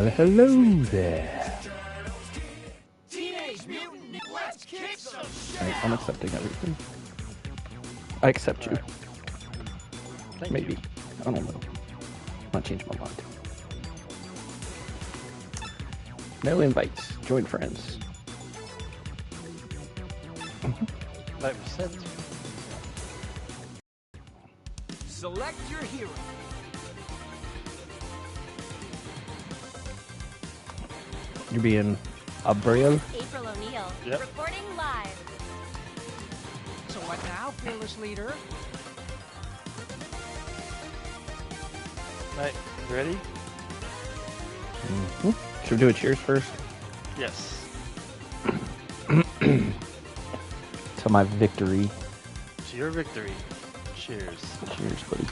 Hello there. Alright, I'm accepting everything. I accept you. Maybe. I don't know. Might change my mind. No invites. Join friends. 5%. Select your hero. You're being Abril? April O'Neil, Yep. reporting live. So what now, fearless leader? Right, ready? Mm-hmm. Should we do a cheers first? Yes. To my victory. To your victory. Cheers. Cheers, buddy.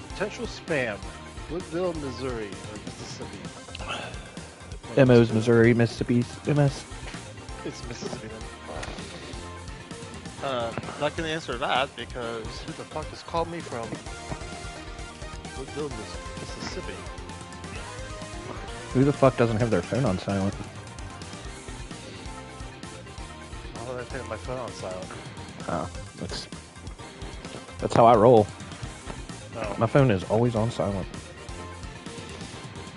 Potential spam. Woodville, Missouri, or Mississippi. MO's Missouri, Mississippi's MS. It's Mississippi then. Not gonna answer that because who the fuck has called me from Woodville, Mississippi? Who the fuck doesn't have their phone on silent? Why did I take my phone on silent? Oh, that's how I roll. No. My phone is always on silent.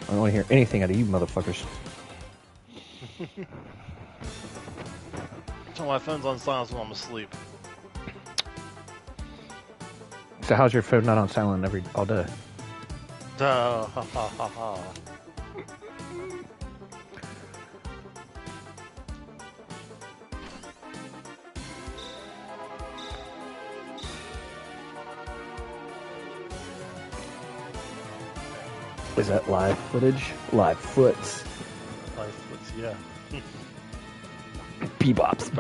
I don't want to hear anything out of you motherfuckers. So my phone's on silent when I'm asleep. So how's your phone not on silent all day? Duh, ha ha ha ha. Is that live footage? Live foots. Yeah. Bebops.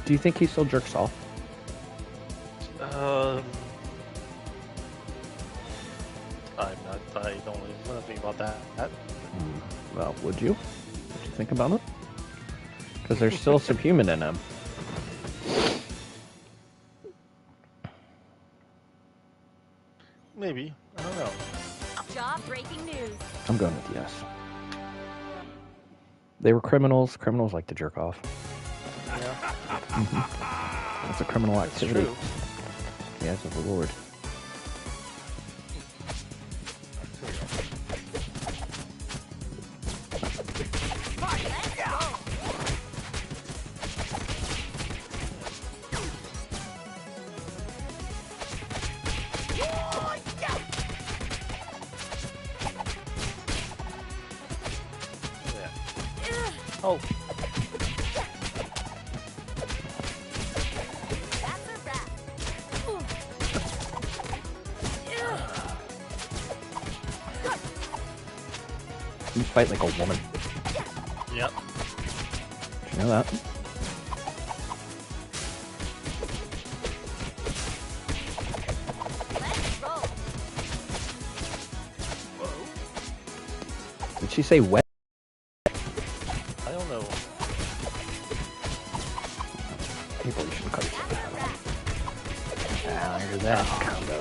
Do you think he still jerks off? I don't really know anything about that. Well, would you? Would you think about it? Because there's still some human in him. Maybe. I don't know. Jaw-breaking news. I'm going with yes. They were criminals. Criminals like to jerk off. Yeah. That's a criminal That's activity. true. Yes, of the Lord. Oh. That's a wrap. You fight like a woman. Yep. Did you know that? Let's roll. Did she say wet? I don't know. People should cut That's a wrap. Ah, look at that combo.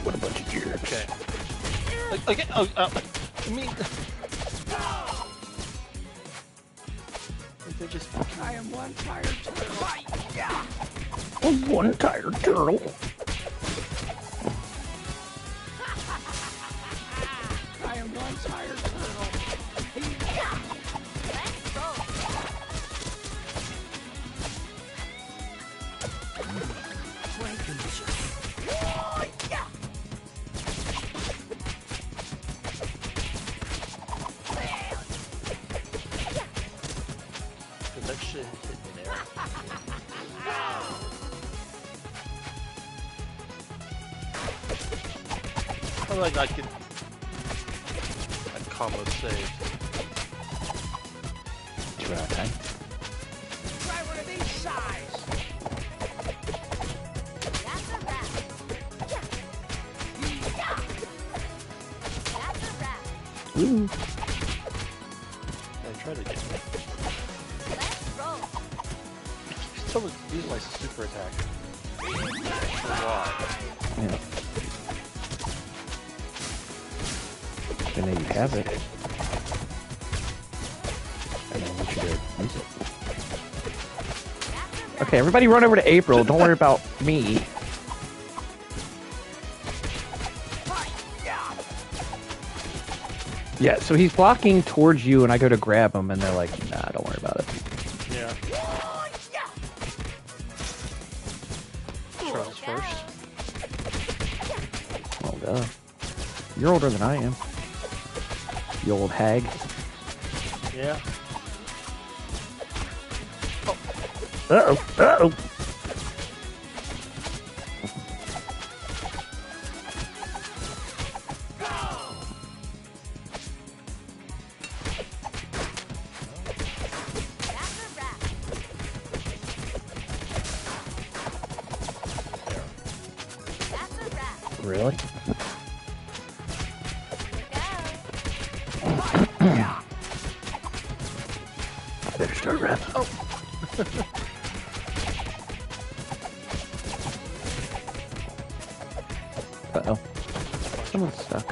What a bunch of jerks. Okay. Okay. Oh, I mean, they just. I am one tired turtle. A one-tired turtle. I am one tired turtle. Let's roll. That shit hit me there. I like I could. That combo saved. 2 out of 10. Try one of these size. Ooh. I tried to get me. Let's roll. Someone use my super attack. Why? Yeah. And then you have it. And then what you do? Use it. Okay, everybody run over to April. Don't worry about me. Yeah, so he's blocking towards you, and I go to grab him, and they're like, nah, don't worry about it. Yeah. Charles first. Oh, God. You're older than I am. You old hag. Yeah. Uh-oh. Uh-oh. That's a wrap. That's a wrap. Really? Here we go. Better start wrapping. Oh. Uh-oh. Someone's stuck.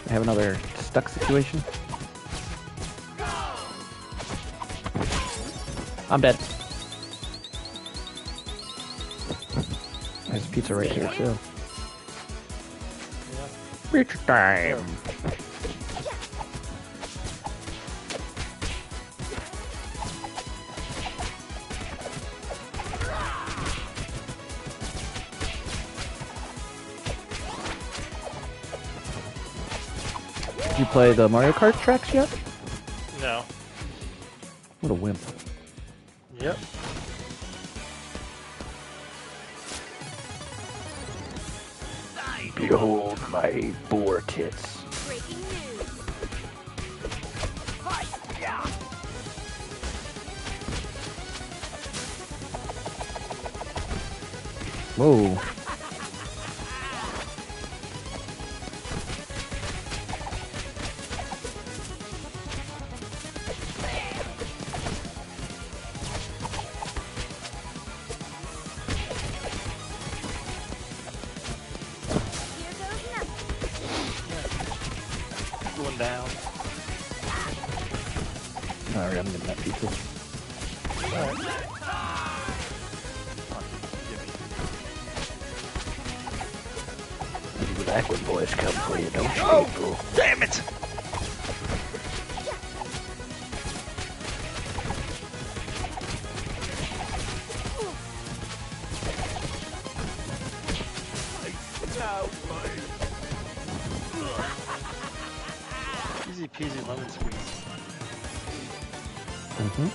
I have another stuck situation. I'm dead. There's pizza right here, too. Pizza time! Did you play the Mario Kart tracks yet? No. What a wimp. Yep. Behold my boar tits. Breaking news. Whoa. Here goes nothing. Going down. Alright, I'm getting that pizza. You like when boys come for you, don't you, April? Damn it! Easy peasy lemon squeeze. Mm-hmm.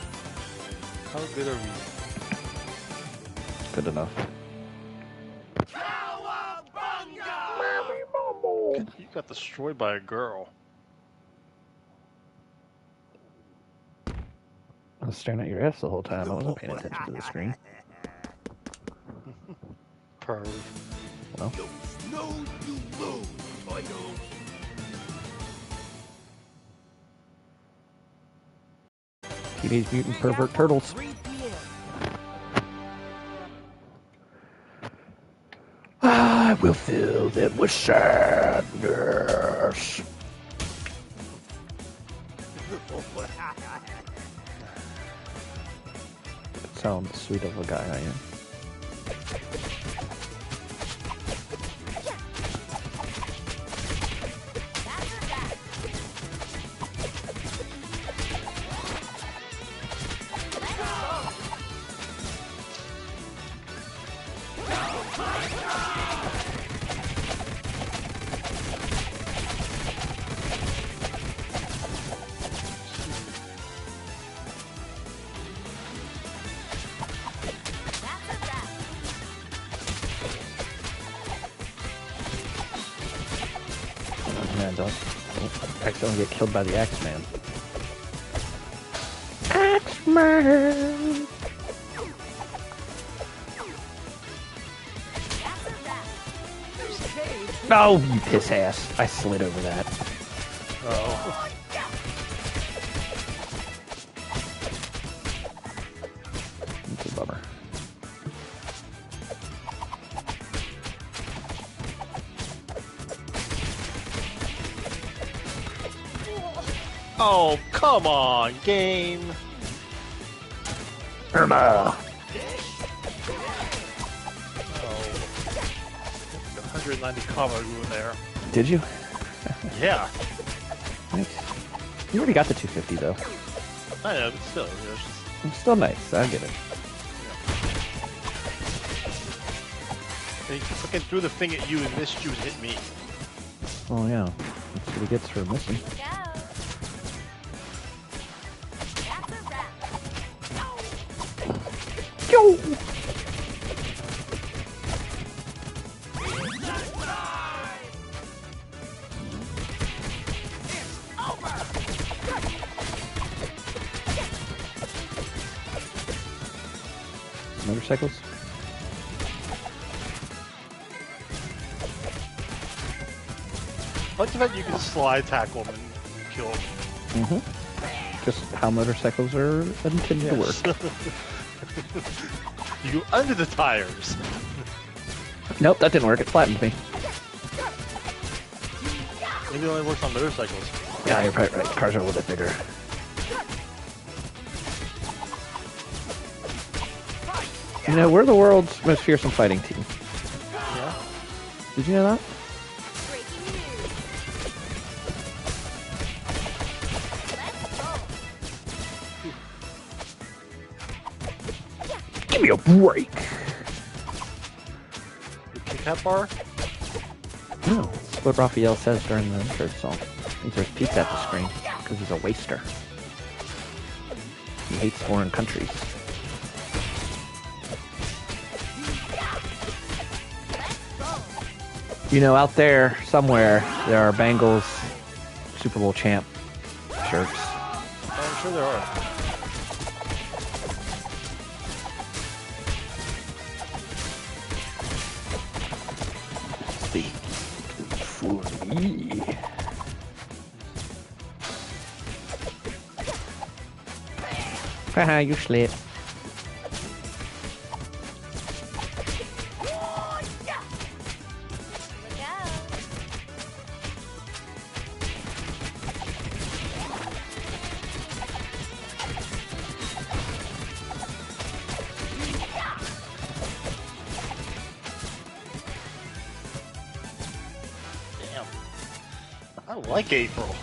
How good are we? Good enough. You got destroyed by a girl. I was staring at your ass the whole time. I wasn't paying attention to the screen. Perv. Well, Teenage Mutant Pervert Turtles. I will fill them with sadness. That sounds sweet of a guy I am. Man, don't accidentally get killed by the Axeman. Axeman! This cave Oh, you piss ass. I slid over that. Oh. It's a bummer. Oh, come on, game. Irma! Oh. 190 combo grew there. Did you? Yeah. Nice. You already got the 250 though. I know, but still, you know, it's just... It's still nice. I get it. He fucking threw the thing at you and missed you and hit me. Oh yeah. That's what he gets for missing. Go. That's a wrap. Yo! Motorcycles? I like the fact you can slide tackle them and kill them. Mm-hmm. Just how motorcycles are intended to work. You go under the tires. Nope, that didn't work. It flattened me. Maybe it only works on motorcycles. Yeah, you're probably right. Cars are a little bit bigger. You know, we're the world's most fearsome fighting team. Yeah. Did you know that? Breaking news. Let's go. Give me a break. You kick that bar? No, that's what Raphael says during the intro song. He throws pizza at the screen because he's a waster. He hates foreign countries. You know, out there somewhere, there are Bengals Super Bowl champ shirts. I'm sure there are. See, for me. Haha, you slip. Here we go. Damn. I like April.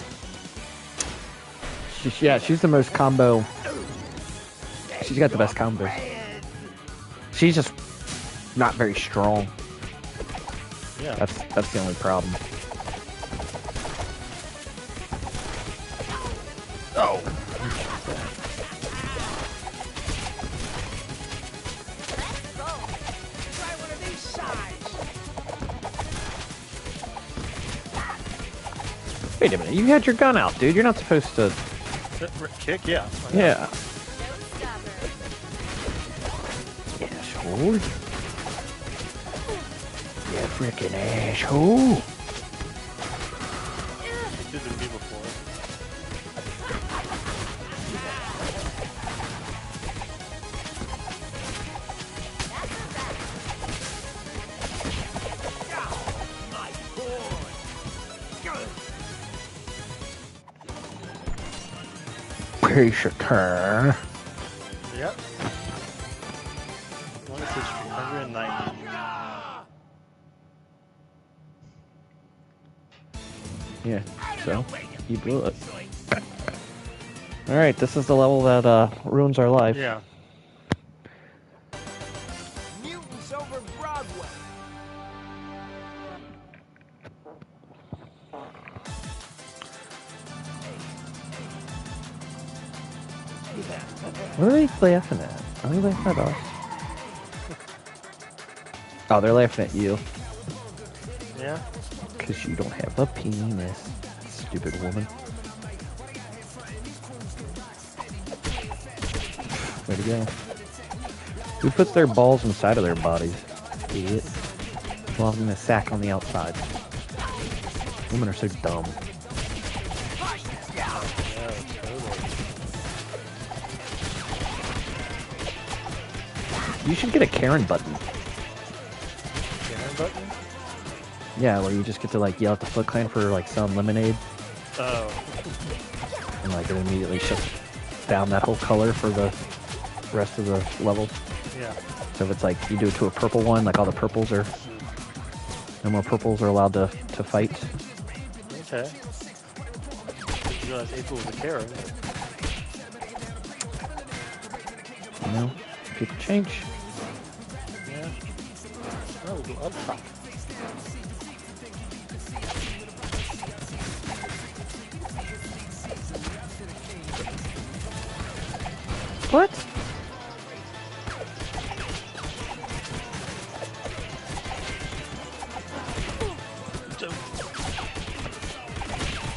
She's the most combo. She's got the best combos. She's just not very strong. Yeah. That's the only problem. Oh. Try one of these sides. Wait a minute, you had your gun out, dude. You're not supposed to. Kick? Yeah. Yeah. No stopper. Asshole. You freaking asshole. You did it to me before. Piece of turn. Yep. What is this? 190. Yeah, so you blew it. Alright, this is the level that ruins our life. Yeah. Mutants over Broadway. What are they laughing at? Are they laughing at us? Oh, they're laughing at you. Yeah. Because you don't have a penis, stupid woman. Way to go. Who puts their balls inside of their bodies? Idiot. Well, in a sack on the outside. Women are so dumb. Yeah, totally. You should get a Karen button. Karen button? Yeah, where you just get to like yell at the Foot Clan for like selling lemonade, Oh. and like it immediately shuts down that whole color for the rest of the level. Yeah. So if it's like you do it to a purple one, like all the purples are, no more purples are allowed to fight. Okay. Didn't realize April was a Karen. You know, people change. Yeah. Oh, we'll go up top. What?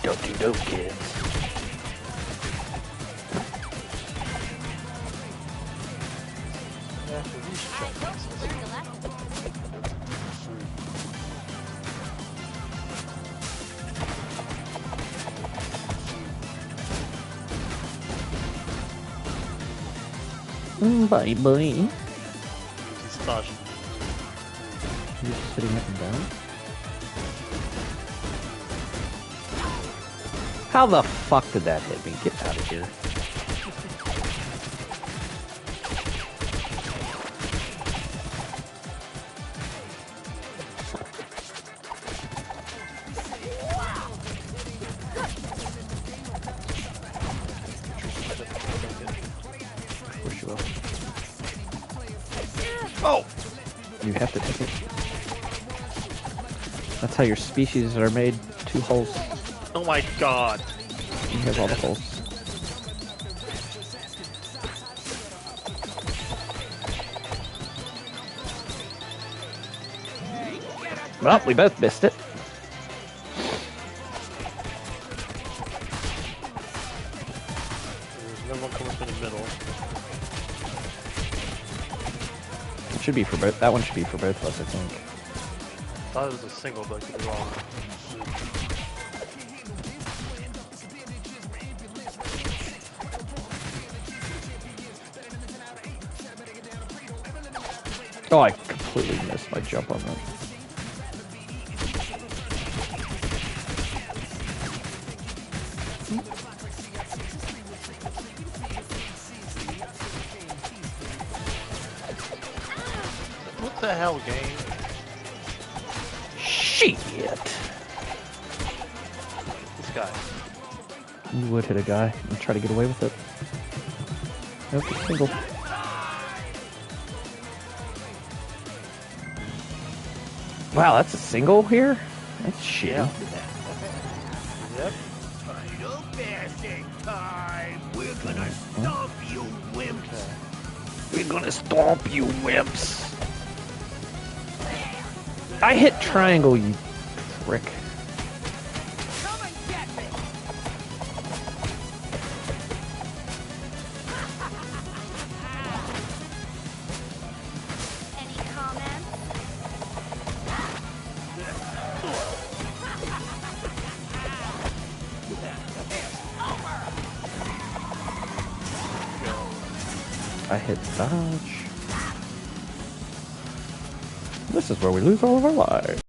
Don't do dope, kids. Yeah, for these I hope you learned a lesson. Bye bye. He's dodging. You're just sitting up and down. How the fuck did that hit me? Get out of here. Of course you will. Oh! You have to take it. That's how your species are made. 2 holes. Oh my god. You have all the holes. Well, we both missed it. There's no one coming from the middle. It should be for both. That one should be for both of us, I think. I thought it was a single, but I could be wrong. Oh, I completely missed my jump on that. What the hell, game? Shit! This guy. You would hit a guy and try to get away with it. Nope, it's single. Wow, that's a single here? That's shitty. Yeah. Yep. Final passing time. We're gonna stomp you wimps. We're gonna stomp you, wimps. I hit triangle, you prick. Come and get me! Any comments? I hit dodge. This is where we lose all of our lives.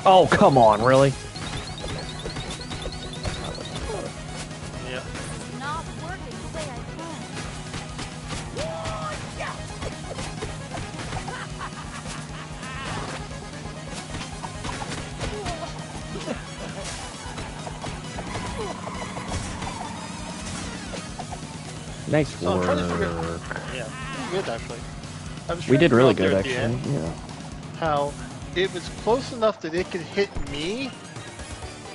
Oh, come on, really? Yep. Not working the way I planned. Nice So I'm trying to figure- work. Yeah. Good, actually. I was We trying did to really figure good, out there at the actually. end Yeah. How it was close enough that it could hit me.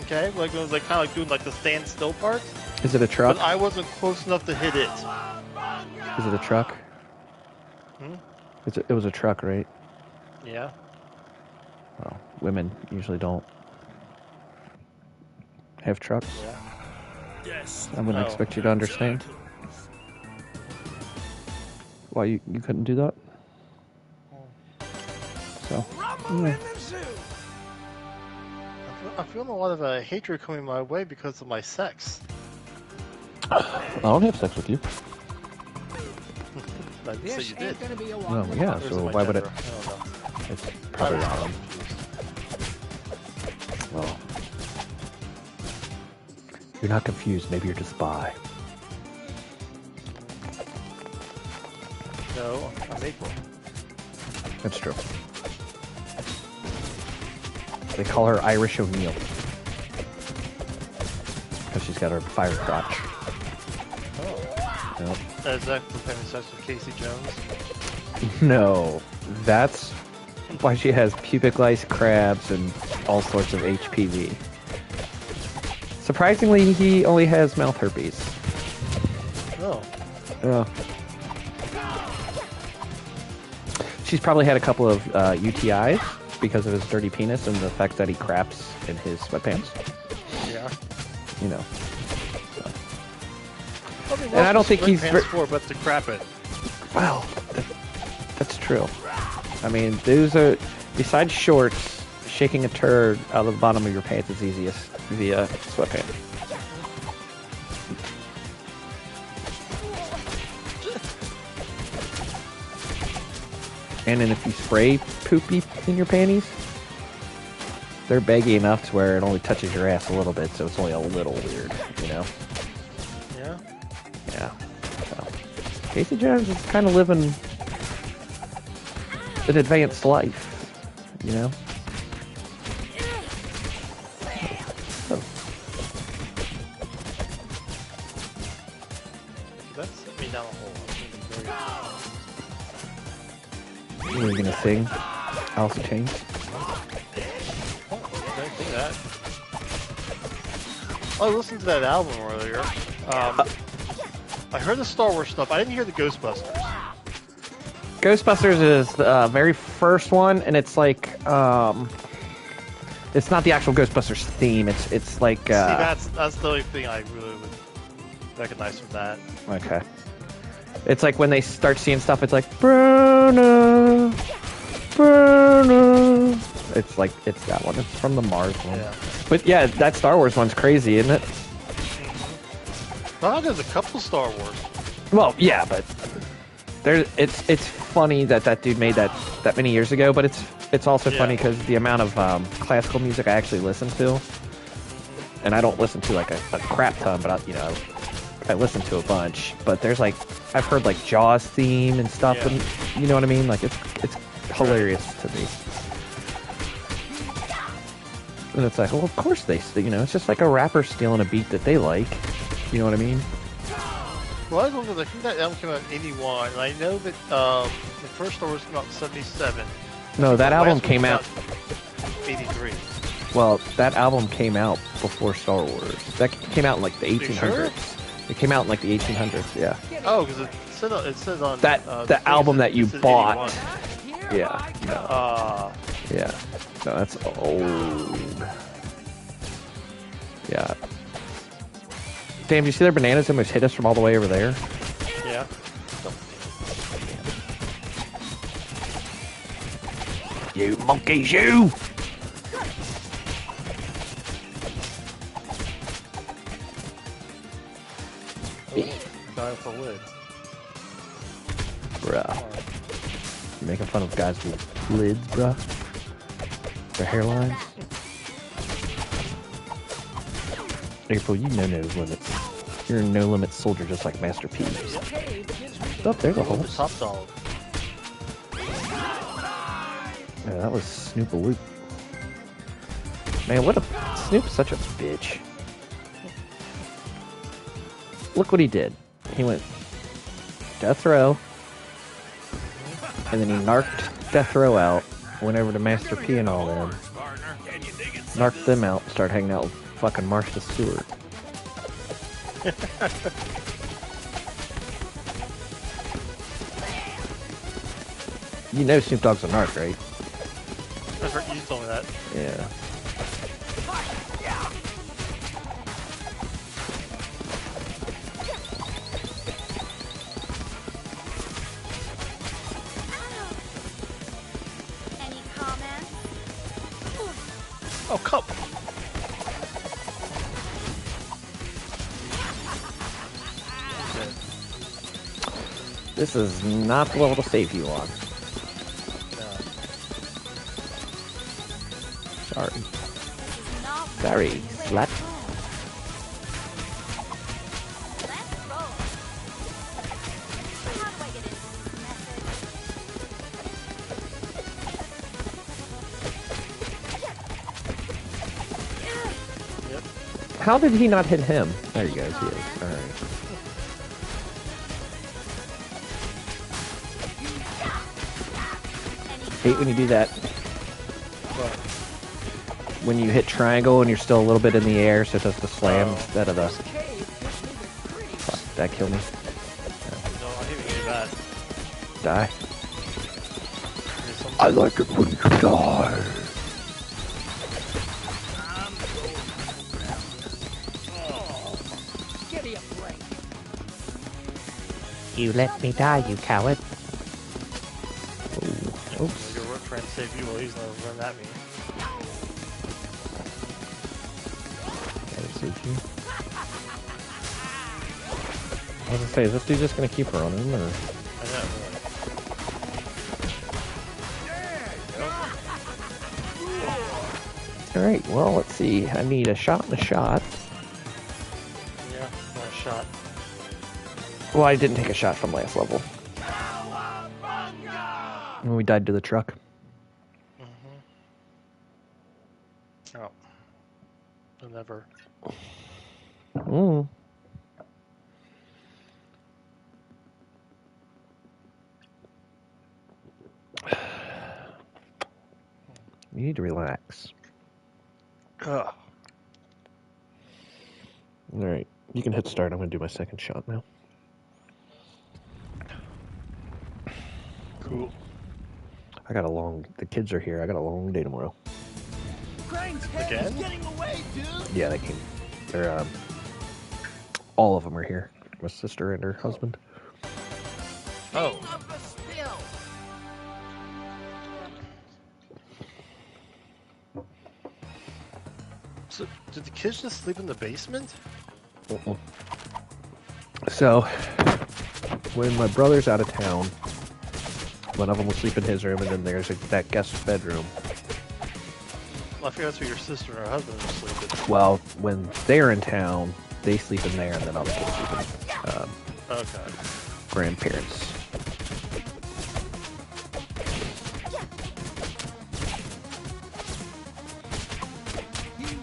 Okay, like it was like kind of like doing like the stand still part, Is it a truck? but I wasn't close enough to hit it. Is it a truck? Hmm? It was a truck, right? Yeah. Well, women usually don't have trucks. Yeah. Yes. I wouldn't Oh. expect you to understand. why you couldn't do that. So, yeah. I'm feeling a lot of hatred coming my way because of my sex. I don't have sex with you. I didn't say This you ain't did. gonna be a No, walk. yeah, Or is so my why would it? gender? I don't know. It's probably I don't know. wrong. Well, you're not confused. Maybe you're just bi. No, I'm equal. That's true. They call her Irish O'Neil. Because she's got her fire crotch. Oh. Yep. Is that for having sex with Casey Jones? No, that's why she has pubic lice, crabs, and all sorts of HPV. Surprisingly, he only has mouth herpes. Oh. Yeah. She's probably had a couple of UTIs because of his dirty penis and the fact that he craps in his sweatpants. Yeah. You know. I mean, And I don't think he's for, but to crap it. Well, that's true. I mean, those are, besides shorts, shaking a turd out of the bottom of your pants is easiest via sweatpants. And then if you spray poopy in your panties, they're baggy enough to where it only touches your ass a little bit, so it's only a little weird, you know? Yeah. Yeah. So, Casey Jones is kind of living an advanced life, you know? Oh. That sent me down a hole. What are you gonna sing? Alice in Chains? Oh, didn't think that. Oh, I listened to that album earlier. I heard the Star Wars stuff. I didn't hear the Ghostbusters. Ghostbusters is the very first one, and it's like, it's not the actual Ghostbusters theme. It's like, See, that's the only thing I really would recognize from that. okay. It's like when they start seeing stuff, it's like, Bruno, Bruno. It's like, it's that one. It's from the Mars one. Yeah. But yeah, that Star Wars one's crazy, isn't it? Well, there's a couple Star Wars. Well, yeah, but it's funny that dude made that many years ago, but it's also funny because the amount of classical music I actually listen to, and I don't listen to like a crap ton, but I listen to a bunch. But there's like, I've heard like Jaws theme and stuff, and you know what I mean? Like it's hilarious to me. And it's like, well, of course it's just like a rapper stealing a beat that they like. You know what I mean? Well, I think that album came out in 81, and I know that the first Star Wars came out in 77. No, that album came out 83. Well, that album came out before Star Wars. That came out in like the 1800s. Sure? It came out in like the 1800s, yeah. Oh, because it says on That the album that you bought. 81. Yeah. No. Yeah. No, that's old. Yeah. Damn, you see their bananas almost hit us from all the way over there? Yeah. You monkeys, you! Dying for wood. Bruh. You making fun of guys with lids, bruh? Their hairlines? April, you know no limits. You're a no limit soldier just like Master P. Oh, there's a hole. The top dog. Yeah, that was Snoop a Loop. Man, what a Snoop's such a bitch. Look what he did. He went Death Row, and then he narked Death Row out, went over to Master P and all them, narked them out, and started hanging out with fucking Martha Stewart. You know Snoop Dogg's a narc, right? I've heard you told me that. Yeah. Oh, come! This is not the level to save you on. Sorry. Not Sorry, working the way I slut. planned. Let's roll. How do I get into this method? How did he not hit him? There he goes, he is. Alright. Hate when you do that. When you hit triangle and you're still a little bit in the air, so it does the slam instead of the... Fuck, that killed me. No, I hate when you do that. Die. I like it when you die. Give me a break. You let me die, you coward. Oops. You're trying to save you while he's gonna run at me. I was gonna say, is this dude just gonna keep running, or? I know, really. Alright, well, let's see. I need a shot and a shot. Yeah, one shot. Well, I didn't take a shot from last level. When we died to the truck. Oh. I'll never. Mm. You need to relax. Ugh. Alright, you can hit start. I'm gonna do my second shot now. Cool. I got a long... The kids are here. I got a long day tomorrow. Crane's head is Again? getting away, dude. Yeah, they came. They're, all of them are here. My sister and her husband. Oh. Of the still. So, did the kids just sleep in the basement? So, when my brother's out of town, one of them will sleep in his room, and then there's that guest bedroom. Well, I figure that's where your sister and her husband are sleeping. Well, when they're in town, they sleep in there, and then all the kids sleep in Okay. grandparents.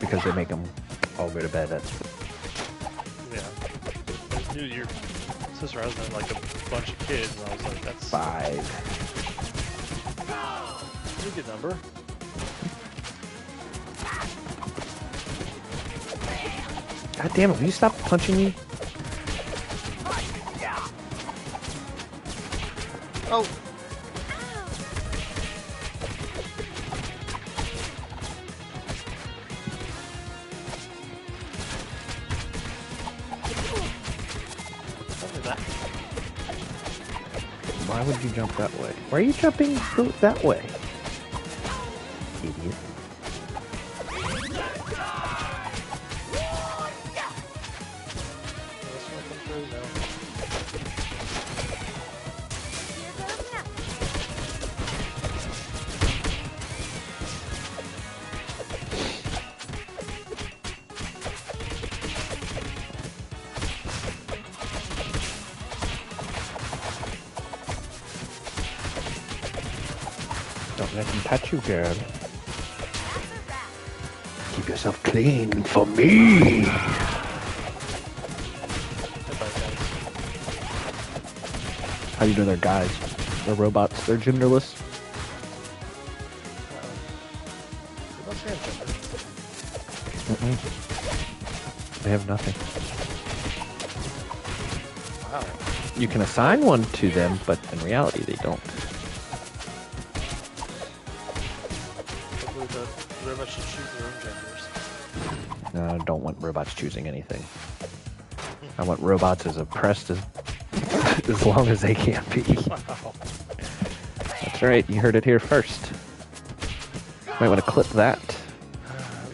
Because they make them all go to bed at... Yeah. I knew your sister and husband had like a bunch of kids, and I was like, that's 5. a good number. God damn it, will you stop punching me? Oh! Why would you jump that way? Why are you jumping that way? Idiot. Here goes nothing. Don't let him touch you, girl. That's a wrap. Keep yourself clean for me. How do you know they're guys? They're robots. They're genderless. They have nothing. Wow. You can assign one to them, but in reality, they don't. Hopefully the robots should choose their own genders. No, I don't want robots choosing anything. I want robots as oppressed as long as they can be. Wow. That's right. You heard it here first. Might want to clip that.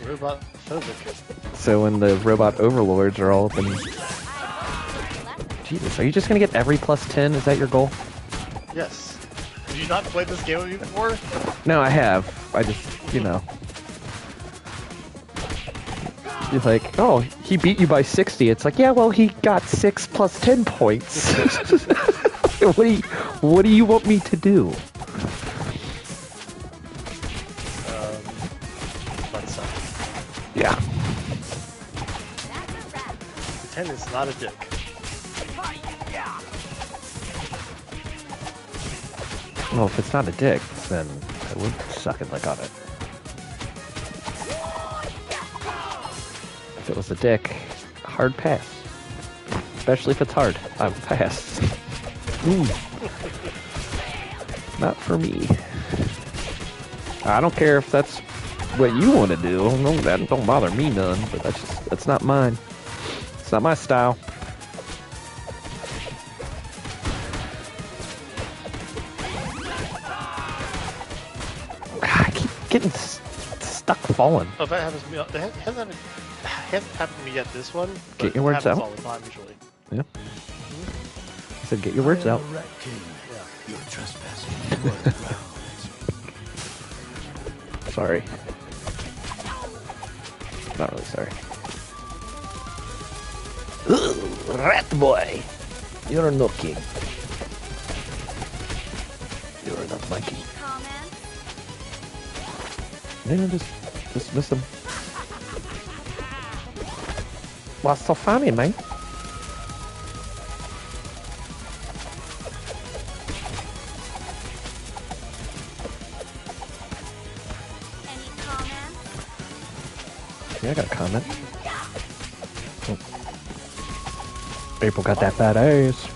Robot phobic. So when the robot overlords are all up in... Jesus, are you just gonna get every plus 10? Is that your goal? Yes. Have you not played this game with me before? No, I have. I just, you know. You're like, oh, he beat you by 60. It's like, yeah, well, he got 6 plus 10 points. What do you want me to do? That sucks. Yeah. 10 is not a dick. Well, if it's not a dick, then I would suck it like on it. If it was a dick, hard pass. Especially if it's hard, I would pass. Ooh. Not for me. I don't care if that's what you want to do. No, that don't bother me none, but that's not mine. It's not my style. I keep getting stuck falling. Oh, that happens to me. That hasn't happened to me yet. This one. But Get your words it happens out. all the time usually. Yeah. I said, get your words out. You're trespassing. Sorry. Not really sorry. Rat boy! You're no king. You're not my king. Comments? Yeah, just miss him. What's so funny, mate? Any comments? Yeah, I got a comment. Oh. April got that bad ass.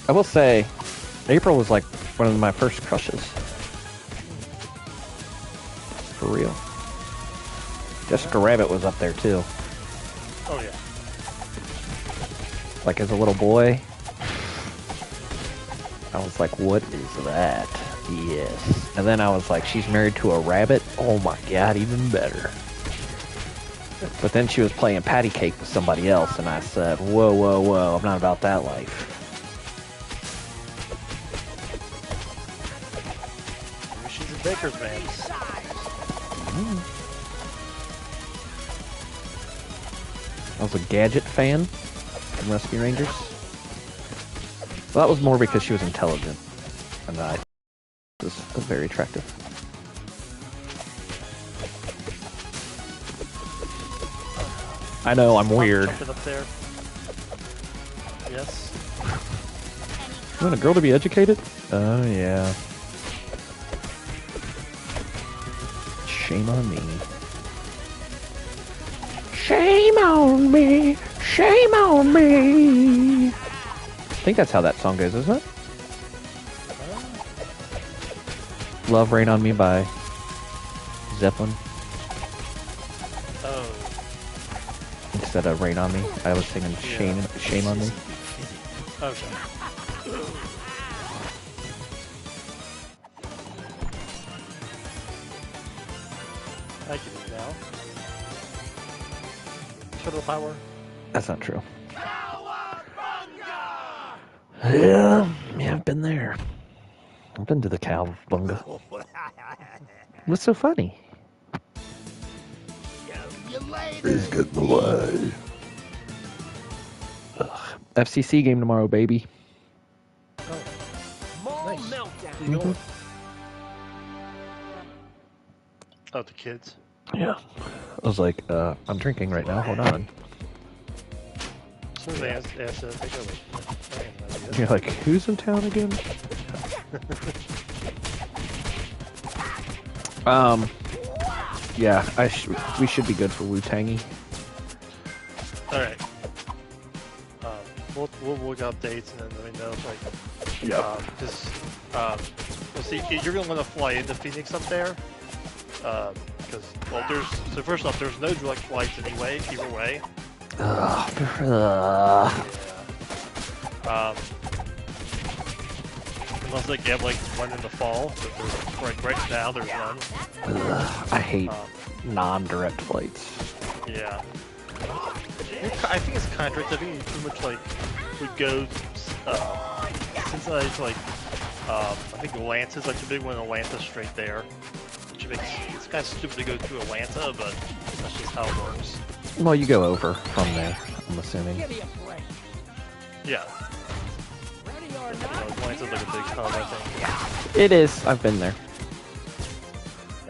I will say, April was like one of my first crushes. For real. Jessica Rabbit was up there too. Oh yeah. Like as a little boy, I was like, what is that? Yes. And then I was like, she's married to a rabbit? Oh my god, even better. But then she was playing patty cake with somebody else, and I said, whoa, whoa, whoa, I'm not about that life. Maybe she's a baker's man. I was a Gadget fan from Rescue Rangers. Well, that was more because she was intelligent, and I was very attractive. I know, I'm weird. Something up there. Yes. You want a girl to be educated? Oh, yeah. Shame on me. Shame on me! Shame on me! I think that's how that song goes, isn't it? Love Rain on Me by Zeppelin. Oh. Instead of Rain on Me, I was singing Shame on Me. Okay. I get it now. Turtle power. That's not true. Yeah, I've been there. I've been to the Cowabunga. What's so funny? Please get away. FCC game tomorrow, baby. Nice. Meltdown. You going? Oh, the kids. Yeah. I was like, I'm drinking right now. Hold on. As soon as they asked to take over. I have no idea. You're like, who's in town again? Yeah, we should be good for Wu-Tangy. All right. We'll look updates and then let me know if like. Yep. We'll see. You're gonna want to fly into Phoenix up there. Because so first off, there's no direct flights anyway. Either way. Yeah. Unless they have like one in the fall, but right now there's none. Ugh, I hate non-direct flights. Yeah. I think it's contract. I think it's pretty much like we go Cincinnati to like I think Atlanta's like the big one. Atlanta's straight there, which makes it's kind of stupid to go to Atlanta, but that's just how it works. Well, you go over from there, I'm assuming. Give me a break. Yeah. Ready or You know, not? Atlanta's like a big hub, I think. It is. I've been there.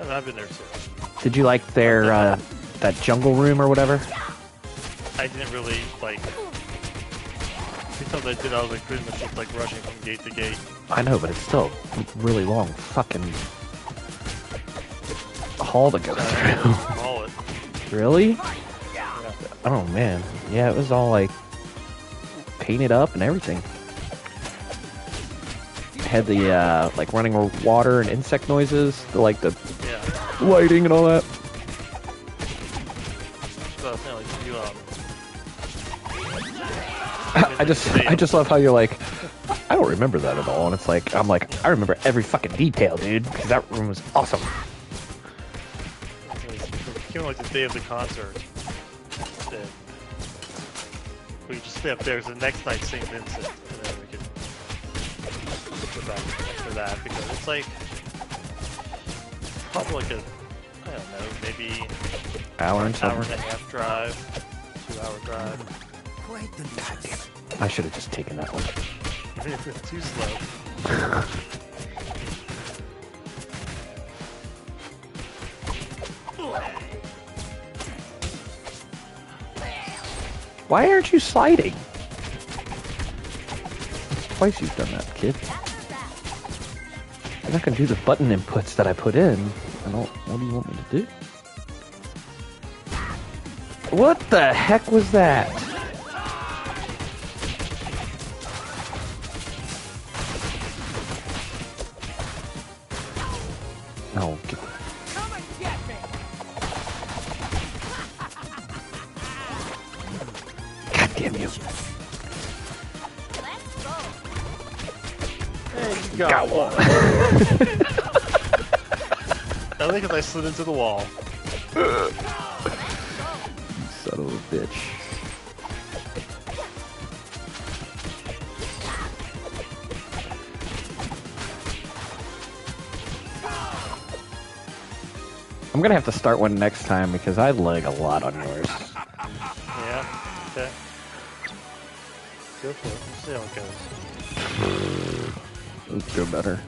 And I've been there too. Did you like their that jungle room or whatever? I didn't really like. Because I did, I was like pretty much just like rushing from gate to gate. I know, but it's still a really long fucking hall to go through. Call it. Really? Yeah. Oh man, yeah, it was all like painted up and everything. It had the like running water and insect noises, the Yeah. lighting and all that. So I was saying, like you I just love how you're like, I don't remember that at all, and it's like I'm like I remember every fucking detail, dude, because that room was awesome. came like the day of the concert. And we could just stay up there. So the next night, St. Vincent, and then we could go back after that because it's like probably like a I don't know, maybe Hour and hour something. and a half drive, 2-hour drive. Quite the distance. I should have just taken that one. Too slow. Why aren't you sliding? Twice you've done that, kid. I'm not gonna do the button inputs that I put in. What do you want me to do? What the heck was that? Oh, Come and get me. God damn you. Let's go. Hey, you got one. I think if I slid into the wall. You son of a bitch. I'm gonna have to start one next time because I lag a lot on yours. Yeah. Okay. Go for it. We'll see how it goes. Let's go better.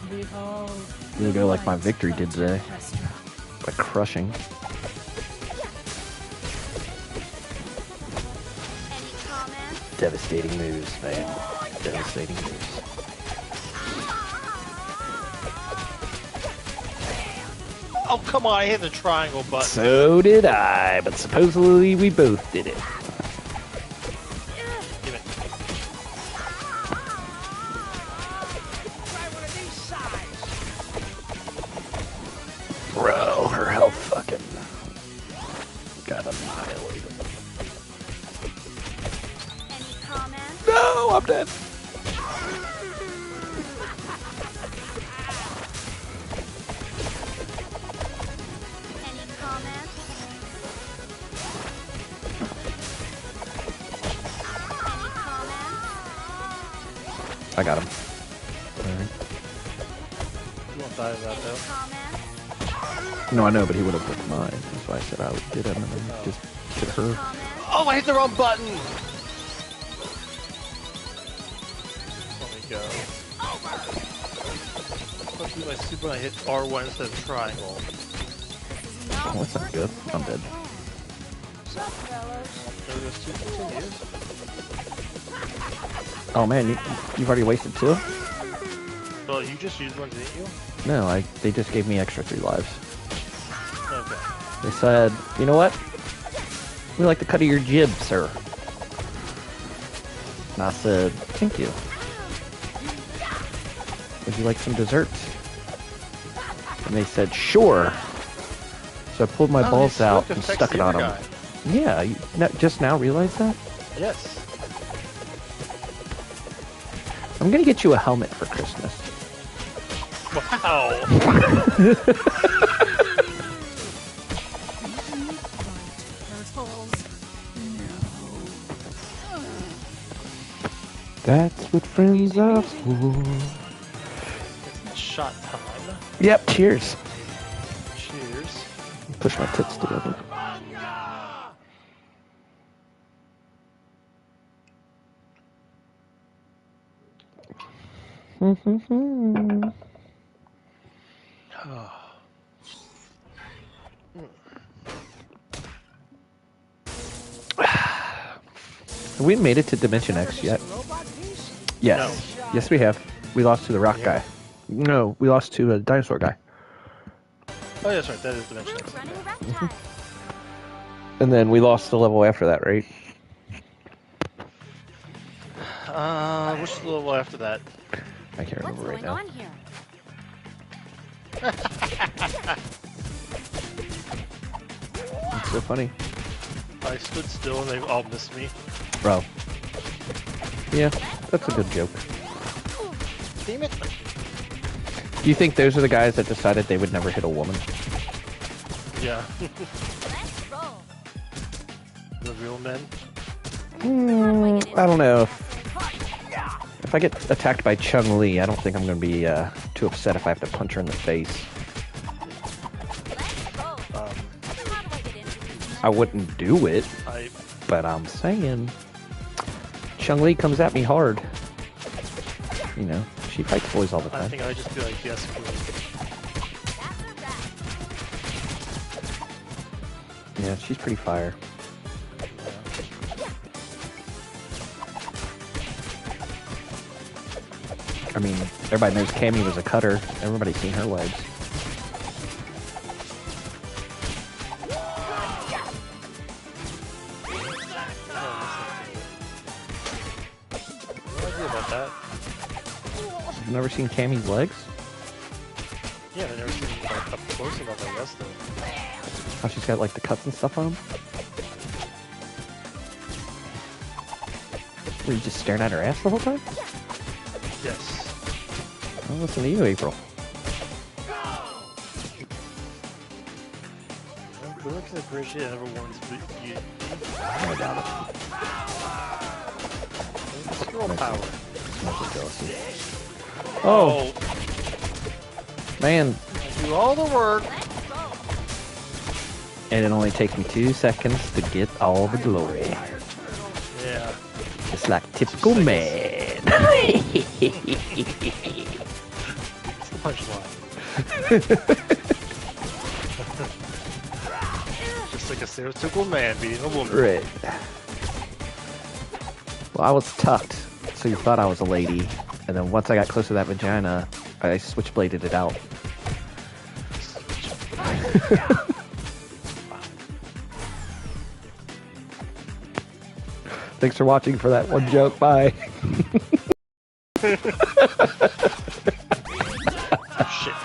Behold. We'll go like my victory did today. By crushing. Any comments? Devastating moves, man. Devastating moves. Oh, come on, I hit the triangle button. So did I, but supposedly we both did it. Give it. Try one of these sides. Bro, her health fucking got annihilated. Any comments? No, I'm dead. Any comments? Any comments? I got him. Alright. You won't die of that, though. Comments? No, I know, but he would have took mine. That's why I said I would get him and then just get her. Comments? Oh, I hit the wrong button! Let me go. Let's do my super when I hit R1 instead of triangle. Oh, that's not good. I'm dead. What's up, fellas? There goes 2 continues. Oh man, you've already wasted 2? Well, you just used one, didn't you? No, they just gave me extra 3 lives. Okay. They said, you know what? We like the cut of your jib, sir. And I said, thank you. Would you like some dessert? And they said, sure. So I pulled my Oh, balls you out smoke and affects stuck it the on other them. guy. Yeah, you just now realized that? Yes. I'm gonna get you a helmet for Christmas. Wow. That's what friends are for. Shot time. Yep, cheers. Cheers. Push my tits together. Have we made it to Dimension X yet? Yes. No. Yes, we have. We lost to the rock guy. No, we lost to a dinosaur guy. Oh, yeah, that's right. That is Dimension X. Running reptile. And then we lost the level after that, right? What's the level after that? I can't What's remember right going now. on here? It's so funny. I stood still and they all missed me. Bro. Yeah, that's a good joke. Damn it. Do you think those are the guys that decided they would never hit a woman? Yeah. Let's roll. The real men. I don't know. If I get attacked by Chung-Li, I don't think I'm going to be too upset if I have to punch her in the face. Let's roll. How do I get into these? I wouldn't do it, but I'm saying Chung-Li comes at me hard. You know, she fights boys all the I time. think I'd just be like, yes, please. That's a wrap. Yeah, she's pretty fire. I mean, everybody knows Cammy was a cutter. Everybody's seen her legs. No idea about that. You've never seen Cammy's legs? Yeah, I've never seen like, up close enough, I guess, though. How she's got like the cuts and stuff on them? Were you just staring at her ass the whole time? Yes. Well, listen to you, April. Who can appreciate everyone's beauty? I doubt it. Girl power. Smells of jealousy. Oh, man. Do all the work. And it only takes me 2 seconds to get all the glory. Yeah. It's like typical man. It's the punchline. Just like a stereotypical man beating a woman. Right. Well, I was tucked, so you thought I was a lady. And then once I got close to that vagina, I switchbladed it out. Thanks for watching for that one joke. Bye. Shit.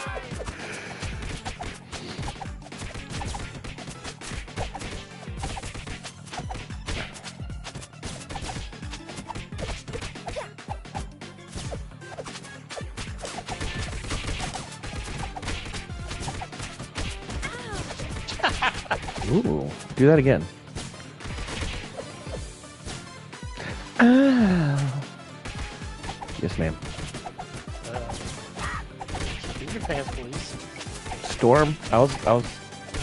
Ooh, do that again. Ah. Yes, ma'am. Keep your pants, please. Storm. I was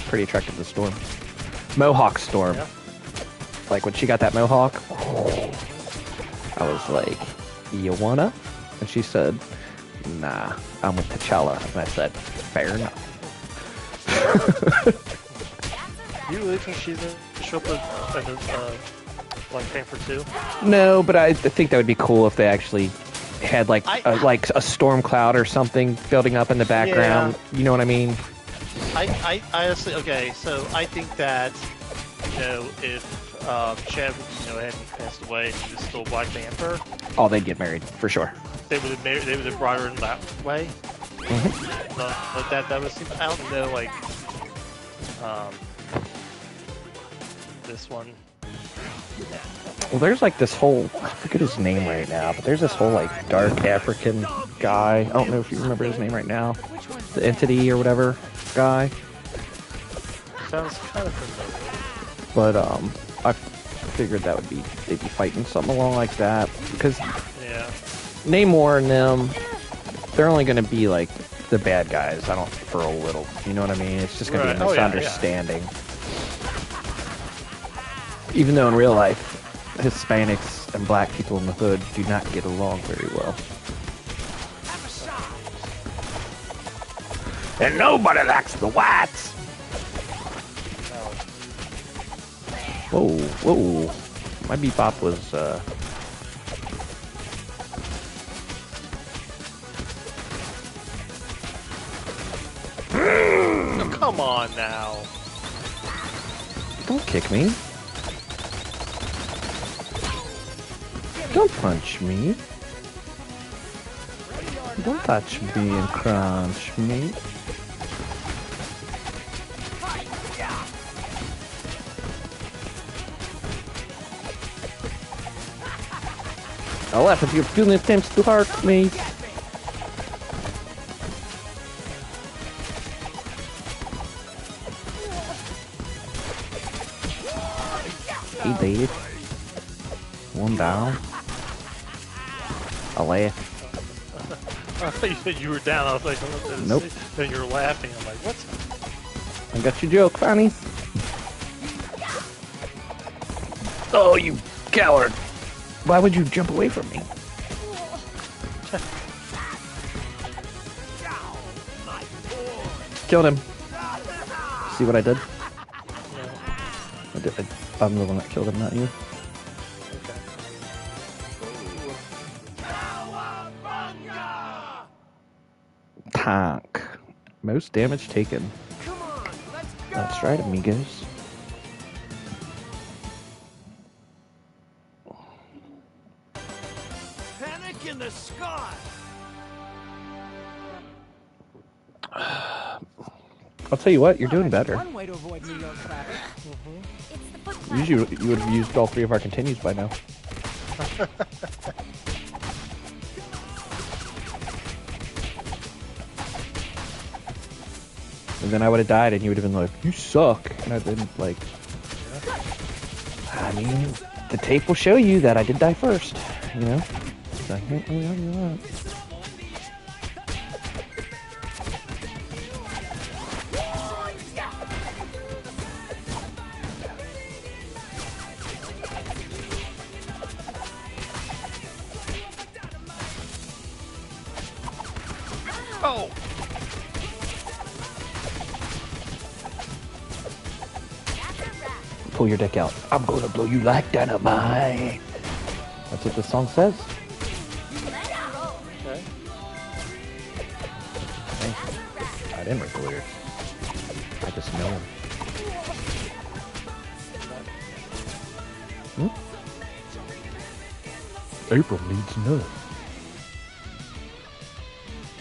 pretty attracted to Storm. Mohawk Storm. Yeah. Like when she got that mohawk, I was like, "You wanna?" And she said, "Nah, I'm with T'Challa." And I said, "Fair enough." You really think she's gonna show up at the Black Panther 2? No, but I think that would be cool if they actually had like a storm cloud or something building up in the background. Yeah. You know what I mean? I honestly, okay, so I think that, you know, if Chadwick, you know, hadn't passed away and he was still Black Panther, Oh, they'd get married for sure. they would have brought her in that way. But that would seem, I don't know, like, this one, Well, there's like this whole, I forget his name right now, but there's this whole like dark African guy. I don't know if you remember his name right now. The entity or whatever guy. Sounds kind of familiar. But I figured that would be, they'd be fighting something along like that. Because Yeah. Namor and them, they're only going to be like the bad guys. I don't, for a little, you know what I mean? It's just going to be a Right. Oh, yeah, misunderstanding. Even though in real life, Hispanics and black people in the hood do not get along very well. And nobody likes the whites. Whoa, whoa. My bebop was, Oh, come on now. Don't kick me. Don't punch me. Don't touch me and crunch me. I'll laugh if your feeling attempts to hurt me. He did. One down. I'll laugh. I thought you said you were down. I was like, Nope. Then you're laughing. I'm like, what? I got your joke, Fanny. Oh, you coward. Why would you jump away from me? Killed him. See what I did? I'm the one that killed him, not you. Tank. Most damage taken. That's right, amigos. Panic in the sky. I'll tell you what, you're doing better. One way to avoid New York traffic. It's the Foot Clan. Usually you would have used all three of our continues by now. And then I would have died and you would have been like, you suck. And I'd been like, I mean, the tape will show you that I did die first, you know? It's like, Oh! pull your dick out. I'm gonna blow you like dynamite. That's what the song says. Okay. I didn't read the lyrics. I just know them. April needs none.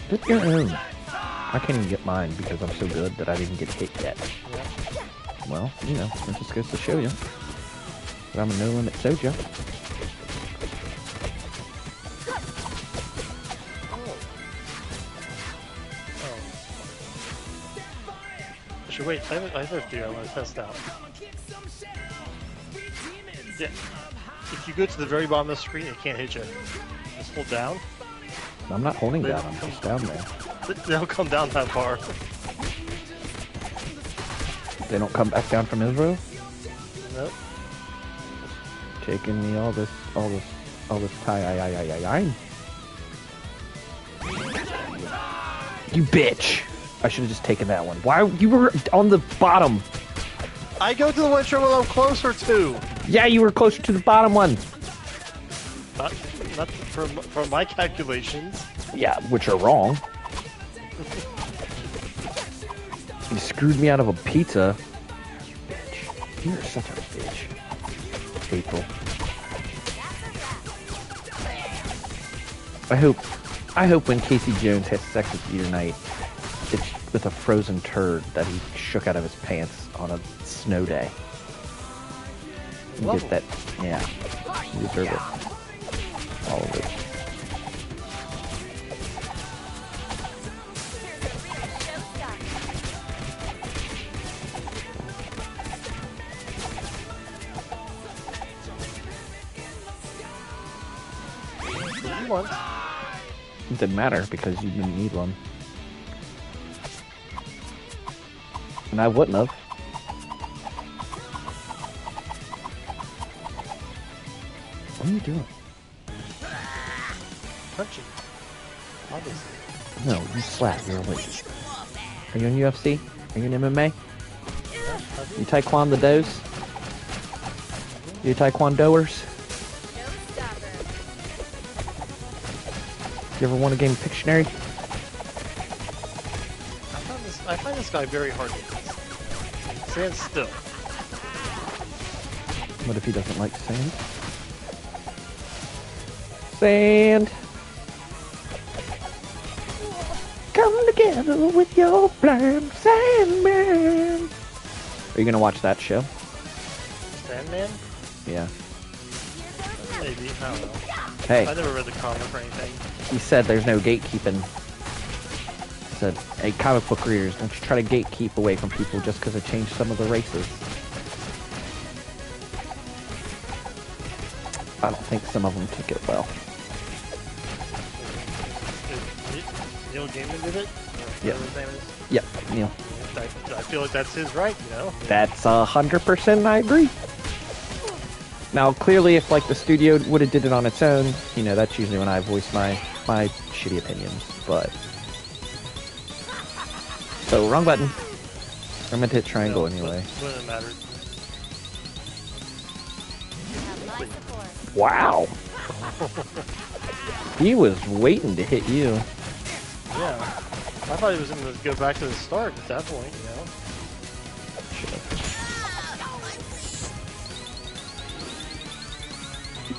Get your own. I can't even get mine because I'm so good that I didn't get hit yet. Well, you know, it just goes to show you that I'm a no-limit soldier. Actually, wait, I have a theory I want to test out. Yeah. If you go to the very bottom of the screen, it can't hit you. Just hold down. I'm not holding down, I'm just down there. They don't come down that far. They don't come back down from Israel? Nope. Taking me all this time. You bitch! I should have just taken that one. Why? You were on the bottom. I go to the one show I'm closer to. Yeah, you were closer to the bottom one. Not from my calculations. Yeah, which are wrong. You screwed me out of a pizza. You bitch. You're such a bitch. April. I hope when Casey Jones has sex with you tonight, it's with a frozen turd that he shook out of his pants on a snow day. You get that, yeah. You deserve it. All of it. Once. It didn't matter because you didn't need one. And I wouldn't have. What are you doing? Punching. Obviously. No, you slap. You're awake. Are you in UFC? Are you in MMA? You taekwondo-dos? You taekwondoers? You ever won a game of Pictionary? I find this guy very hard to beat. Stand still. What if he doesn't like sand? Sand! Come together with your plan, Sandman! Are you gonna watch that show? Sandman? Yeah. Maybe. I don't know. Hey. I never read the comic or anything. He said there's no gatekeeping. He said, hey, comic book readers, don't you try to gatekeep away from people just because it changed some of the races. I don't think some of them took it well. Neil Gaiman did it? Yep. His name is? Yep, Neil. I feel like that's his right, you know? That's 100% I agree. Now, clearly, if like the studio would have did it on its own, you know, that's usually when I voice my shitty opinions. But so wrong button. I meant to hit triangle anyway. Wouldn't matter. Wow. He was waiting to hit you. Yeah. I thought he was going to go back to the start at that point, you know?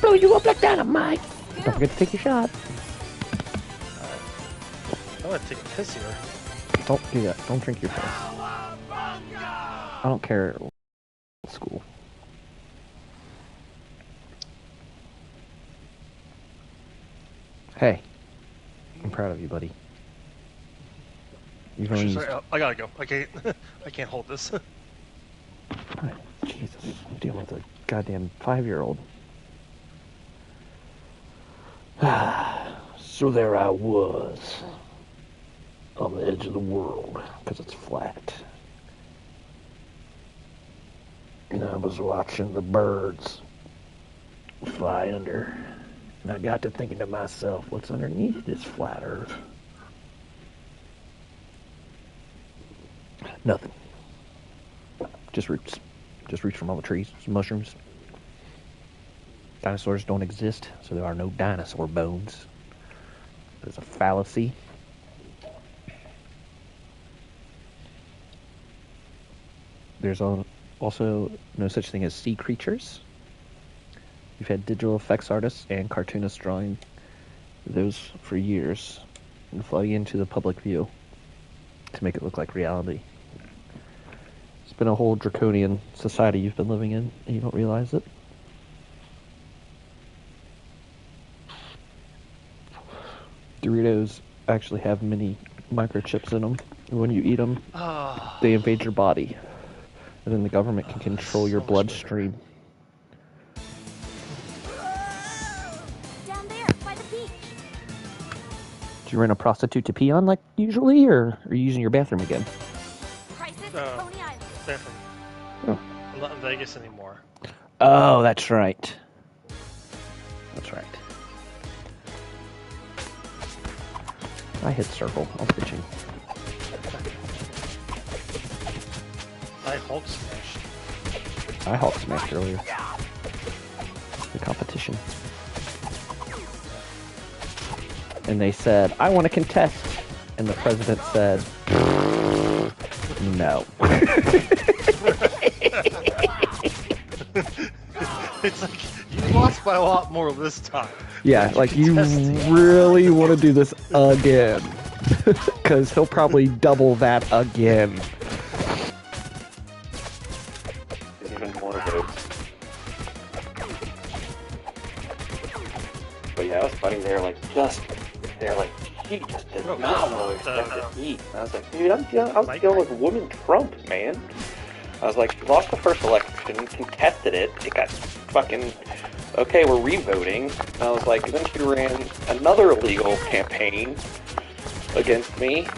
Blow you up like dynamite. Don't forget to take your shot. I'm going to take a piss here. Don't do that. Don't drink your piss. I don't care. School. Hey. I'm proud of you, buddy. You've only used... I gotta go. I can't. I can't hold this. Jesus, I'm dealing with a goddamn 5-year-old. So there I was, on the edge of the world, because it's flat. And I was watching the birds fly under. And I got to thinking to myself, what's underneath this flat earth? Nothing. Just roots. Just roots from all the trees. Some mushrooms. Dinosaurs don't exist, so there are no dinosaur bones. There's a fallacy. There's also no such thing as sea creatures. We've had digital effects artists and cartoonists drawing those for years and flooding into the public view to make it look like reality. It's been a whole draconian society you've been living in, and you don't realize it. Doritos actually have mini microchips in them. When you eat them, they invade your body. And then the government can control your bloodstream. Down there, by the beach. Did you rent a prostitute to pee on like usually, or are you using your bathroom again? Crisis, Coney Island. Bathroom. Oh. I'm not in Vegas anymore. Oh, that's right. That's right. I hit circle. I'm pitching. I Hulk smashed. I Hulk smashed earlier. The competition. And they said, I want to contest. And the president said, no. It's like, you lost by a lot more this time. Yeah, like you really want to do this again. Because he'll probably double that again. Even more votes. funny. They're like, she just did not want to expect to eat. And I was like, dude, I was dealing with woman Trump, man. I was like, she lost the first election, contested it, it got fucking, okay, we're re-voting. And I was like, then she ran another illegal campaign against me,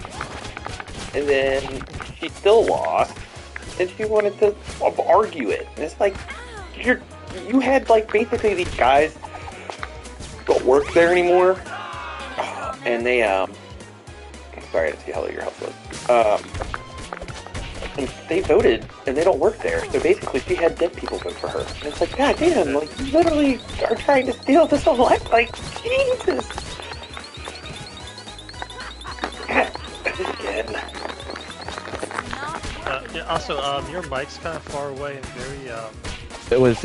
and then she still lost, and she wanted to argue it. And it's like, you had, like, basically these guys don't work there anymore, and they, sorry, I didn't see how late your house was. And they voted, and they don't work there. So basically, she had dead people vote for her. And it's like, God damn, like, you literally are trying to steal this elect. Like, Jesus. God, again. Yeah, also, your mic's kind of far away and very,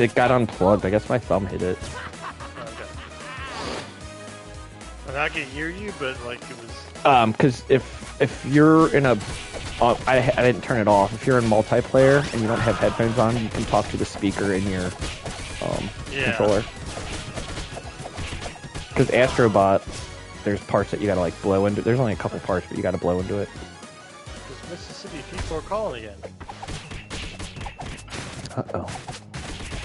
It got unplugged. I guess my thumb hit it. okay. And I could hear you, but, like, it was... Because if you're in a... I didn't turn it off. If you're in multiplayer and you don't have headphones on, you can talk to the speaker in your controller. Because Astrobot, there's parts that you gotta like blow into. There's only a couple parts, but you gotta blow into it. Because Mississippi people are calling again. Uh-oh.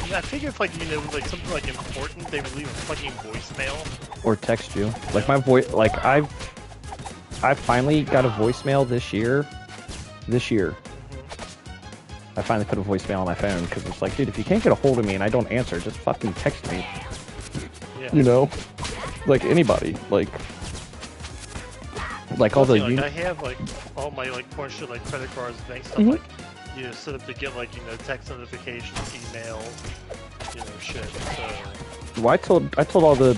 Yeah, I figure if like like something like important, they would leave a fucking voicemail. Or text you. Like my voice, like I finally got a voicemail this year. I finally put a voicemail on my phone because it's like, dude, if you can't get a hold of me and I don't answer, just fucking text me. Yeah. You know, like anybody, like all the. Like, I have like all my like porn shit, like credit cards, bank stuff, like set up to get like text notifications, emails, shit. So. Well, I told all the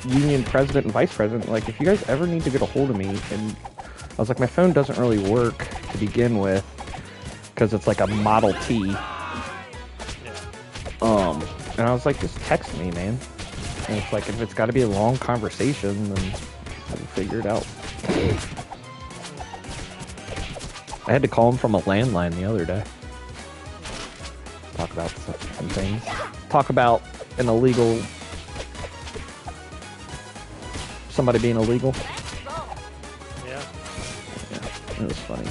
union president and vice president, like, if you guys ever need to get a hold of me, and I was like, my phone doesn't really work to begin with because it's like a Model T. Yeah. And I was like, just text me, man. And it's like, if it's got to be a long conversation, then I'll figure it out. I had to call him from a landline the other day. Talk about some things. Talk about an illegal... somebody being illegal. Yeah. Yeah, it was funny.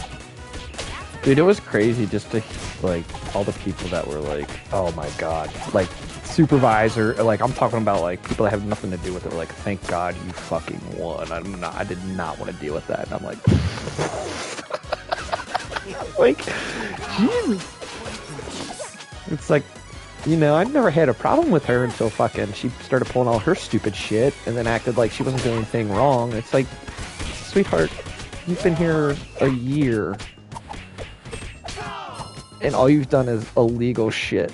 Dude, it was crazy just to, like, all the people that were like, oh my god. Like, supervisor, like, I'm talking about, like, people that have nothing to do with it. Like, thank god you fucking won. I did not want to deal with that. And I'm like... like, Jesus. It's like, I never had a problem with her until fucking she started pulling all her stupid shit and then acted like she wasn't doing anything wrong. It's like, sweetheart, you've been here a year and all you've done is illegal shit.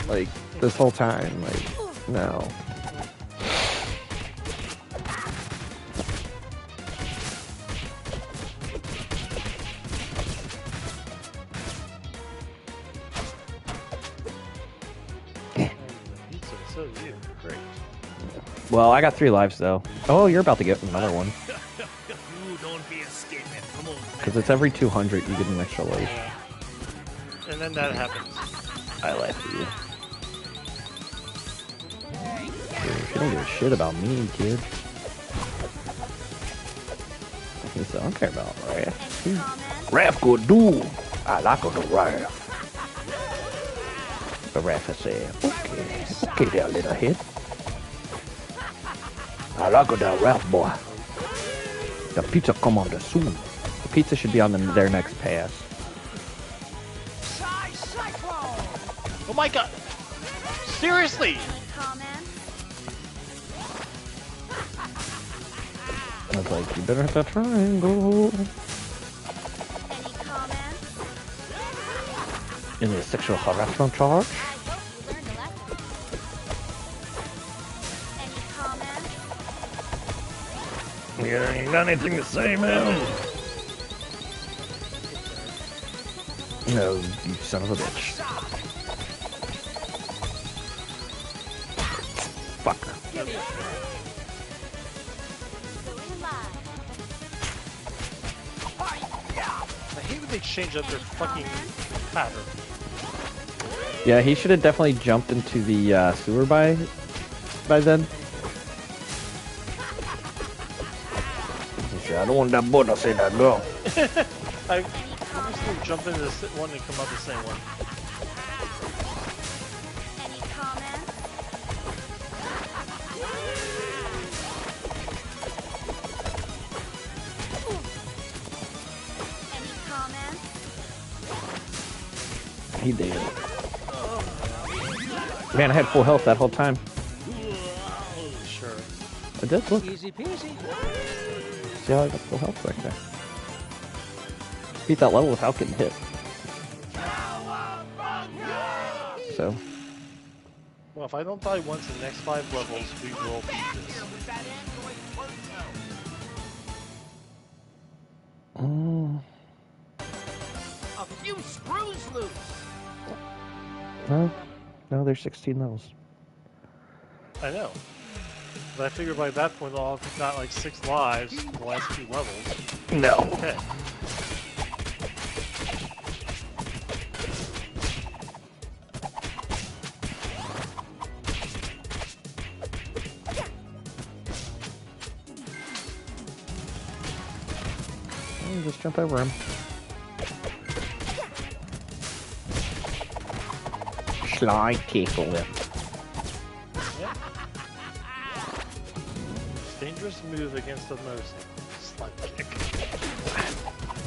Like, this whole time. Like, no. Well, I got 3 lives, though. Oh, you're about to get another one. Because it's every 200 you get an extra life. Yeah. And then that happens. I laugh at you. Dude, you don't give a shit about me, kid. I don't care about Raph. Raph could do. I like the Raph. The Raph said, okay there, little head. I like that Ralph boy. The pizza come on the soon. The pizza should be on their next pass. Oh my god! Seriously! I was like, you better hit that triangle. Any sexual harassment charge? You ain't got anything to say, man? No, you son of a bitch. Fucker. I hate when they change up their fucking pattern. Yeah, he should have definitely jumped into the sewer by then. I don't want that boy to say that, no. I'm just gonna jump into this one and come out the same one. Any comments? Any comments? He did. Man, I had full health that whole time. Sure. I did, look. Easy peasy. See how I got full health back there. Beat that level without getting hit. So. Well, if I don't die once in the next 5 levels, we will beat this. A few screws loose. No, there's 16 levels. I know. But I figured by that point I'll have got like 6 lives in the last 2 levels. No. Okay. Just jump over him. Slide tickle him. Yeah. Dangerous move against the most. Slide kick.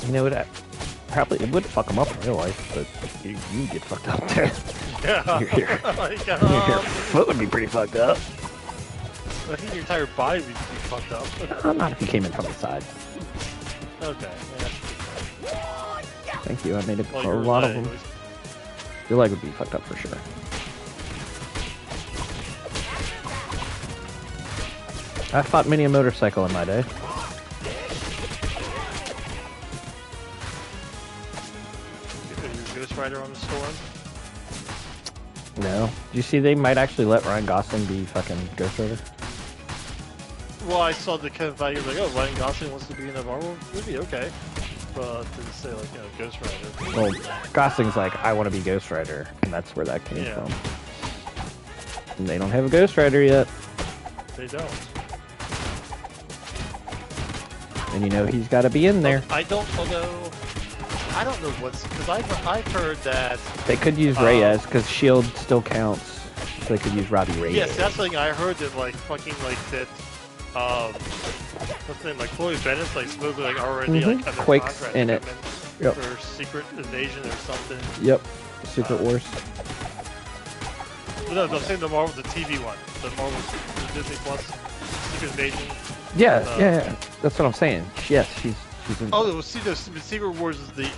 You know what? Probably it would fuck him up in real life, but you get fucked up there. Yeah. Your Like, foot would be pretty fucked up. I think your entire body would be fucked up. Not if you came in from the side. Okay. Yeah. Thank you. I made it Well, a your lot of leg them. was- Your leg would be fucked up for sure. I fought many a motorcycle in my day. Ghost Rider on the storm. No. Did you see they might actually let Ryan Gosling be fucking Ghost Rider? Well, I saw the kind of value like, oh, Ryan Gosling wants to be in a Marvel movie, okay. But didn't say like, Ghost Rider. Well, Gosling's like, I want to be Ghost Rider, and that's where that came Yeah. from. And they don't have a Ghost Rider yet. They don't. And you know he's got to be in there. I don't know. I don't know what's because I've heard that. They could use Reyes because Shield still counts. So they could use Robbie Reyes. Yes, that's the thing I heard that like fucking like that. What's the name? Like Chloe Bennett's like supposedly like already like under Quake's contract in to it. come Yep. for Secret Invasion or something. Yep. Secret Wars. No, I'm saying the Marvel, the TV one, the Marvel, the Disney Plus Secret Invasion. Yeah, yeah. That's what I'm saying. Yes, she's in. Oh, it was Secret Wars is the.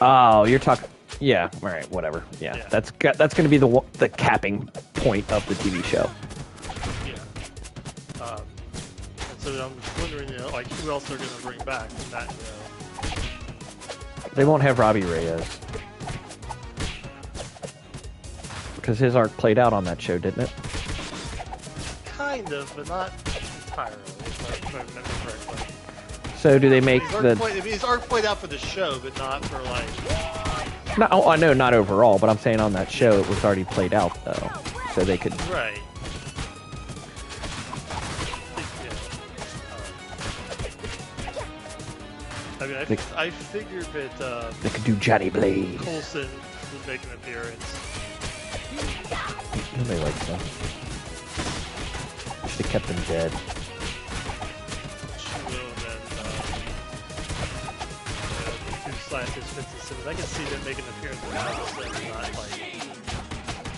Oh, you're talking. Yeah. All right. Whatever. Yeah. Yeah. That's going to be the capping point of the TV show. Yeah. And so I'm just wondering, like who else they're gonna bring back from that, They won't have Robbie Reyes because his arc played out on that show, didn't it? Kind of, but not entirely, if I remember correctly. So do they make His arc played out for the show, but not for like. No, oh, I know not overall, but I'm saying on that show it was already played out though, so they could. Right. I mean, I figured that They could do Johnny Blaze. Coulson would make an appearance. Nobody likes him. Should have kept him dead. Two scientists, Fitz and Simmons. I can see them making an appearance in that, not like.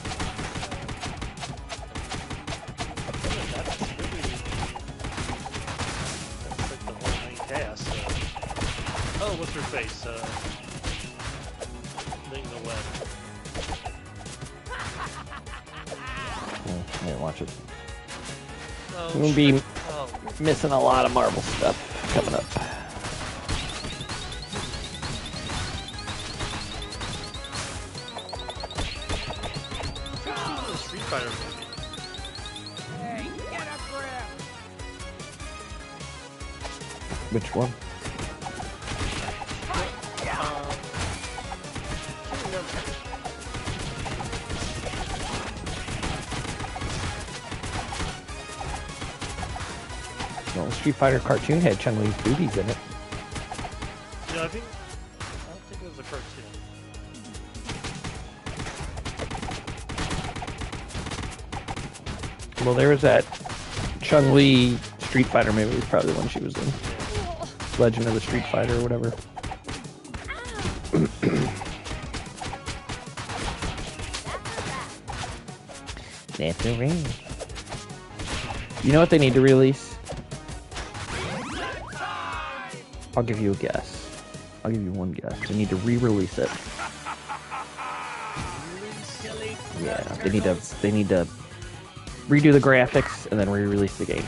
That's like the whole main cast. Oh, what's her face? Ling the Web. I didn't watch it. Oh, We'll be shit. missing a lot of Marvel stuff coming up. Street Fighter movie. Hey, get a grip. Which one? The Street Fighter cartoon had Chun-Li's boobies in it. Yeah, I don't think it was a cartoon. Well, there was that Chun-Li Street Fighter movie. Was probably the one she was in. Legend of the Street Fighter or whatever. That's a ring. You know what they need to release? I'll give you a guess. I'll give you one guess. They need to re-release it. Yeah, they need to redo the graphics and then re-release the game.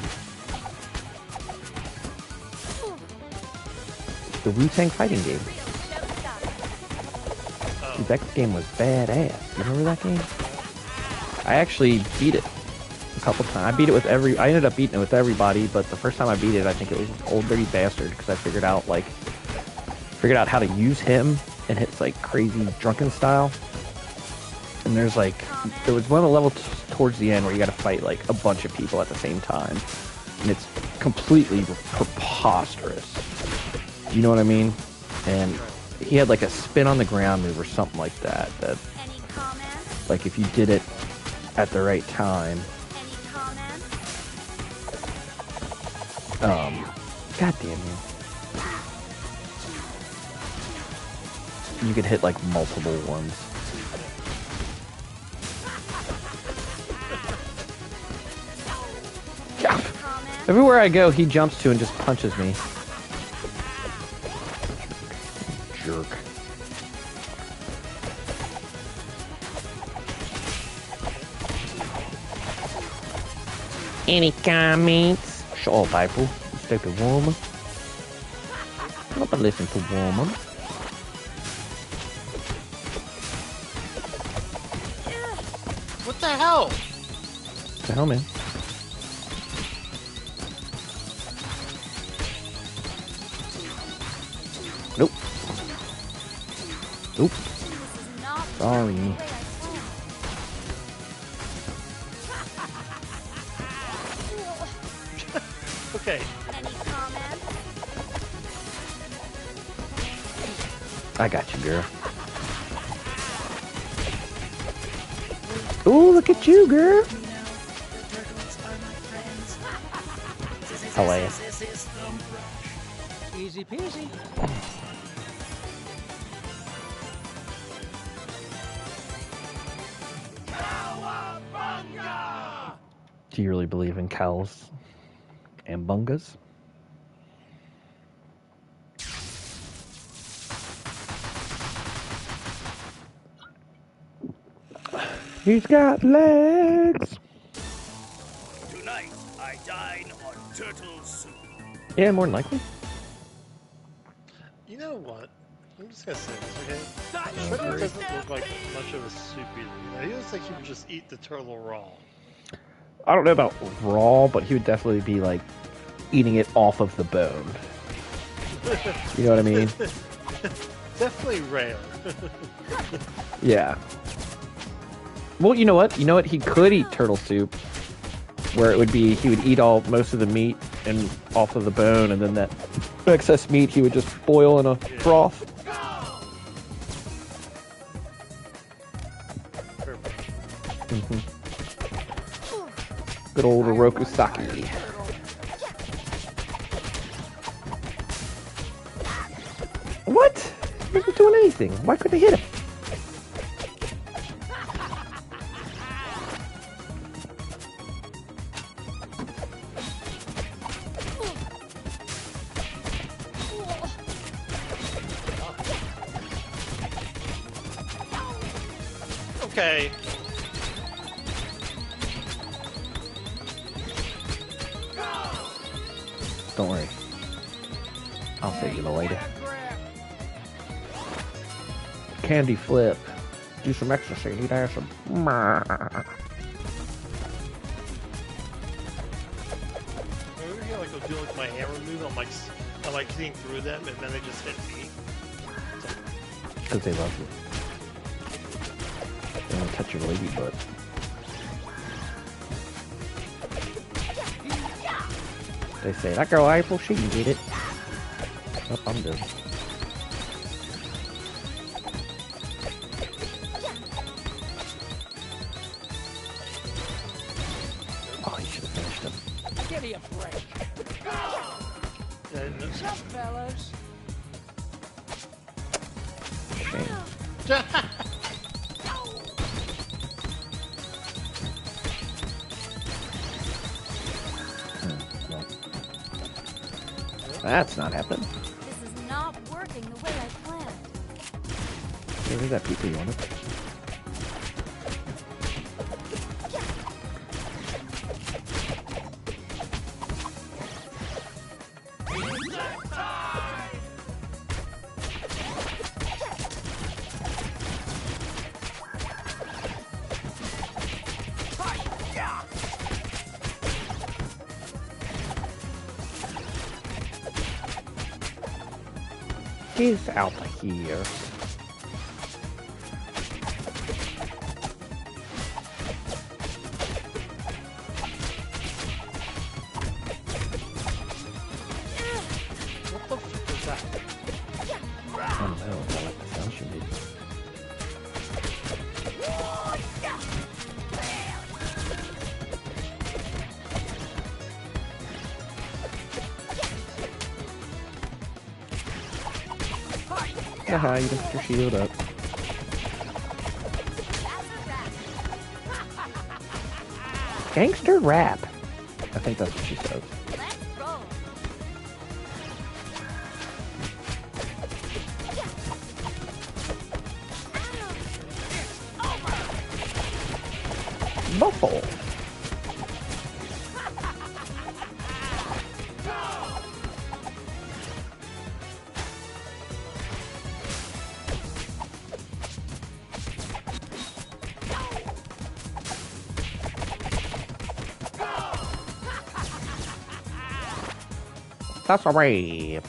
The Wu-Tang fighting game. Dude, that game was badass. You remember that game? I actually beat it a couple times. I ended up beating it with everybody, but the first time I beat it, I think it was Old Dirty Bastard, because I figured out how to use him in his like crazy drunken style. And there was one of the levels towards the end where you got to fight like a bunch of people at the same time, and it's completely preposterous. You know what I mean? And he had like a spin on the ground move or something like that. That, like, if you did it at the right time. God damn you. You could hit like multiple ones. Yeah. Everywhere I go, he jumps to and just punches me. Jerk. Any comments? Shut up, April. You stupid woman. Not listen to woman. What the hell? What the hell, man? Nope. Nope. Sorry. Okay. I got you, girl. Ooh, look at you, girl. How are you? Easy peasy. Do you really believe in cows and bungas? He's got legs. Tonight, I dine on turtle soup. Yeah, more than likely. You know what? I'm just gonna say this, okay? Shredder doesn't look like much of a soup either. You know, he looks like he would just eat the turtle raw. I don't know about raw, but he would definitely be like eating it off of the bone. You know what I mean? Definitely rare. Yeah. Well, you know what? He could eat turtle soup, where it would be he would eat most of the meat and off of the bone, and then that excess meat he would just boil in a broth. Mm-hmm. Good old Oroku Saki. What? He wasn't doing anything. Why couldn't I hit him? Okay. Don't worry. I'll save you the later. Candy flip. Do some ecstasy. He'd have some. Maybe like I'll do like my hammer move. I'm like seeing through them, and then they just hit me. Because they love you. They want to touch your lady butt. They say, that girl April, she can get it. Oh, I'm done. Oh, he should have finished him. Give me a break. What's up, fellas? Shame. That's not happening. This is not working the way I planned. There's that PP on it. Get out of here. What the fuck is that? I don't know. I like the sound she made. Haha, you left your shield up. Gangster rap. I think that's what she says. Let's roll. Buffle. That's a rave.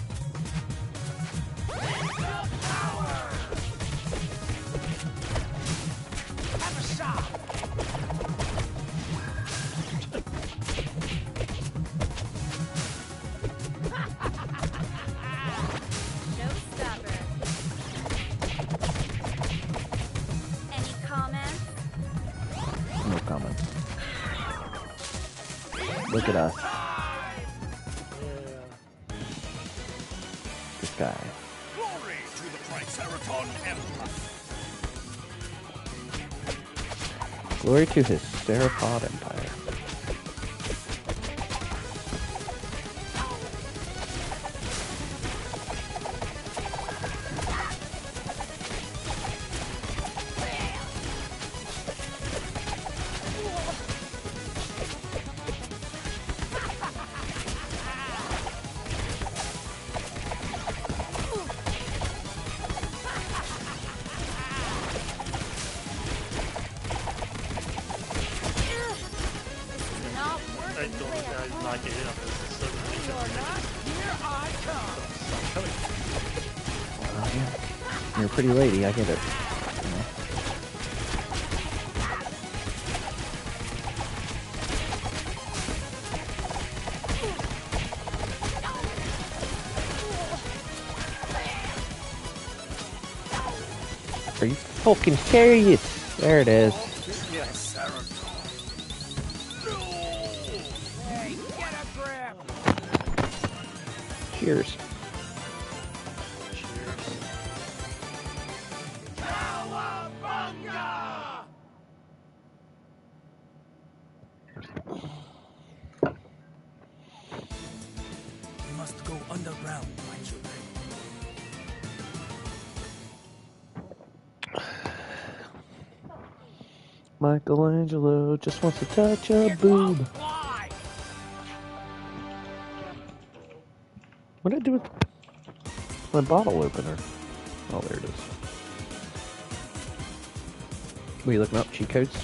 Have a shot. Showstopper. Any comments? No comment. Look at us. This guy. Glory to the Triceraton Empire. Glory to his Theropod Empire. Not I working the don't way think I I planned. knock it in on this. It's so You're not. Here I come. Oh, yeah. You're a pretty lady, I get it. You know. Are you fucking serious? There it is. Hey, get a grip. Cheers. We must go underground, my children. Michelangelo just wants to touch a boob. Fly. What did I do with my bottle opener? Oh, there it is. Were you looking up cheat codes?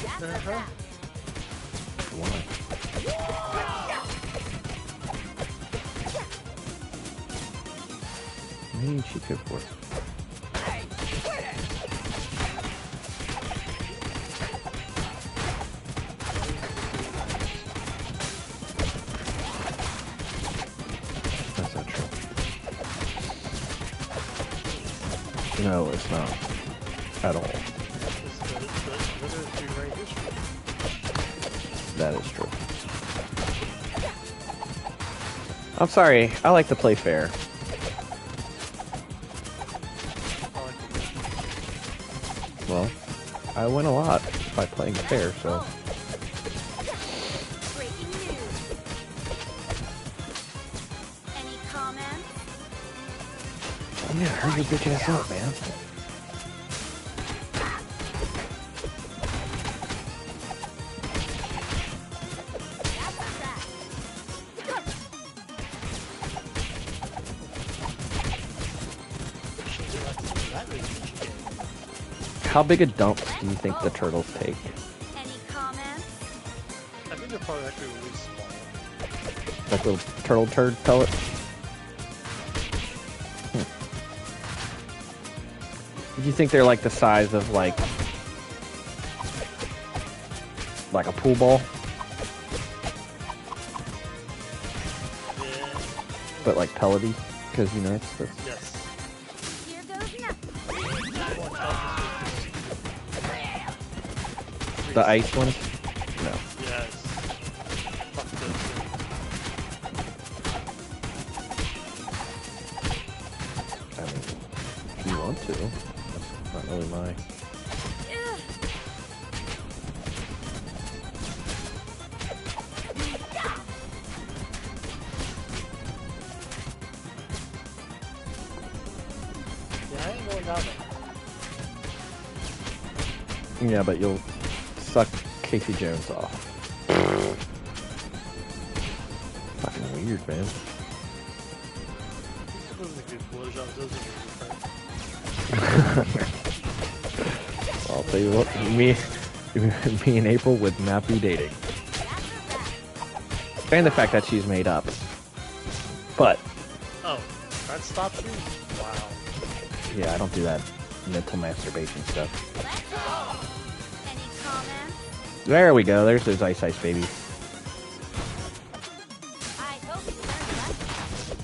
Uh-huh. Why? What do you need cheat code for? Hey, quit it. No, it's not. At all. That is true. I'm sorry, I like to play fair. Well, I win a lot by playing fair, so... Breaking news. Any comments? Oh yeah, hurry your bitch ass up, man. How big a dump do you think the turtles take? Any comments? I think they're probably actually really small. Like little turtle turd pellet? Do you think they're like the size of like a pool ball? Yeah. But like pellety? Because you know it's the... Yes. Here goes nothing. The ice ones? No. Yes. Fuck those I mean, if you want to. That's not really my... Ugh. Yeah, I ain't going down there. Yeah, but you'll suck Casey Jones off. Fucking weird, man. Those are good blowjobs. Those are good. Well, I'll tell you what, me and April would not be dating. And the fact that she's made up. But, Oh, that stops you? Wow. yeah, I don't do that mental masturbation stuff. Let's go. Any comments? There we go, there's those Ice babies. I hope you learned a lesson.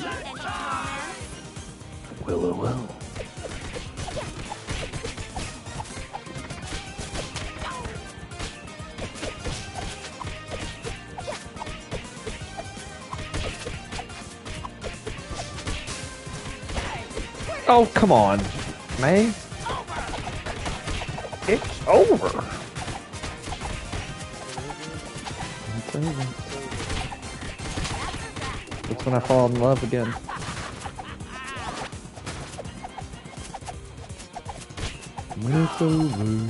Any comments? Will. Oh, come on, May. It's over. It's over. It's when I fall in love again. When it's over,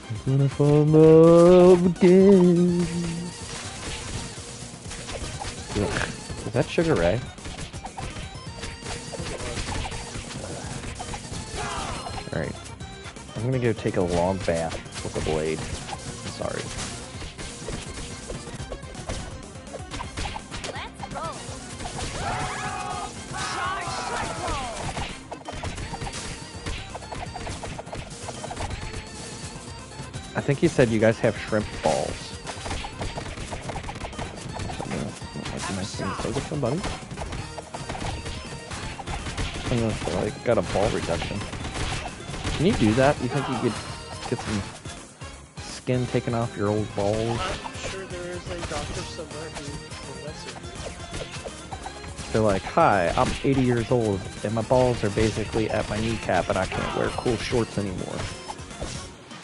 it's when I fall in love again. Ugh. Is that Sugar Ray? Alright. I'm gonna go take a long bath with a blade. I'm sorry. Let's roll. I think he said you guys have shrimp balls. Go get somebody. I'm gonna like got a ball reduction. Can you do that? You think you could get some skin taken off your old balls? I'm sure there is a doctor somewhere who that surgery. They're like, hi, I'm 80 years old and my balls are basically at my kneecap and I can't wear cool shorts anymore.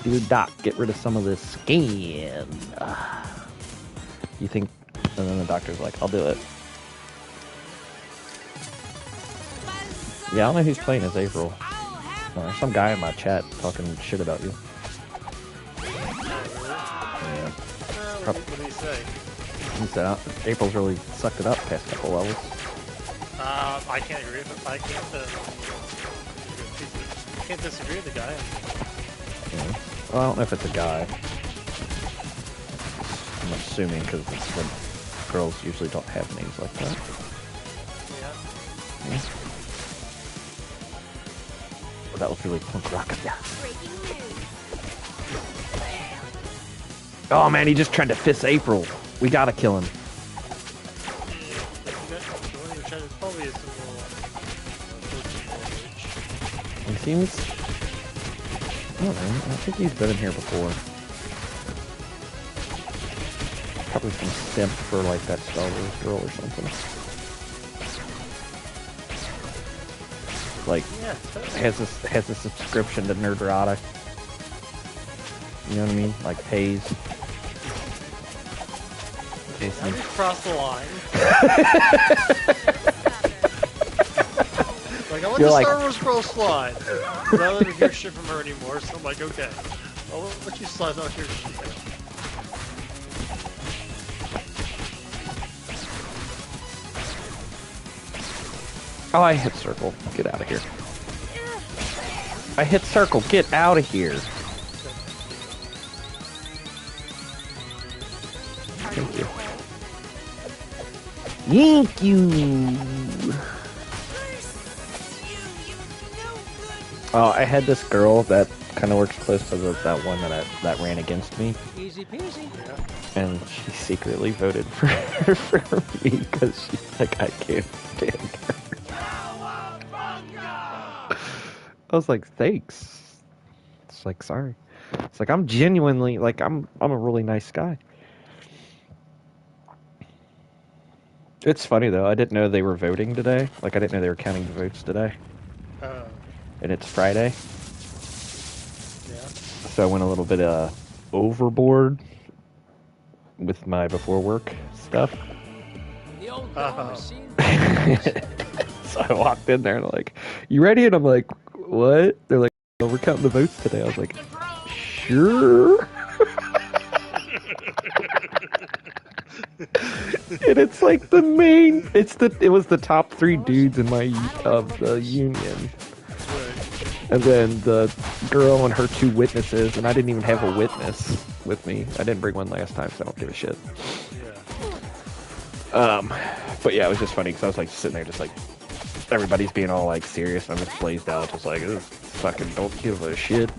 Dude, doc, get rid of some of this skin. You think, and then the doctor's like, I'll do it. Yeah, I don't know who's playing as April. There's some guy in my chat talking shit about you. Yeah. What did he say? He said April's really sucked it up past couple levels. I can't agree with I can't disagree with the guy. Yeah. Well, I don't know if it's a guy. I'm assuming because the girls usually don't have names like that. Yeah. Yeah. Well, that was really punk rock. Yeah. Breaking news. Oh man, he just tried to fist April. We gotta kill him. You Chen is probably a little He seems... I don't know. I think he's been in here before. Probably some simp for like that Star Wars girl or something. Like, Yeah, totally. has a subscription to Nerdrotic. You know what I mean? Like pays. Now you crossed the line. Like, I let You're the like- Star Wars girl slide. But I don't hear shit from her anymore, so I'm like, okay. I'll let you slide, I'll hear shit. Oh, I hit circle. Get out of here. I hit circle. Get out of here. Thank you. Thank you. Oh, I had this girl that kind of works close to that one that ran against me, Easy peasy. and she secretly voted for me because she's like, I can't stand her. I was like, thanks. It's like, sorry. It's like, I'm genuinely, like, I'm a really nice guy. It's funny though, I didn't know they were voting today. Like, I didn't know they were counting the votes today. And it's Friday. Yeah. So I went a little bit overboard with my before work stuff. The old Uh-huh. machine. So I walked in there and I'm like, you ready? And I'm like, what? They're like, oh, we're counting the votes today. I was like, sure. And it's like the main, it was the top 3 dudes in my, of the union. And then the girl and her 2 witnesses, and I didn't even have a witness with me. I didn't bring one last time, so I don't give a shit. But yeah, it was just funny because I was like sitting there, just like everybody's being all like serious. And I'm just blazed out, just like fucking don't give a shit.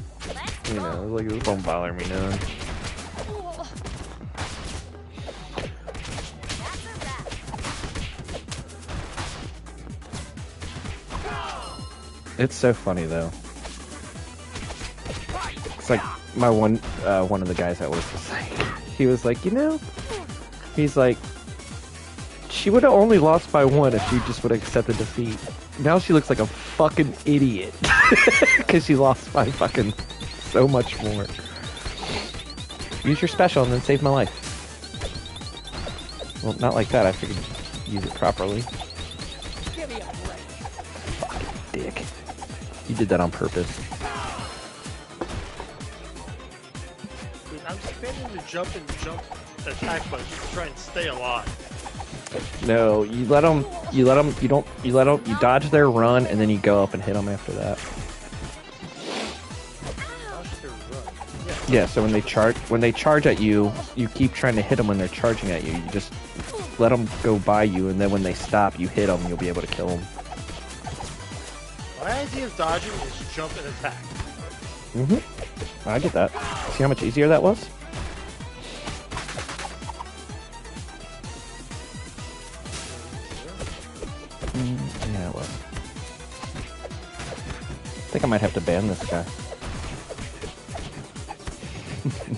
You know, like it don't bother me none. It's so funny though. It's like my one of the guys at work was like, he was like, you know, he's like, she would have only lost by 1 if she just would have accepted defeat. Now she looks like a fucking idiot because she lost by fucking so much more. Use your special and then save my life. Well, not like that. I figured use it properly. Give me a break. Fucking dick. You did that on purpose. Dude, I'm spamming the jump and jump attack button to try and stay alive. No, you dodge their run and then you go up and hit them after that. Dodge their run. Yeah, so when they charge at you, you keep trying to hit them when they're charging at you. You just let them go by you, and then when they stop, you hit them. You'll be able to kill them. My idea of dodging is jump and attack. I get that. See how much easier that was? Yeah, it was. I think I might have to ban this guy.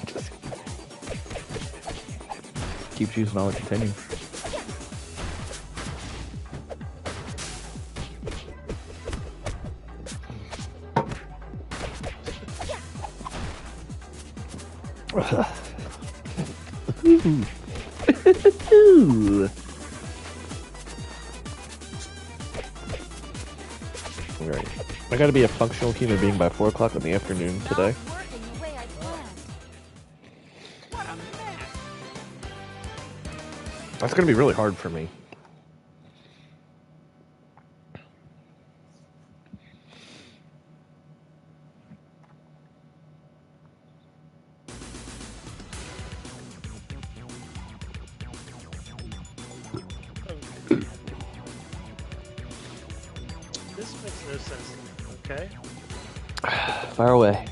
Just keeps using all the continue. Right. I gotta be a functional human being by 4 o'clock in the afternoon today. Not working the way I planned. What a mess. That's gonna be really hard for me. This makes no sense. Okay. Fire away.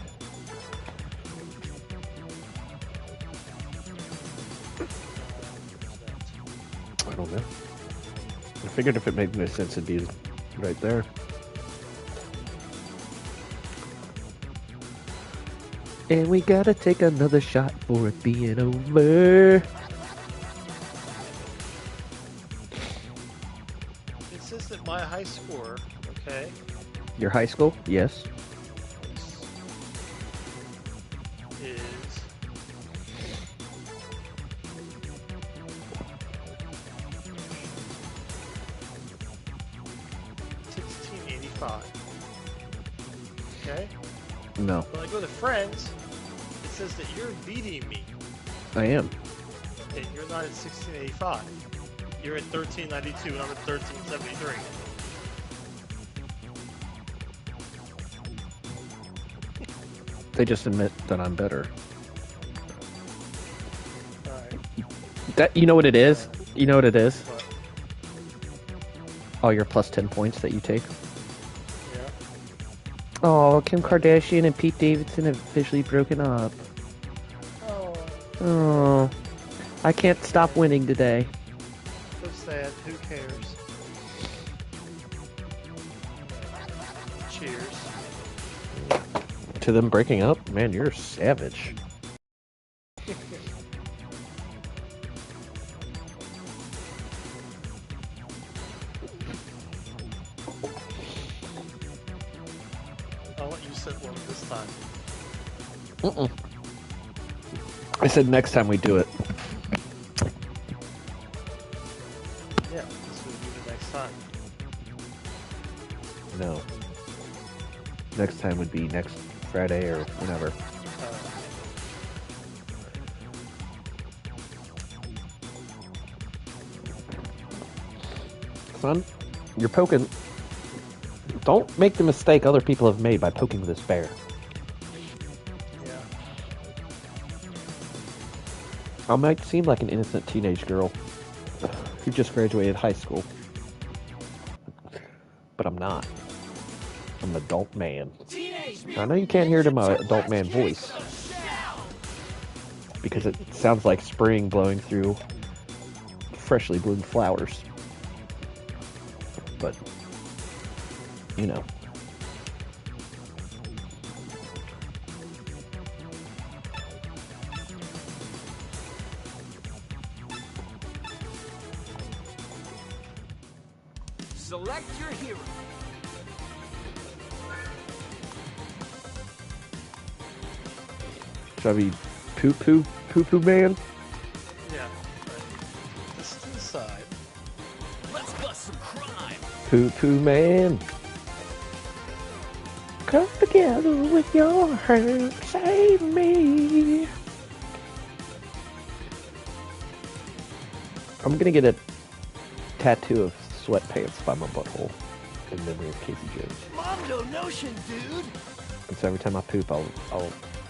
I don't know. I figured if it made no sense, it'd be right there. And we gotta take another shot for it being over. It says that my high score, okay, Your high school? Yes. is 1685. Okay? No, When I go to friends, it says that you're beating me, I am. and you're not at 1685. You're at 1392, and I'm at 1373. They just admit that I'm better. Alright. That you know what it is? You know what it is? What? All your plus 10 points that you take. Yeah. Oh, Kim Kardashian and Pete Davidson have officially broken up. Oh, Oh, I can't stop winning today. so sad. Who cares? Cheers. To them breaking up? Man, you're savage. I'll let you sit one this time. Mm-mm. I said next time we do it. Yeah, this would be the next time. No. Next time would be next Friday or whenever. Son, you're poking. Don't make the mistake other people have made by poking this bear. Yeah. I might seem like an innocent teenage girl who just graduated high school, but I'm not. I'm an adult man. I know you can't hear it in my adult man voice because it sounds like spring blowing through freshly bloomed flowers. But, you know. Select your hero. Should I be poo poo man? Yeah. Right. This to the side. Let's bust some crime. Poo man. Come together with your heart, save me. I'm gonna get a tattoo of sweatpants by my butthole in memory of Casey Jones. Mom, no notion, dude. And so every time I poop,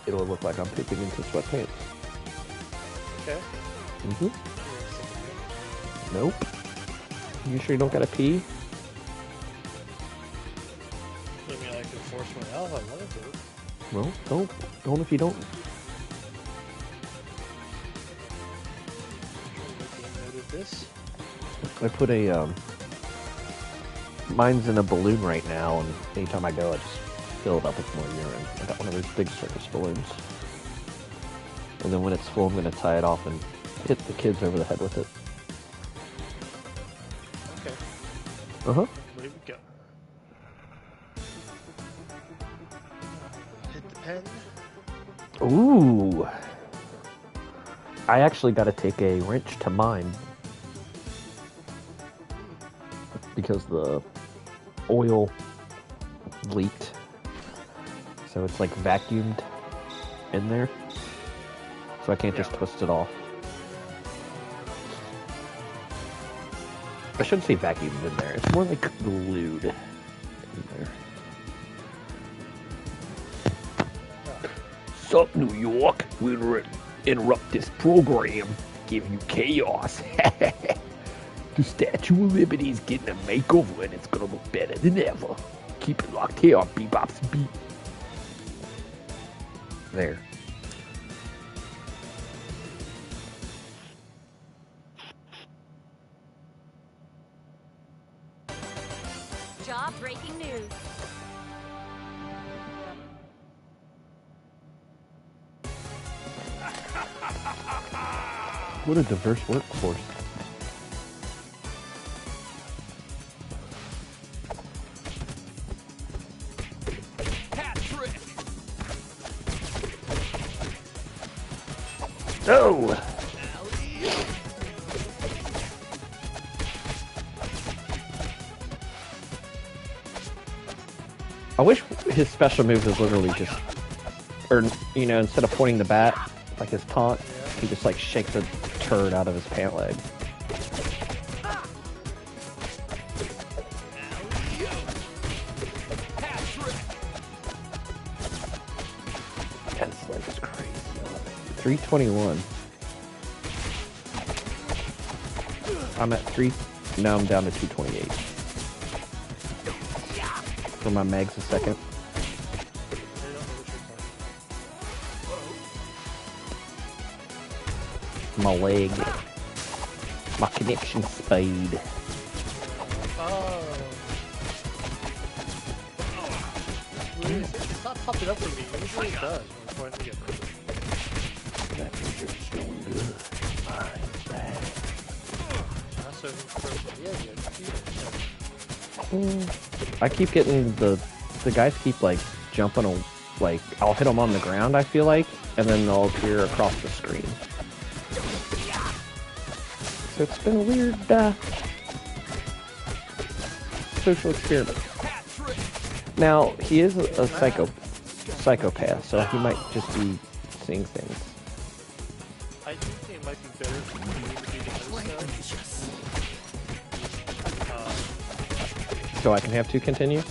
it'll look like I'm pooping into sweatpants. Okay. Mm-hmm. Nope. You sure you don't gotta pee? I mean, I could force one out if I wanted to. Well, don't. Don't if you don't. Noted this. I put a, mine's in a balloon right now, and anytime I go, I just fill it up with more urine. I got one of those big circus balloons. And then when it's full, I'm gonna tie it off and hit the kids over the head with it. Okay. Uh-huh. Where we go? Hit the pen. Ooh. I actually gotta take a wrench to mine. Because the oil leaked. So it's like vacuumed in there. So I can't just twist it off. I shouldn't say vacuumed in there. It's more like glued in there. Sup, New York? We'll interrupt this program. Give you chaos. The Statue of Liberty is getting a makeover and it's gonna look better than ever. Keep it locked here on Bebop's Beat. There. Jaw-breaking news. What a diverse workforce. Oh! I wish his special move was literally just, or, you know, instead of pointing the bat, like his taunt, he just like shakes a turd out of his pant leg. Yeah, this leg is crazy. 321. I'm at 3. Now I'm down to 228. For my mags a second. My leg. My connection speed. Oh. It's not popping up for me. Usually it does when I'm trying to get it. That means you're still good. Mine's bad. I keep getting the guys keep like jumping, like I'll hit them on the ground, I feel like, and then they'll appear across the screen. So it's been a weird social experiment. Now he is a psychopath, so he might just be seeing things. I think it might be better for you to be the host. So I can have 2 continues?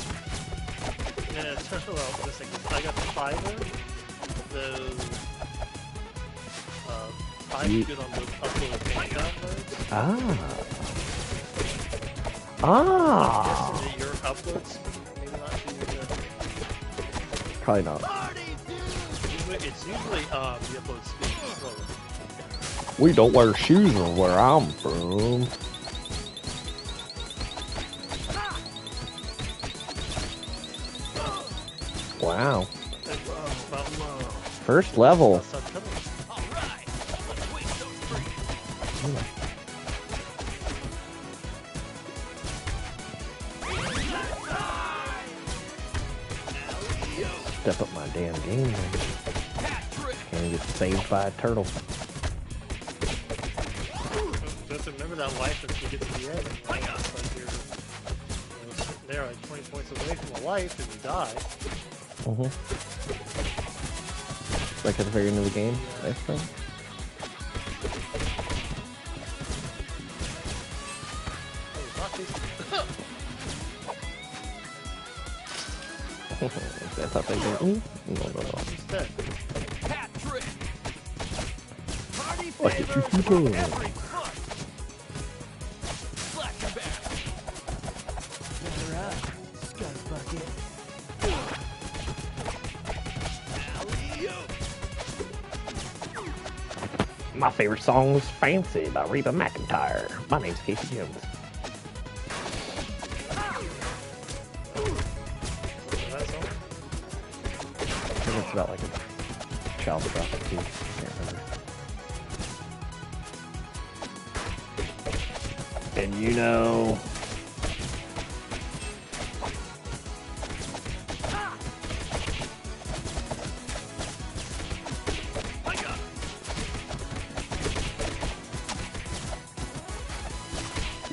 Yeah, well, just like I got the fiber. I'm good on the upload and downloads. Ah. Yes, your uploads maybe not be good. Probably not. It's usually the upload speed is slower. We don't wear shoes where I'm from. Wow. First level. Step up my damn game. And get saved by a turtle. Just remember that life until you get to the end. It's like you're sitting there like 20 points away from a life and you die. Like at the very end of the game. That's fun. That's how they do. No. What did you do? My favorite song was Fancy by Reba McEntire. My name's Casey Jones. I think it's about like a child prostitute. I can't remember. And you know...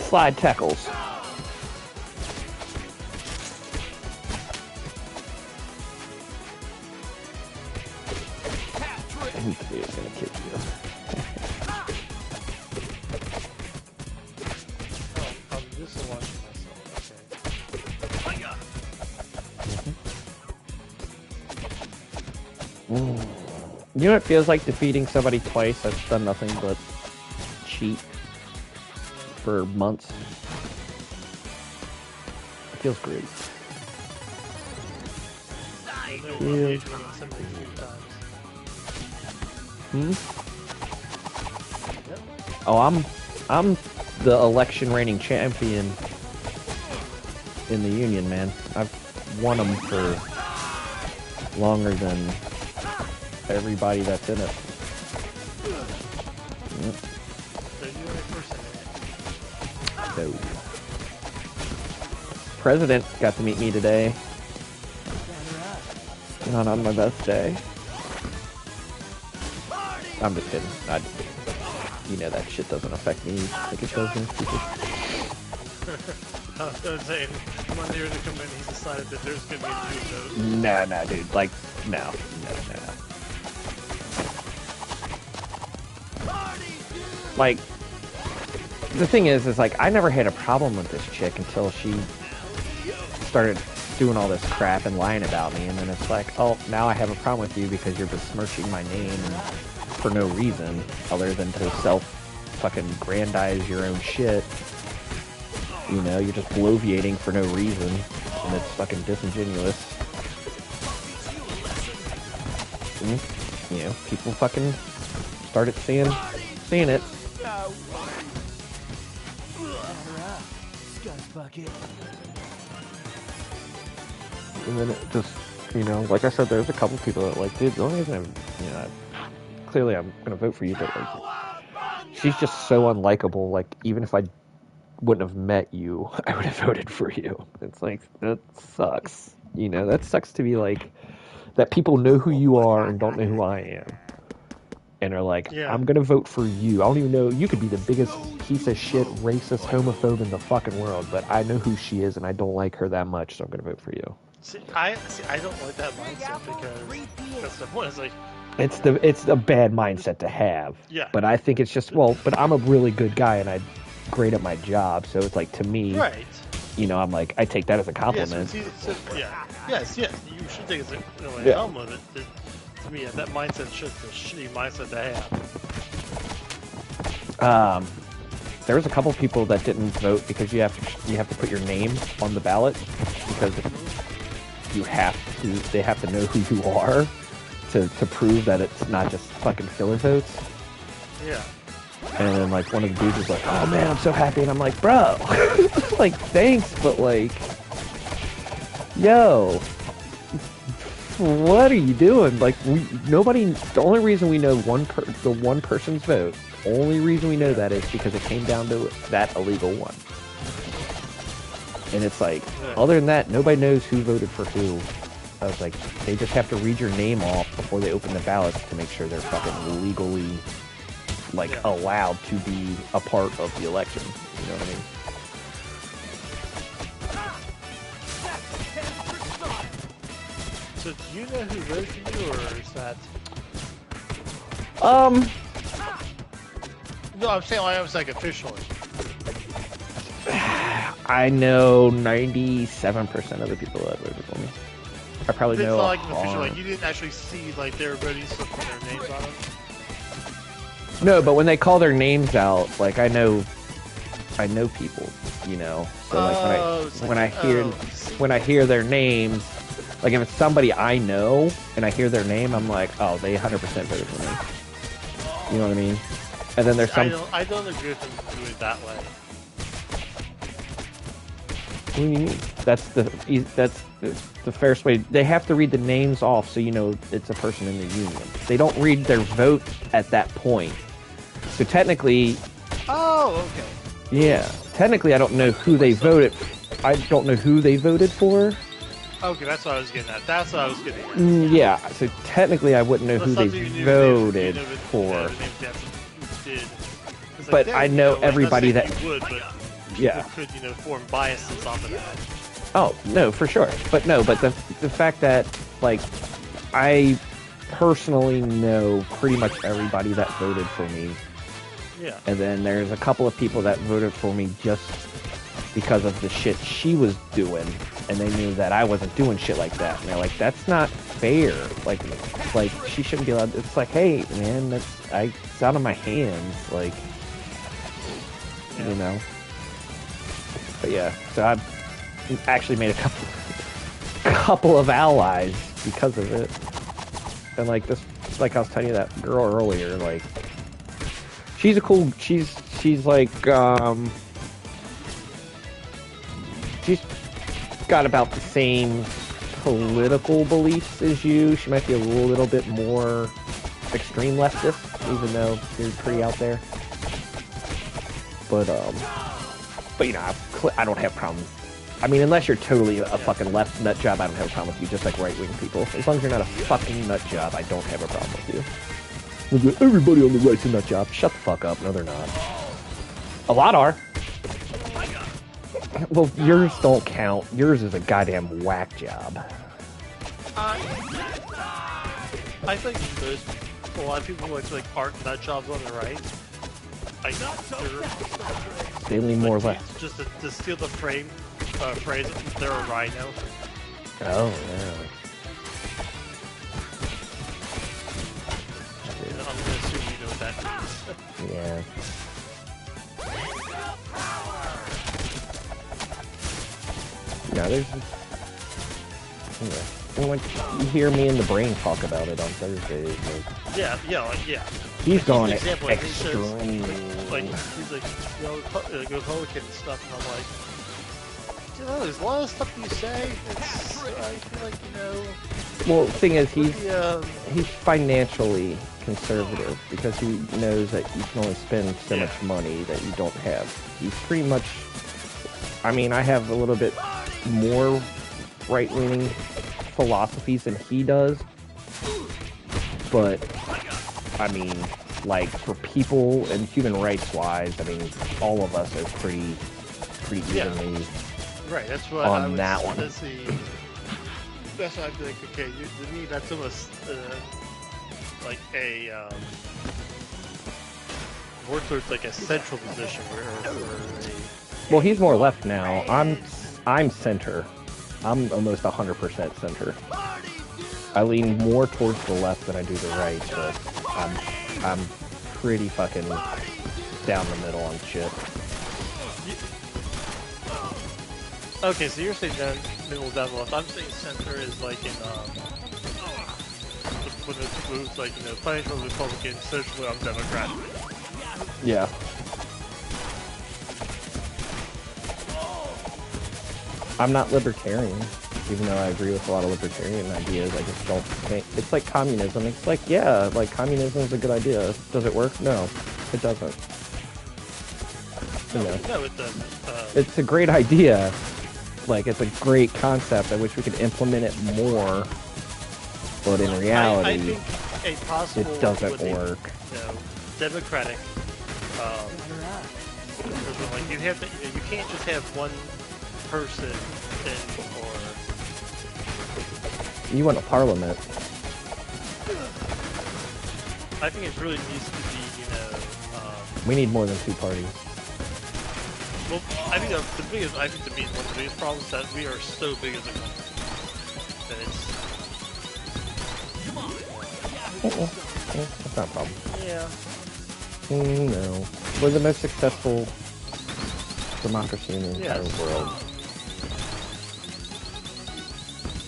Slide tackles. Who's gonna kick you? I'm just watching myself. Okay. You know what it feels like defeating somebody twice that's done nothing but cheat for months? It feels great. Yeah. Oh, I'm the election reigning champion in the union, man. I've won them for longer than everybody that's in it. Yep. So you're the person in it. So, President got to meet me today. Not on my best day. I'm just kidding. You know that shit doesn't affect me like it does most people. I was gonna say, Monday to come in, he decided that there's gonna be a new vote. No, dude. Like, no. Like, the thing is like, I never had a problem with this chick until she started doing all this crap and lying about me, and then it's like, oh, now I have a problem with you because you're besmirching my name for no reason other than to self-fucking-grandize your own shit. You know, you're just bloviating for no reason, and it's fucking disingenuous. And, you know, people fucking started seeing it. And then it just, you know, like I said, there's a couple people that like, dude, the only reason clearly I'm gonna vote for you, but like, she's just so unlikable. Like, even if I wouldn't have met you, I would have voted for you. It's like, that sucks. You know, that sucks to be like, that people know who you are and don't know who I am. And are like, yeah, I'm gonna vote for you. I don't even know, you could be the biggest piece of shit, racist, homophobe in the fucking world, but I know who she is and I don't like her that much, so I'm gonna vote for you. I don't like that mindset because that's the point. It's like, it's a bad mindset to have. Yeah. But I think it's just, well, but I'm a really good guy and I'm great at my job, so it's like, to me, right, you know, I'm like, I take that as a compliment. Yes, you should take it as a compliment. To me, that mindset's just a shitty mindset to have. There was a couple people that didn't vote because you have to put your name on the ballot, because they have to know who you are to prove that it's not just fucking filler votes. Yeah. And then like one of the dudes was like, oh man, I'm so happy, and I'm like, bro, like, thanks, but like, yo, what are you doing? Like, the only reason we know the one person's vote, only reason we know that is because it came down to that illegal one. And it's like, other than that, nobody knows who voted for who. I was like, they just have to read your name off before they open the ballots to make sure they're fucking legally, like, allowed to be a part of the election. You know what I mean? So do you know who voted for you, or is that... No, I'm saying I was like officially. I know 97% of the people that voted for me. I probably know. It's not like official, like you didn't actually see like everybody's putting their names on them. No, but when they call their names out, like I know people, you know. So like when I hear their names, like if it's somebody I know and I hear their name, I'm like, oh, they 100% voted for me. You know what I mean? And then there's some. I don't agree with them doing it that way. What do you mean? That's the fairest way. They have to read the names off so you know it's a person in the union. They don't read their vote at that point. So technically... Oh, okay. Yeah. Technically, I don't know who they voted... I don't know who they voted for. Okay, that's what I was getting at. That's what I was getting at. Yeah, so technically I wouldn't know who they voted for. But I know everybody that... Yeah. Could, form biases off of that. Oh, no, for sure. But the fact that, like, I personally know pretty much everybody that voted for me. Yeah. And then there's a couple of people that voted for me just because of the shit she was doing, and they knew that I wasn't doing shit like that. And they're like, that's not fair. Like she shouldn't be allowed. It's like, hey, man, it's out of my hands. Like, you know. But yeah, so I've actually made a couple of allies because of it. And like this, like I was telling you that girl earlier, like she's a cool. She's like she's got about the same political beliefs as you. She might be a little bit more extreme leftist, even though you're pretty out there. But you know, I don't have problems. I mean, unless you're totally a fucking left nut job, I don't have a problem with you, just like right-wing people. As long as you're not a fucking nut job, I don't have a problem with you. Everybody on the right's a nut job. Shut the fuck up. No, they're not. A lot are. Well, yours don't count. Yours is a goddamn whack job. I think a lot of people who like aren't nut jobs on the right. They lean more left. Just to steal the phrase, they're a rhino. Oh, yeah. I'm gonna assume you know what that means. Yeah. No, there's... Yeah. And like, you hear me and the brain talk about it on Thursdays. Like, yeah. He's going example, extreme. He's like, you know, Republican and stuff, and I'm like, you know, there's a lot of stuff you say. It's, I feel like, you know. Well, the thing is, he's financially conservative because he knows that you can only spend so much money that you don't have. He's pretty much. I mean, I have a little bit more right-leaning philosophies than he does, but I mean, like for people and human rights-wise, I mean, all of us are pretty evenly. Right. That's what on that one. That's what I think. Okay, to me, that's almost like a more towards like a central position Well, he's more left now. I'm center. I'm almost 100% center. I lean more towards the left than I do the right, but I'm pretty fucking down the middle on shit. Okay, so you're saying middle down left. I'm saying center is like in when it moves like, you know, financial Republican, socially I'm Democrat. Yeah. I'm not libertarian, even though I agree with a lot of libertarian ideas. I just don't think it's like communism. It's like, yeah, like communism is a good idea. Does it work? No, it doesn't. You know, No, it doesn't. it's a great idea. Like, it's a great concept. I wish we could implement it more, but in reality, I think a possible it doesn't work. You know, democratic. Like you have to, you can't just have one person You want a parliament. I think it really needs to be, you know. We need more than 2 parties. Well, I think the biggest, one of the biggest problems is that we are so big as a country that it's. That's not a problem. Yeah. No, we're the most successful democracy in the entire world.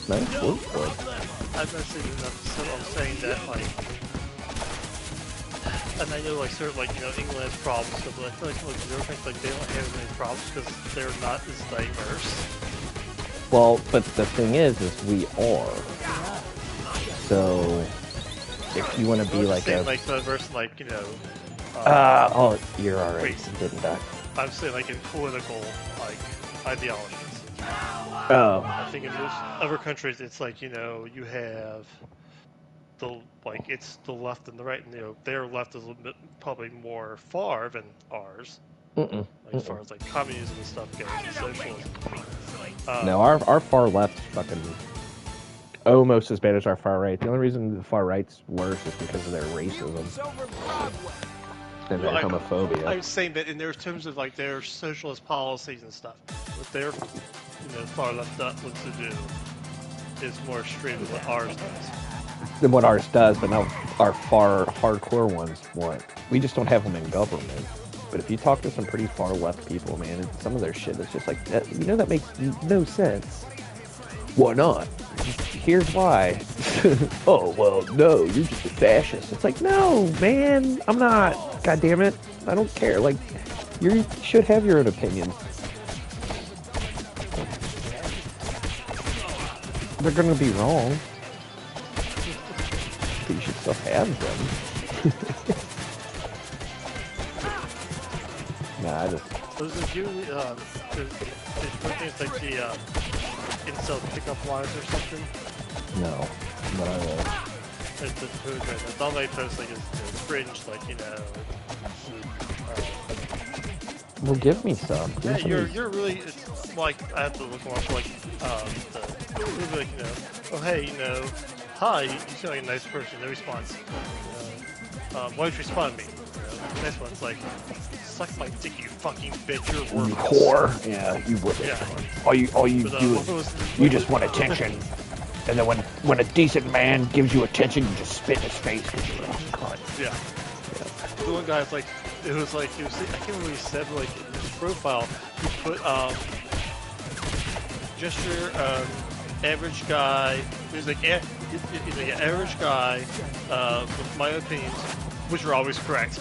Nice work, boy. I'm not saying enough, so I'm saying that, like, and I know, like, sort of, like, you know, England has problems, but I feel like Europeans, like, they don't have as many problems because they're not as diverse. Well, but the thing is we are. So, if you want to be like a... like, diverse, like, you know... oh, you're already didn't die. I'm saying, like, in political, like, ideologies. Oh. I think in most other countries, it's like, you know, you have the, like, it's the left and the right, and, you know, their left is a little bit probably more far than ours. Like, as far as, like, communism and stuff goes, and socialism. No, our far left's fucking almost as bad as our far right. The only reason the far right's worse is because of their racism. And their homophobia. I'm saying that in their terms of, like, their socialist policies and stuff, what their, you know, far left looks to do is more extreme than what ours does. Than what ours does, but now our far hardcore ones want. We just don't have them in government. But if you talk to some pretty far left people, man, some of their shit is just like, you know, that makes no sense. Why not? Here's why. Oh, well, no, you're just a fascist. It's like, no, man, I'm not. God damn it. I don't care. Like, you should have your own opinions. They're gonna be wrong. But you should still have them. Nah, I just... Those of you, there's things like the incel pickup lines or something. No. But I will. It's food right. That's all they post like is fringe, like Well, give me some. Give Yeah, me some of these. you're really. It's like I have to look more for like like oh hey hi you seem like a nice person. No response. Why don't you respond to me? Next one's like suck my dick, you fucking bitch. You're worthless. Whore. Yeah, you would. Yeah. All you But, do what was- is you just want attention. And then when a decent man gives you attention, you just spit in his face because you're a cunt. Yeah. The one guy's like, it was I can't remember what he said, but like in his profile, he put, just your, average guy, he's like, he's like an average guy, with my opinions, which are always correct.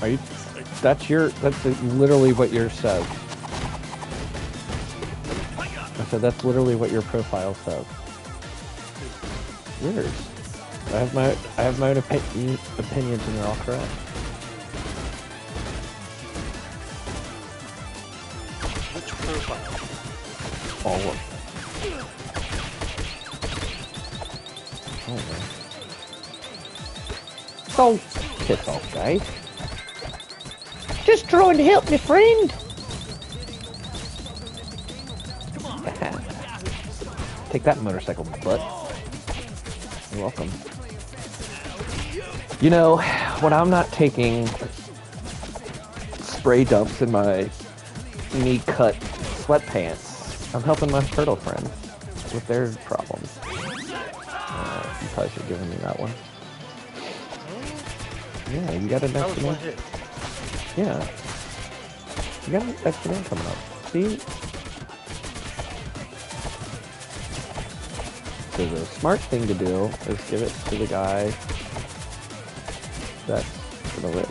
Are you? That's literally what yours says. I said that's literally what your profile says. Yours. I have my own opinions, and they're all correct. Which profile? All of them. Oh, piss off, guys. Just trying to help my friend. Take that motorcycle butt. You're welcome. You know, when I'm not taking spray dumps in my knee-cut sweatpants, I'm helping my turtle friends with their problems. You probably should have given me that one. Yeah, you got an That was one extra man. hit. Yeah. You got an extra man coming up. See? So the smart thing to do is give it to the guy that's gonna live.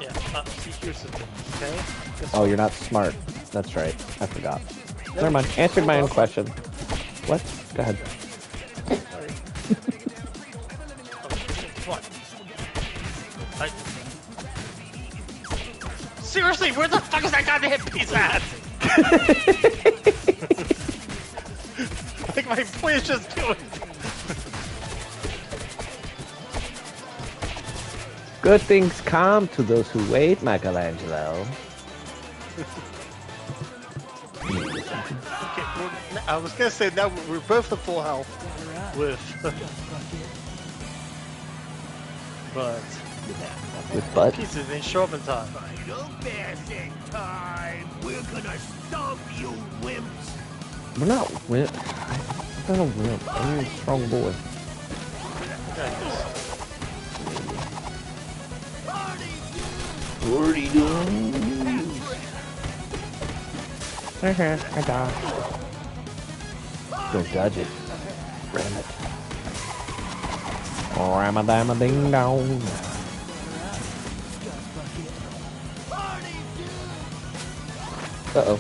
Yeah, see, here's the thing, okay? Oh, you're not smart. That's right. I forgot. Never mind. Answered my own question. What? Go ahead. What? Seriously, where the fuck is that guy to hit pizza at? Like my point is just doing. Good things come to those who wait, Michelangelo. Okay, I was gonna say now we're both at full health with, With but butt? pizza didn't show up in time. We're gonna stop you wimps. We're not wimp. I'm not a wimp. I'm a strong boy. What are you doing? I died. Don't dodge it. Ram it. Ram-a-dam-a-ding-dong. Uh-oh.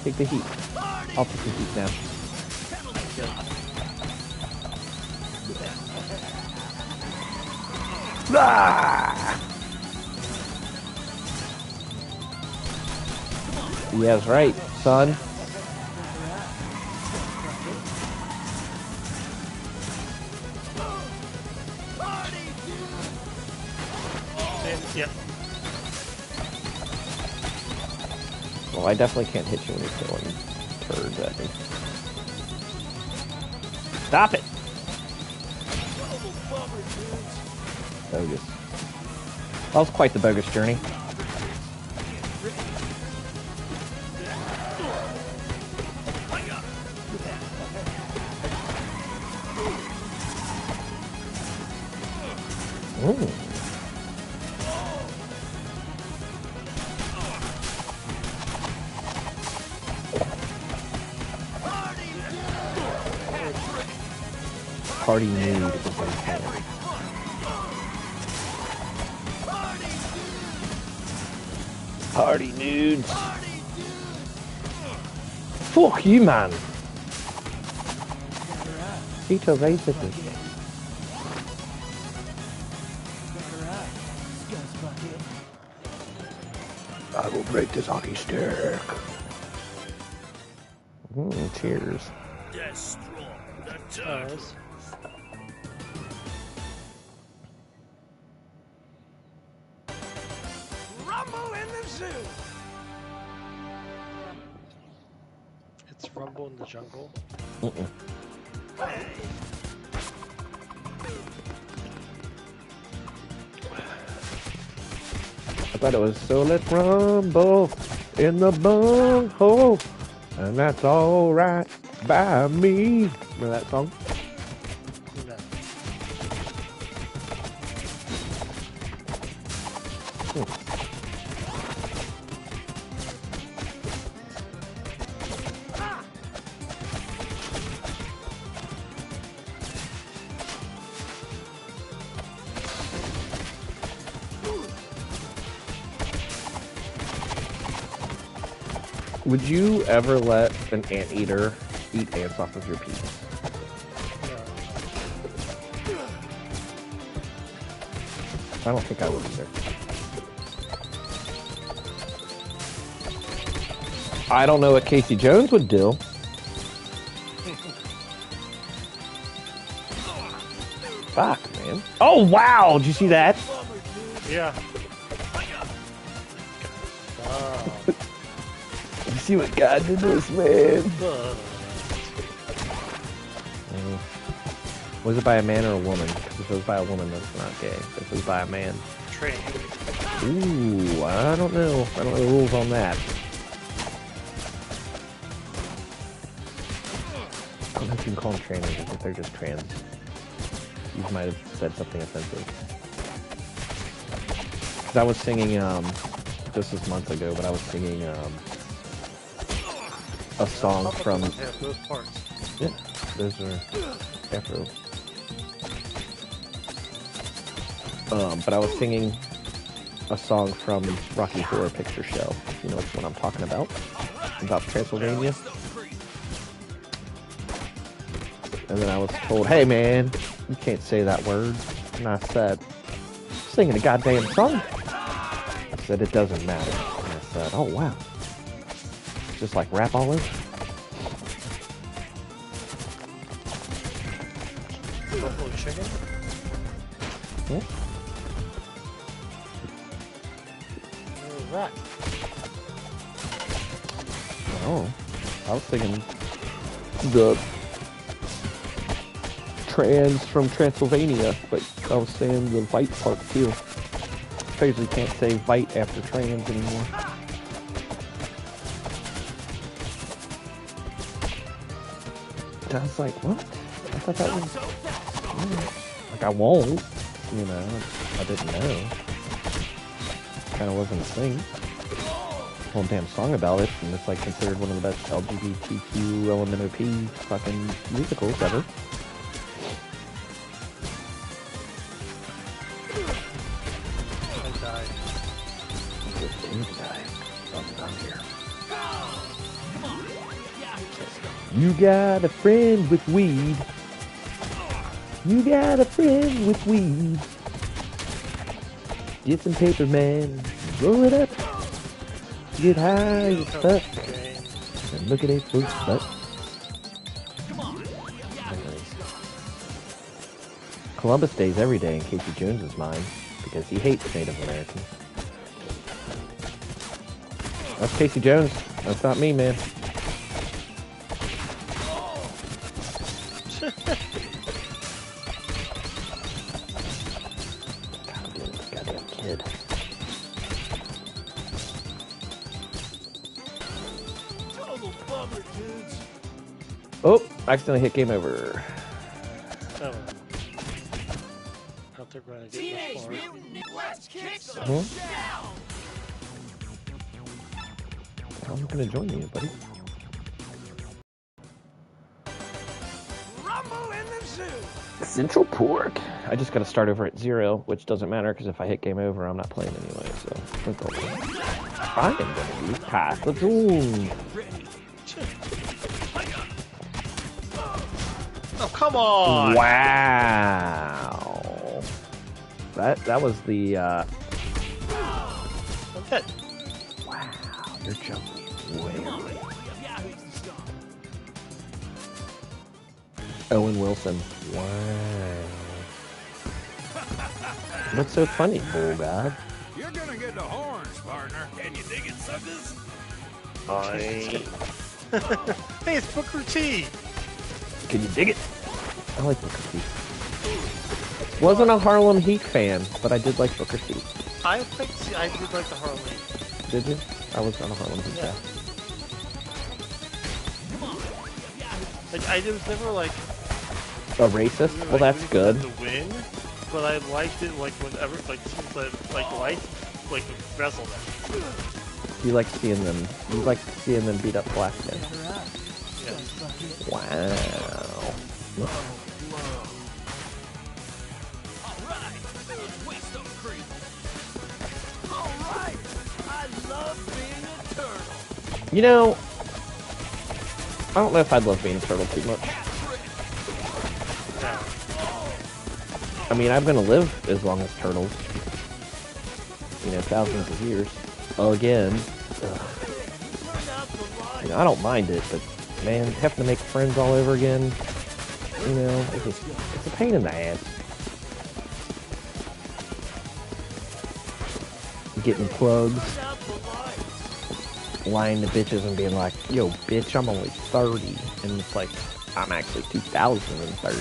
Take the heat. I'll take the heat now. Ah! Yes, right, son. And, yeah. Well, I definitely can't hit you when you're throwing turds at me. Stop it! Bogus. That was quite the bogus journey. Ooh. Party mood is intense. Party nudes. Fuck you, man. Eat a razor. I will break this hockey stick. Cheers. Destroy the Nice. Rumble in the zoo. It's Rumble in the Jungle. I thought it was so let's rumble in the bunghole, and that's all right by me. Remember that song? No. Would you ever let an anteater eat ants off of your penis? I don't think I would either. I don't know what Casey Jones would do. Fuck, man. Oh, wow! Did you see that? Yeah. You see what God did to us, man? Was it by a man or a woman? Because if it was by a woman, that's not gay. If it was by a man. Train. Ooh, I don't know. I don't know the rules on that. I don't know if you can call them transgenders if they're just trans. You might have said something offensive. Because I was singing, this was months ago, but I was singing, a song from... Yeah, those parts. Yeah, those are afro. But I was singing a song from Rocky Horror Picture Show. You know which one I'm talking about Transylvania. And then I was told, hey man, you can't say that word. And I said, singing a goddamn song. I said, it doesn't matter. And I said, oh wow. Just like rap all over. Buffalo chicken? Yeah. Rat. Oh, I was thinking the trans from Transylvania, but I was saying the white part too. I usually can't say white after trans anymore. And I was like, what? I thought that was... Like, I won't. You know, I didn't know. Kind of wasn't a thing. Whole damn song about it, and it's like considered one of the best LGBTQ LMNOP fucking musicals ever. I died. You got a friend with weed. You got a friend with weed. Get some paper, man. Roll it up. Get high as fuck. And look at it for butt. Columbus Day's every day in Casey Jones's mind because he hates Native Americans. That's Casey Jones. That's not me, man. Goddamn kid. Oh, I accidentally hit game over. Oh. I don't think we're gonna get much more. Huh? I'm gonna join you, buddy. Rumble in the zoo. Central Pork. I just gotta start over at 0, which doesn't matter because if I hit game over, I'm not playing anyway. So I am gonna use Pass the Doom. come on! Wow. That was the I'm dead. wow, you're jumping way away. Owen Wilson. Wow. What's so funny, bull god? You're gonna get the horns, partner. Can you dig it, suckers? Hey, it's Booker T! Can you dig it? I like Booker T. Wasn't a Harlem Heat fan, but I did like Booker T. I think I did like the Harlem. Did you? I was on a Harlem Heat Yeah. fan. Like, I was never like... A racist? Well, that's good. To win, but I liked it like whenever, like, life, like, wrestle them. You like seeing them. You like seeing them beat up black men. Yeah. Wow. You know, I don't know if I'd love being a turtle too much. Yeah. I mean, I'm gonna live as long as turtles. You know, thousands of years. Again. Ugh. You know, I don't mind it, but man, having to make friends all over again, you know, it's a pain in the ass. Getting plugs, lying to bitches and being like, yo, bitch, I'm only 30. And it's like, I'm actually 2030.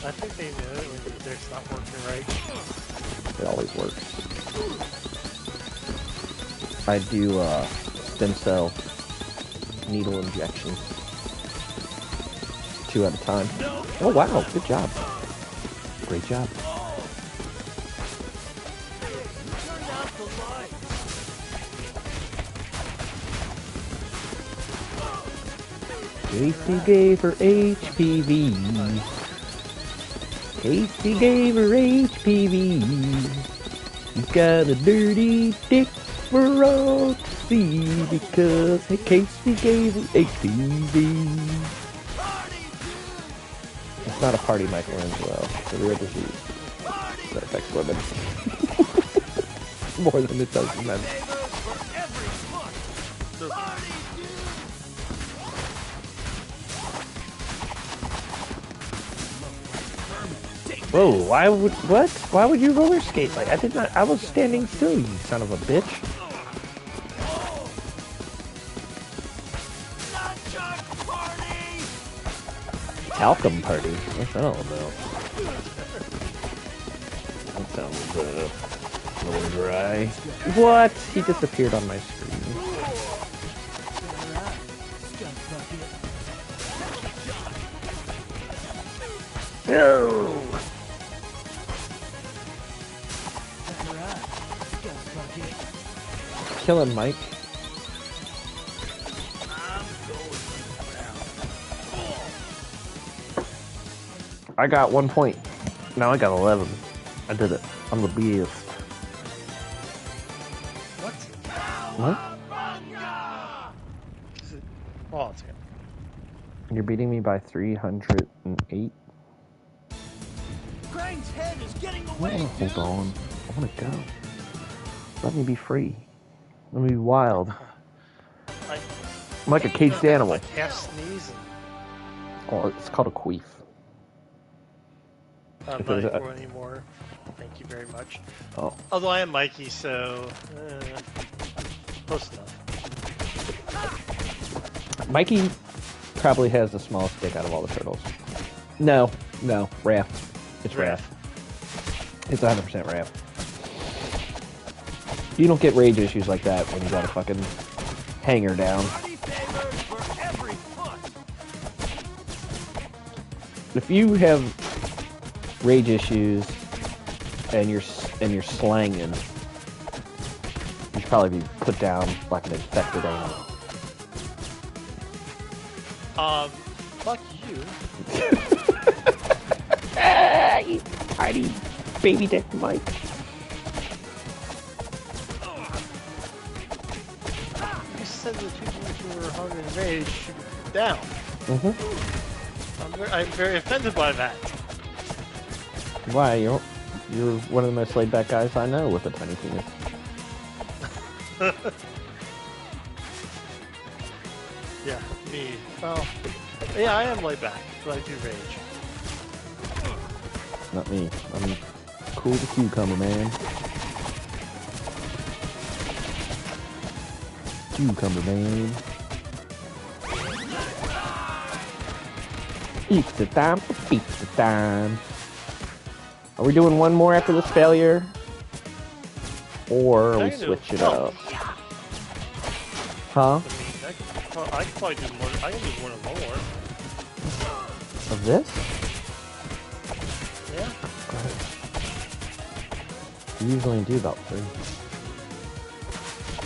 I think they know when it's not working right. It always works. I do stem cell needle injections. 2 at a time. Oh wow, good job. Great job. Casey gave her HPV. Casey gave her HPV. He's got a dirty dick for all to see because Casey gave her HPV. It's not a party, Michelangelo. It's a real disease that affects women. More than it does men. Whoa, what? Why would you roller skate? Like, I did not, I was standing still, you son of a bitch. Talcum party? What's that all about? That sounds, a little dry. What? He disappeared on my screen. No! Kill him, Mike. I got 1 point. Now I got 11. I did it. I'm the beast. What? What? Oh, it's here. You're beating me by 308. Krang's head is getting I away. want to hold on. I want to go. Let me be free. Let me be wild. I'm like a caged animal. Like half sneeze. Oh, it's called a queef. I'm If not it was a- anymore anymore. Thank you very much. Oh. Although I am Mikey, so close enough. Mikey probably has the smallest dick out of all the turtles. No, Raph. It's Raph. It's 100% Raph. You don't get rage issues like that when you got a fucking hanger down. If you have rage issues and you're slanging, you should probably be put down like an infected animal. Fuck you. Ah, you tiny baby dick, Mike. You said the two dudes were rage down. I'm very offended by that. Why? You're one of the most laid back guys I know with a tiny penis. Yeah, me. Well, yeah, I am laid back, but I do rage. Not me. I'm cool as a cucumber, man. Cucumber, man. Pizza time for pizza time. Are we doing one more after this failure? Or we switch it up? Huh? I can probably do more. I can do one or more. Of this? Yeah. You usually do about 3.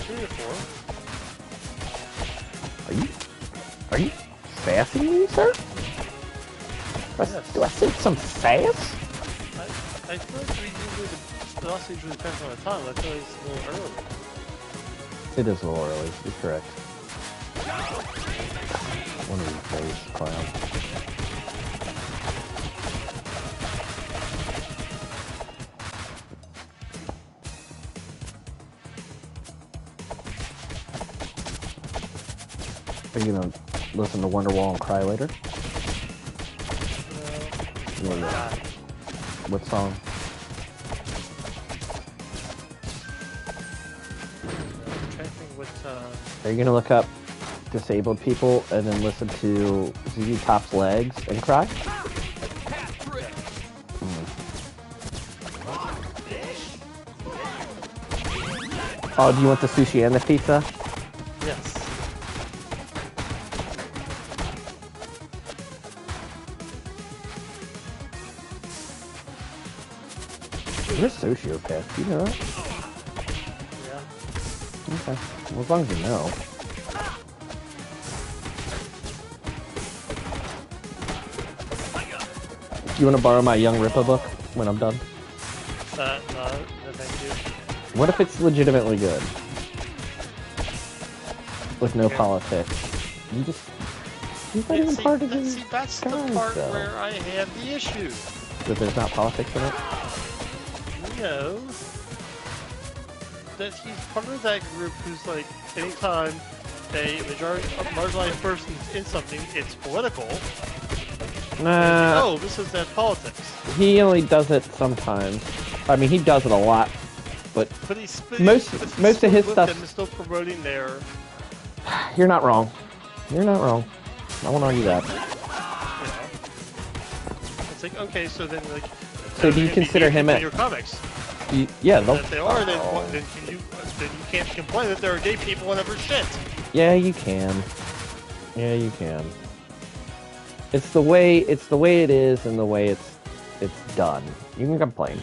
3 or 4. Are you sassing me, sir? Yes. Do I sense some sass? I feel like it also usually depends on the time. I feel like it's a little early. It is a little early. You're correct. One of these days, clown. Are you gonna listen to Wonderwall and cry later? No. Yeah. What song? I'm trying to think what. Are you gonna look up disabled people and then listen to ZZ Top's Legs and cry? Oh, do you want the sushi and the pizza? Yes. You're a sociopath, you know that? Yeah. Okay. Well, as long as you know. You want to borrow my Young Rippa book when I'm done? No, thank you. What if it's legitimately good? With no politics. You just... He's not even part of his That's the guys, part though. where I have the issue. That there's not politics in it? No. That he's part of that group who's like, anytime a marginalized person is in something, it's political. Nah. Oh, this is that politics. He only does it sometimes. I mean, he does it a lot, but most of his stuff. Is still promoting their. You're not wrong. You're not wrong. I won't argue that. You know, it's like, okay, so then like. So do you consider him in your comics? Yeah, If they are, then you can't complain that there are gay people in every shit. Yeah, you can. Yeah, you can. It's the way it is, and the way it's done. You can complain.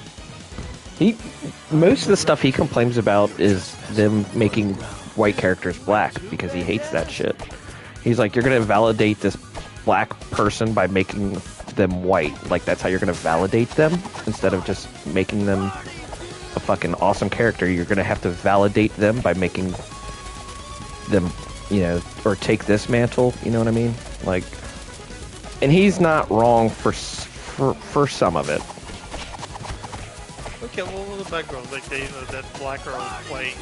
Most of the stuff he complains about is them making white characters black because he hates that shit. He's like, you're gonna validate this black person by making them white. Like that's how you're gonna validate them instead of just making them a fucking awesome character. You're gonna have to validate them by making them, you know, or take this mantle. You know what I mean? Like. And he's not wrong for some of it. Okay, well, the background, like they, that black or white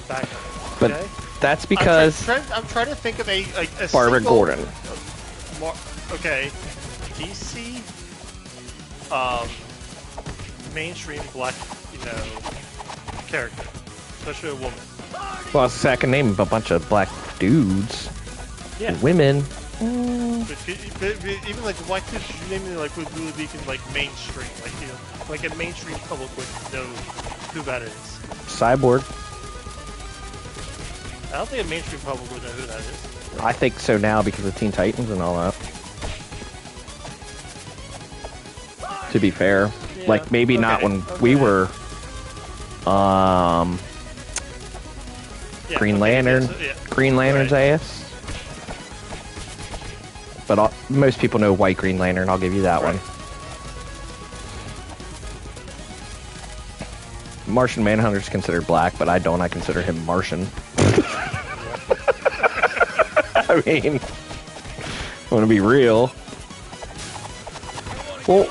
background. But okay? that's because I'm trying to think of a Barbara single, Gordon. Okay, DC, mainstream black, character, especially a woman. Well, I can name a bunch of black dudes, women. But even like white kids, you name it like would really be like mainstream, like a mainstream public would know who that is. Cyborg. I don't think a mainstream public would know who that is. I think so now because of Teen Titans and all that. To be fair, like maybe not when we were, Green Lantern, Green Lantern's ass. But most people know White Green Lantern, I'll give you that one. Martian Manhunter's considered black, but I don't. I consider him Martian. I I mean, I want to be real. Well,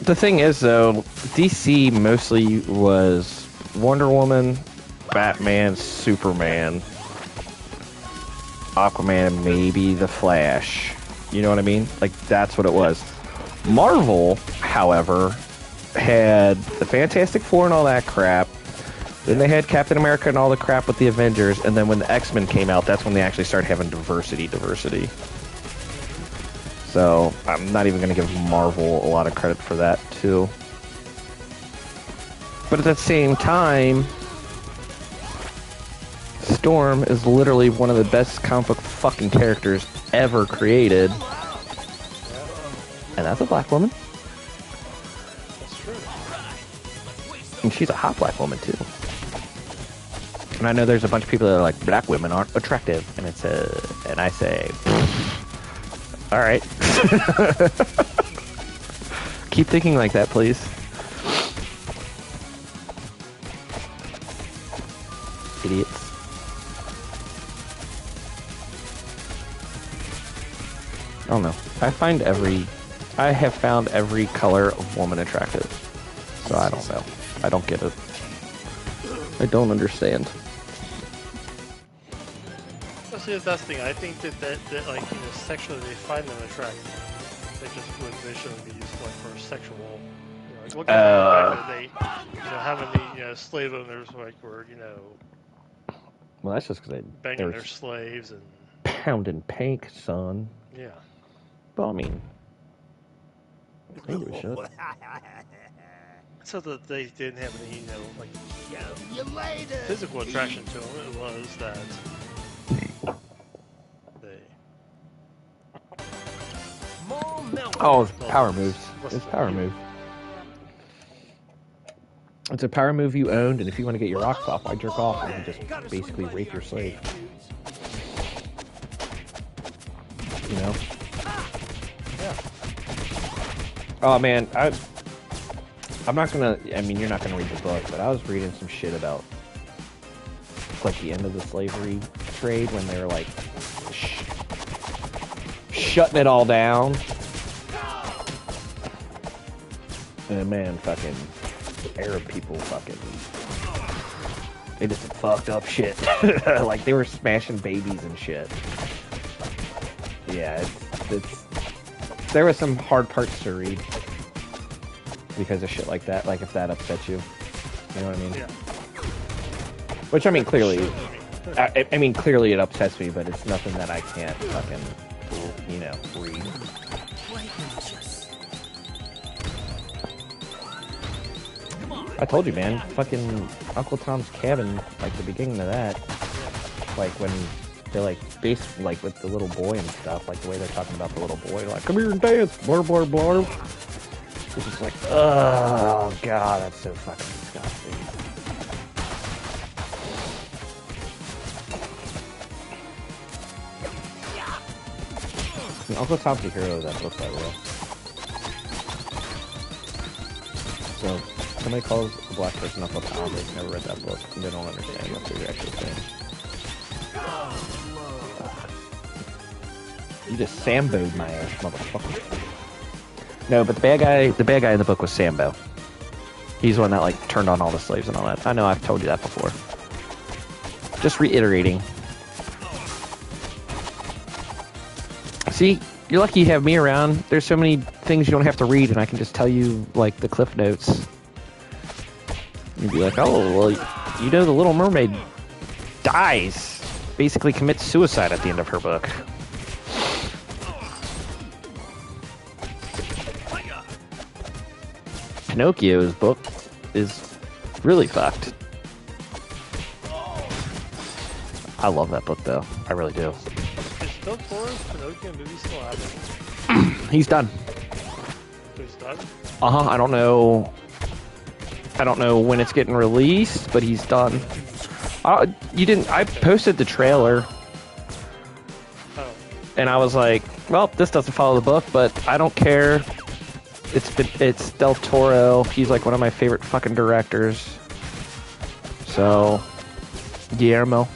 the thing is, though, DC mostly was Wonder Woman, Batman, Superman, Aquaman, and maybe The Flash. You know what I mean? Like, that's what it was. Marvel, however, had the Fantastic Four and all that crap. Then they had Captain America and all the crap with the Avengers. And then when the X-Men came out, that's when they actually started having diversity. So I'm not even going to give Marvel a lot of credit for that, too. But at the same time, Storm is literally one of the best comic book fucking characters ever created. And that's a black woman. That's true. And she's a hot black woman, too. And I know there's a bunch of people that are like, black women aren't attractive. And it's and I say, all right. Keep thinking like that, please. Idiots. I don't know. I have found every color of woman attractive. So I don't know. I don't get it. I don't understand. Well, see, that's the thing. I think that like, you know, sexually they find them attractive. They just would visually be used like for sexual. You know, like, what kind of they, you know, having the, you know, slave owners like were, you know, Well, that's just because they banging were their slaves and pounding pink, son. yeah. Well, I mean, maybe we should. So that they didn't have any, you know, like physical attraction to them. It was that they. Oh, it's power moves. It's power move. It's a power move you owned, and if you want to get your rocks off, I jerk off and just basically rape your slave. You know? Yeah. Oh man, I'm not gonna. I mean, you're not gonna read the book, but I was reading some shit about like the end of the slavery trade when they were like shutting it all down. And man, fucking Arab people, they did some fucked up shit. Like they were smashing babies and shit. Yeah, it's there were some hard parts to read. Because of shit like that, like if that upsets you, you know what I mean? Yeah. Which I mean, clearly, I mean, clearly it upsets me, but it's nothing that I can't fucking, you know, read. I told you, man, fucking Uncle Tom's Cabin, like the beginning of that, like when they're like, like with the little boy and stuff, like the way they're talking about the little boy, like, come here and dance, blah, blah, blah. It's just like, oh god, that's so fucking disgusting. And Uncle Tom's the hero of that book, by the way. So, somebody calls a black person Uncle Tom, they've never read that book, and they don't understand what they're actually saying. You just Sambo'd my ass, motherfucker. No, but the bad guy in the book was Sambo. He's the one that like turned on all the slaves and all that. I know, I've told you that before. Just reiterating. See, you're lucky you have me around. There's so many things you don't have to read, and I can just tell you like the cliff notes. You'd be like, oh, well, you know, the Little Mermaid dies, basically commits suicide at the end of her book. Pinocchio's book is really fucked. I love that book, though. I really do. Is Del Toro's Pinocchio movie still happening? He's done. He's done? Uh-huh. I don't know when it's getting released, but he's done. I posted the trailer. Oh. And I was like, well, this doesn't follow the book, but I don't care. It's Del Toro. He's like one of my favorite fucking directors. So, Guillermo.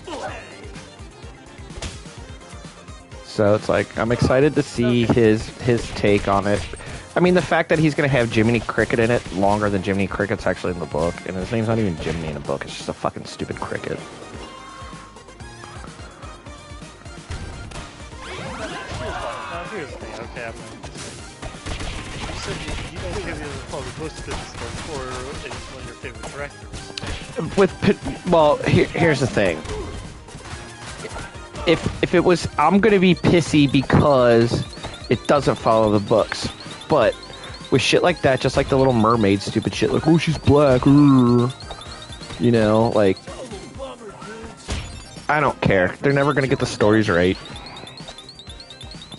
So it's like I'm excited to see his take on it. I mean, the fact that he's going to have Jiminy Cricket in it longer than Jiminy Cricket's actually in the book, and his name's not even Jiminy in the book. It's just a fucking stupid cricket. Now here's the thing. Okay, I'm gonna. You said you don't think the other probably most business or is one of your favorite directors. Well, here's the thing. If it was, I'm gonna be pissy because it doesn't follow the books. But with shit like that, just like the Little Mermaid stupid shit, like, oh, she's black, you know, like, I don't care. They're never gonna get the stories right.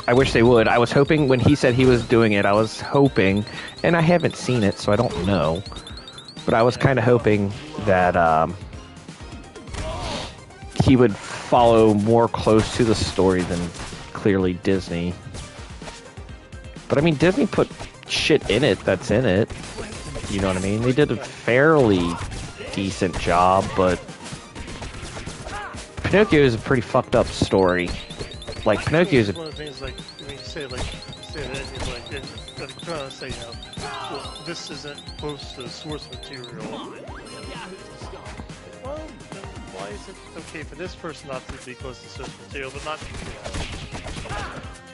I wish they would. I was hoping when he said he was doing it, I was hoping, and I haven't seen it, so I don't know, but I was kind of hoping that he would follow more close to the story than clearly Disney. But I mean, Disney put shit in it that's in it. You know what I mean? They did a fairly decent job, but Pinocchio is a pretty fucked up story. Like, Pinocchio is one of the things, like, when you say that, it's like, I'm trying to say, well, this isn't close to the source material. Well, then why is it okay for this person not to be close to source material, but not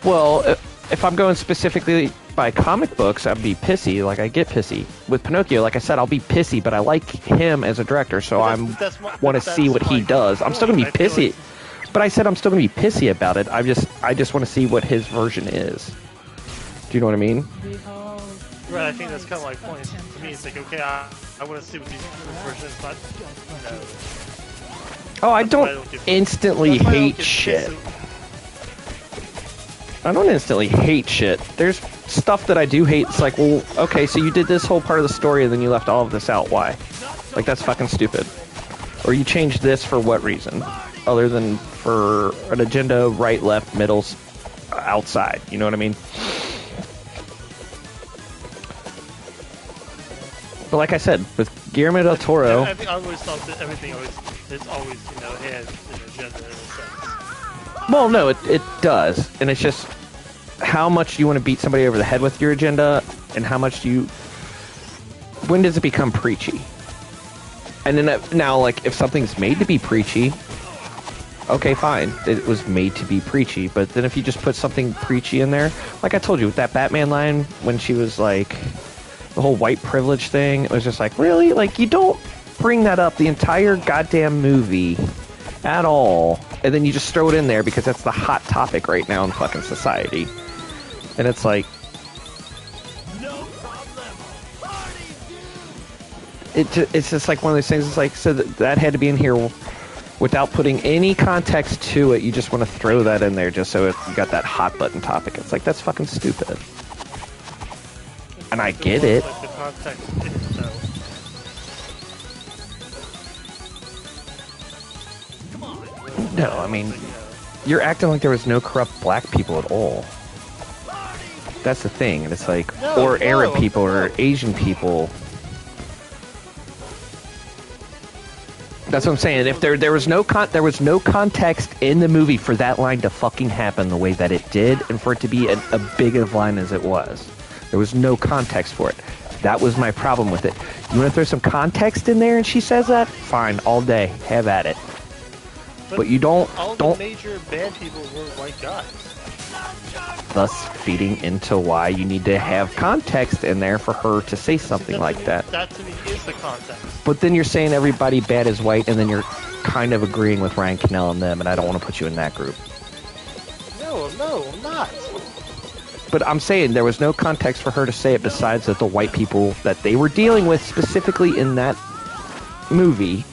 Well, if I'm going specifically by comic books, I'd be pissy. Like, I get pissy. With Pinocchio, like I said, I'll be pissy, but I like him as a director, so I want to see what he does. I'm still going to be pissy. But I said I'm still going to be pissy about it. I just want to see what his version is. Do you know what I mean? Right, I think that's kind of my point. To me, it's like, okay, I want to see what these versions, but, you know. Oh, I don't instantly hate shit. I don't instantly hate shit. There's stuff that I do hate. It's like, well, okay, so you did this whole part of the story and then you left all of this out. Why? Like, that's fucking stupid. Or you changed this for what reason? Other than for an agenda, right, left, middle, outside. You know what I mean? But like I said, with Guillermo del Toro... I think I always thought that everything has always, you know, had an agenda in a sense. Well, no, it does. And it's just how much you want to beat somebody over the head with your agenda and how much you... When does it become preachy? And then now, like, if something's made to be preachy, okay, fine. It was made to be preachy. But then if you just put something preachy in there, like I told you with that Batman line when she was like, the whole white privilege thing, it was just like, really? Like, you don't bring that up the entire goddamn movie at all. And then you just throw it in there because that's the hot topic right now in fucking society. And it's like, it's just like one of those things. It's like, so that had to be in here without putting any context to it. You just want to throw that in there just so you got that hot button topic. It's like, that's fucking stupid. And I get it. Like the context in itself. No, I mean, you're acting like there was no corrupt black people at all. That's the thing. And it's like, or Arab people or Asian people. That's what I'm saying. If there was no context in the movie for that line to fucking happen the way that it did, and for it to be a big of line as it was, there was no context for it. That was my problem with it. You want to throw some context in there, and she says that? Fine, all day, have at it. But you don't. All the major bad people were white guys. Thus, feeding into why you need to have context in there for her to say something like that. That to me is the context. But then you're saying everybody bad is white, and then you're kind of agreeing with Ryan Cannell and them, and I don't want to put you in that group. No, I'm not. But I'm saying there was no context for her to say it besides that the white people that they were dealing with specifically in that movie,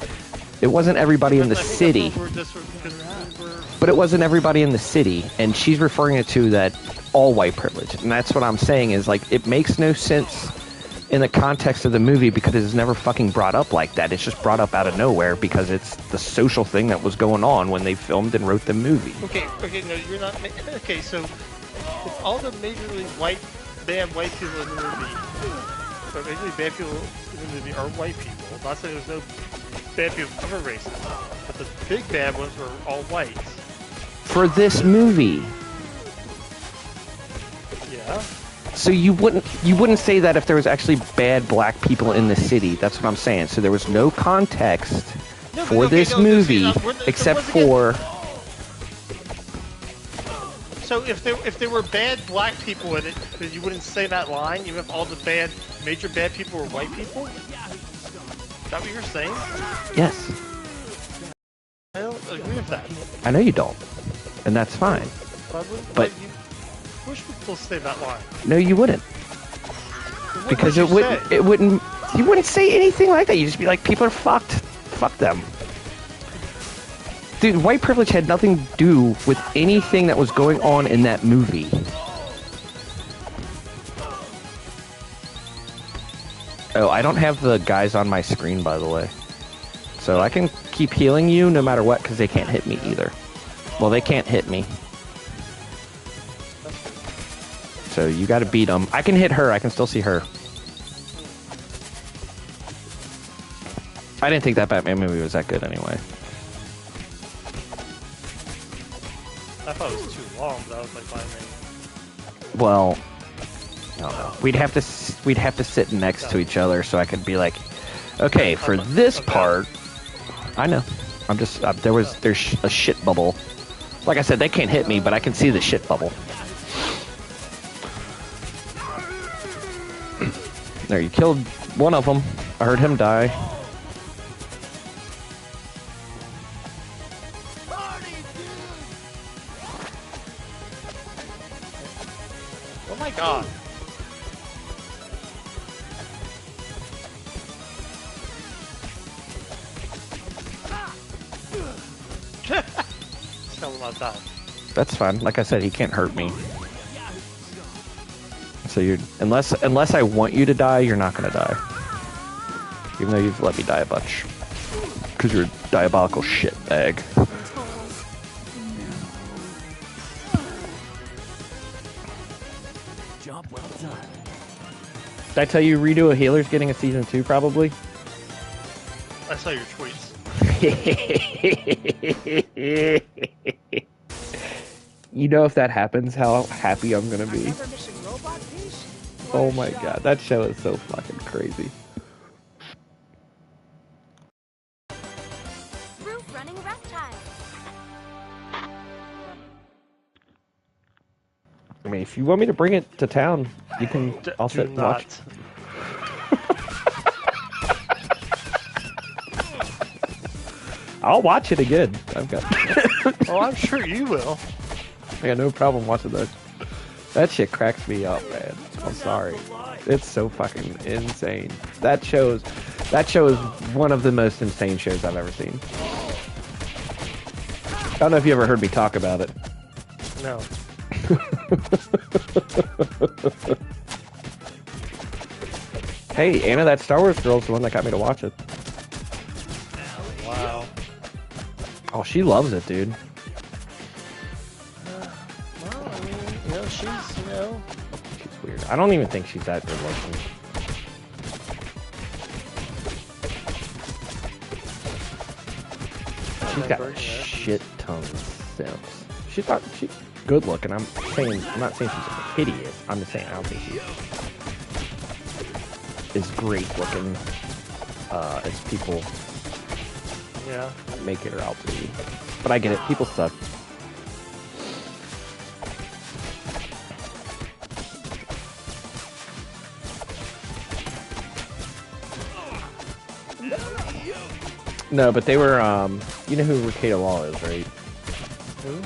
it wasn't everybody in the city. But it wasn't everybody in the city, and she's referring it to that all white privilege. And that's what I'm saying is, like, it makes no sense in the context of the movie because it's never fucking brought up like that. It's just brought up out of nowhere because it's the social thing that was going on when they filmed and wrote the movie. Okay, no, you're not... Okay, so if all the majorly bad white people in the movie, or majorly bad people in the movie are white people, I'm not saying there's no bad people of other races, but the big bad ones were all whites. For this movie. Yeah. So you wouldn't say that if there was actually bad black people in the city. That's what I'm saying. So there was no context for this movie except for. So if there were bad black people in it, then you wouldn't say that line, even if all the major bad people were white people? Is that what you're saying? Yes. I don't agree with that. I know you don't, and that's fine. But you wish people say that line. No, you wouldn't. What Because would it wouldn't. You wouldn't say anything like that. You'd just be like, people are fucked. Fuck them. Dude, white privilege had nothing to do with anything that was going on in that movie. Oh, I don't have the guys on my screen, by the way. So I can keep healing you no matter what, because they can't hit me either. Well, they can't hit me. So you gotta beat them. I can hit her. I can still see her. I didn't think that Batman movie was that good anyway. I thought it was too long, but that was like my main. Well, I don't know. We'd have to sit next to each other so I could be like, okay, for this part, I know. I'm just there's a shit bubble. Like I said, they can't hit me, but I can see the shit bubble. There, you killed one of them. I heard him die. Oh my god. Tell him about that. That's fine. Like I said, he can't hurt me. So you're unless I want you to die, you're not gonna die. Even though you've let me die a bunch. Because you're a diabolical shitbag. Job well done. Did I tell you Redo a Healer's getting a season 2 probably? I saw your tweets. You know if that happens, how happy I'm gonna be. Another missing robot piece? Oh What a my shock. god, that show is so fucking crazy. Roof running reptile. I mean, if you want me to bring it to town, you can. I'll sit and watch. I'll watch it again. I've got. Oh, I'm sure you will. I got no problem watching that. That shit cracks me up, man. I'm sorry. It's so fucking insane. That show is one of the most insane shows I've ever seen. I don't know if you ever heard me talk about it. No. Hey, Anna, that Star Wars girl's the one that got me to watch it. Wow. Oh, she loves it, dude. Well, I mean, you know, She's weird. I don't even think she's that good looking. She's got a shit ton of sense. She's good looking. I'm not saying she's hideous. I'm just saying I don't think she is great looking as people make her out to be. But I get it. People suck. No, but they were, you know who Ricada Law is, right? Who?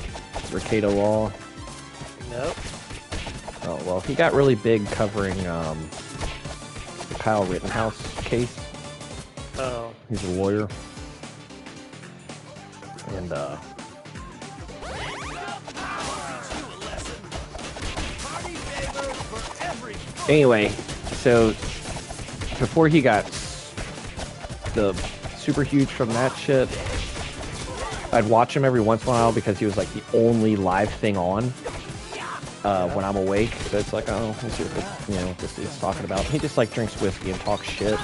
Ricada Law. Nope. Oh, well, he got really big covering, the Kyle Rittenhouse case. Oh. He's a lawyer. And, anyway, so, before he got the super huge from that shit, I'd watch him every once in a while because he was like the only live thing on when I'm awake. So it's like, oh, let's see what this, what this is talking about. He just like drinks whiskey and talks shit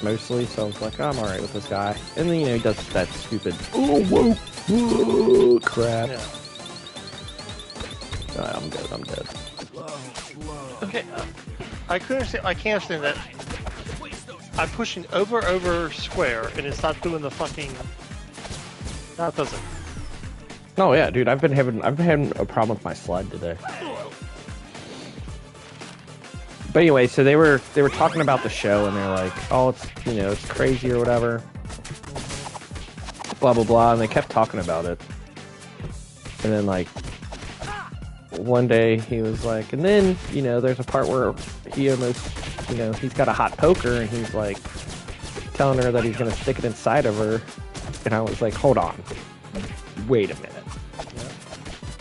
mostly. So I was like, oh, I'm alright with this guy. And then he does that stupid whoa crap. Yeah. I'm dead. Okay, I couldn't understand. I can't understand that. I'm pushing over square, and it's not doing the fucking. No, it doesn't. Oh yeah, dude, I've been having a problem with my sled today. But anyway, so they were talking about the show, and they're like, "Oh, it's it's crazy or whatever." Blah blah blah, and they kept talking about it. And then like one day he was like, and then there's a part where he almost he's got a hot poker, and he's like telling her that he's gonna stick it inside of her, and I was like, hold on, wait a minute.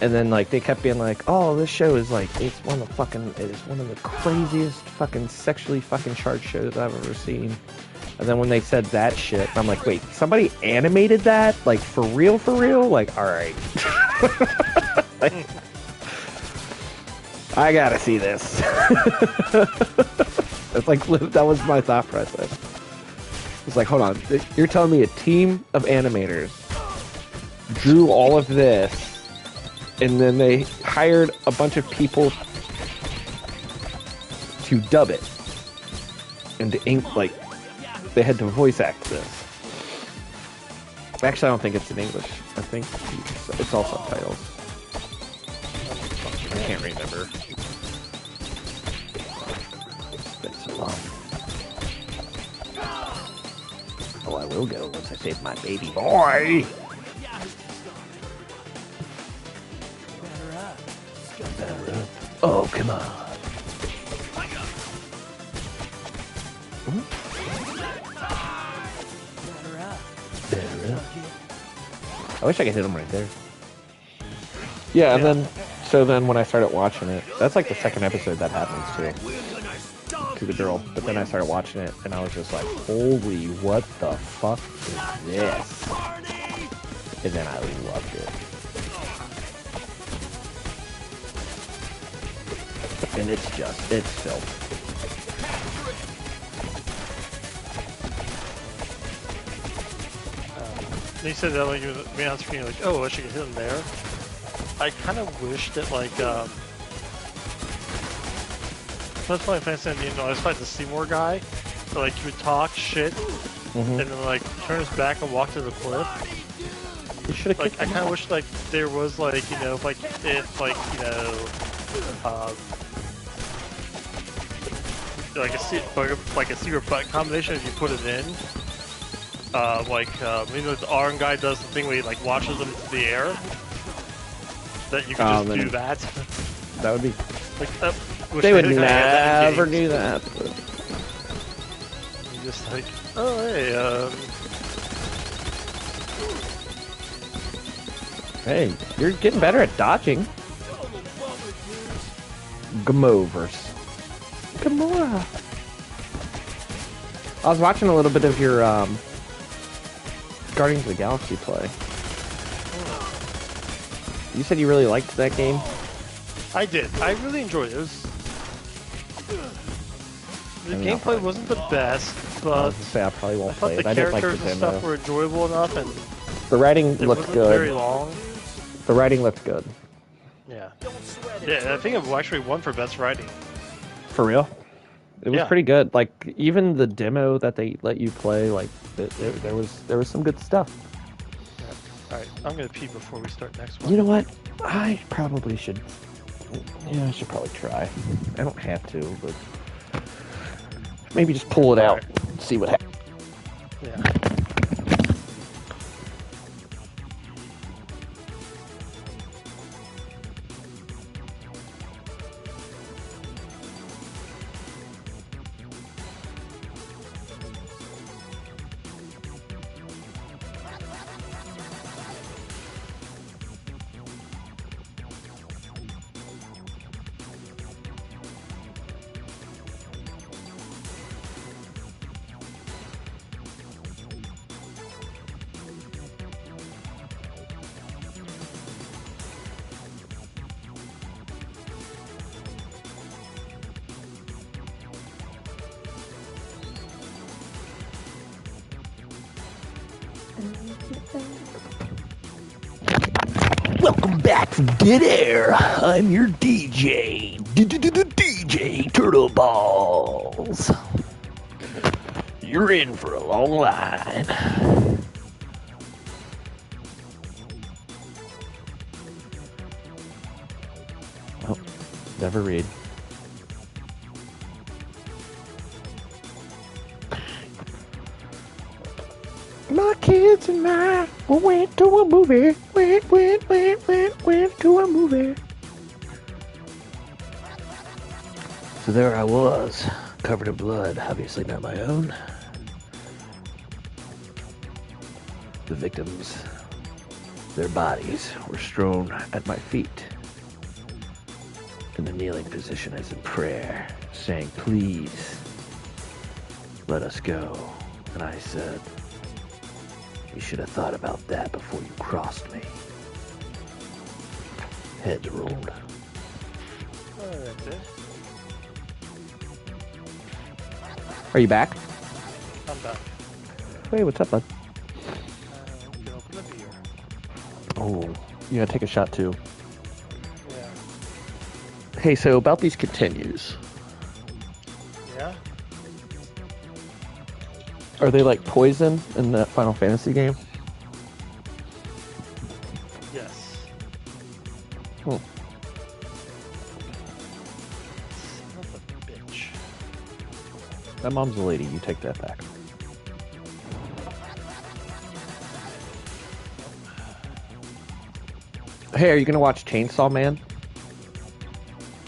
And then like they kept being like, oh, this show is like it is one of the craziest fucking sexually fucking charged shows I've ever seen. And then when they said that shit, I'm like, wait, somebody animated that? Like for real? Like, all right. Like, I gotta see this. It's like that was my thought process. It's like, hold on, you're telling me a team of animators drew all of this, and then they hired a bunch of people to dub it and to ink, like they had to voice act this. Actually, I don't think it's in English. I think it's all subtitles. I can't remember. It's been so long. Oh, I will go once I save my baby boy. Oh, come on. I wish I could hit him right there. Yeah, and then when I started watching it, that's like the second episode that happens to the girl. But then I started watching it, and I was just like, holy, what the fuck is this? And then I loved it. And it's filth. They said that like you were being on screen, like, oh, I should get hit him there. I kind of wish that like that's why I said I was like the Seymour guy, but, like he would talk shit and then like turn his back and walk to the cliff. You should have. Like I kind of wish like there was like like if like like a secret button combination if you put it in. The Arn guy does the thing where he like launches them into the air. That you can just do that. That would be. Like they would never do that. You're just like, oh hey. Hey, you're getting better at dodging. Gamovers. Gamora. I was watching a little bit of your Guardians of the Galaxy play. You said you really liked that game? I did. I really enjoyed it. The gameplay wasn't the best, but I was gonna say I probably won't play it. I thought the characters and stuff were enjoyable enough, and the writing looked good. Very long. The writing looked good. Yeah. Yeah, I think it actually won for best writing. For real? It was pretty good. Like even the demo that they let you play, like there was some good stuff. All right, I'm gonna pee before we start next one. You know what? I probably should. Yeah, I should probably try. I don't have to, but maybe just pull it out and see what happens. Yeah. Welcome back from Dead Air. I'm your DJ. DJ. turtle balls. You're in for a long line. Oh, never read. My kids and I went to a movie. Went to a movie. So there I was, covered in blood, obviously not my own. The victims, their bodies were strewn at my feet in the kneeling position as in prayer, saying, please, let us go. And I said, you should have thought about that before you crossed me. Heads rolled. That's it. Are you back? I'm back. Hey, what's up, bud? We can open the beer. Oh, you gotta take a shot too. Yeah. Hey, so about these continues. Yeah? Are they like poison in that Final Fantasy game? Yes. Hmm. Son of a bitch. That mom's a lady, you take that back. Hey, are you gonna watch Chainsaw Man?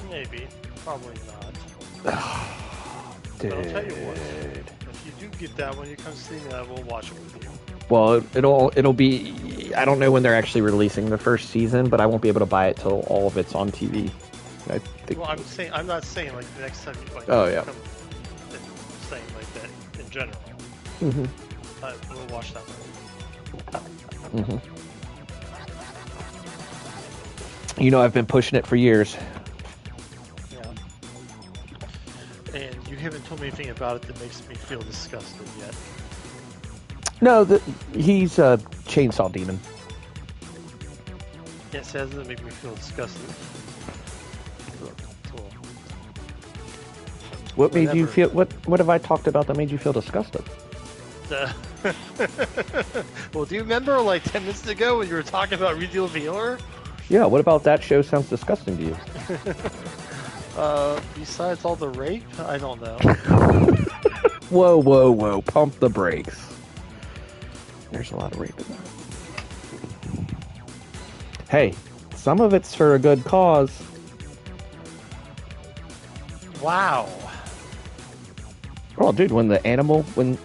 Maybe. Probably not. Dude. But I'll tell you what. If you do get that when you come see me, I will watch it with you. Well, it'll be. I don't know when they're actually releasing the first season, but I won't be able to buy it till all of it's on TV. I think. Well, I'm not saying like the next time you like. Oh, yeah. Come, I'm saying like that in general. Mhm. We'll watch that one. Mhm. You know, I've been pushing it for years. Yeah. And you haven't told me anything about it that makes me feel disgusted yet. No, he's a chainsaw demon. Yes, it doesn't make me feel disgusted. Cool. What made you Whatever. feel? What have I talked about that made you feel disgusted? Well, do you remember like 10 minutes ago when you were talking about Redeal Vealer? Yeah. What about that show sounds disgusting to you? Besides all the rape, I don't know. Whoa! Pump the brakes. There's a lot of rape in that. Hey, some of it's for a good cause. Wow. Oh, dude, when the animal, when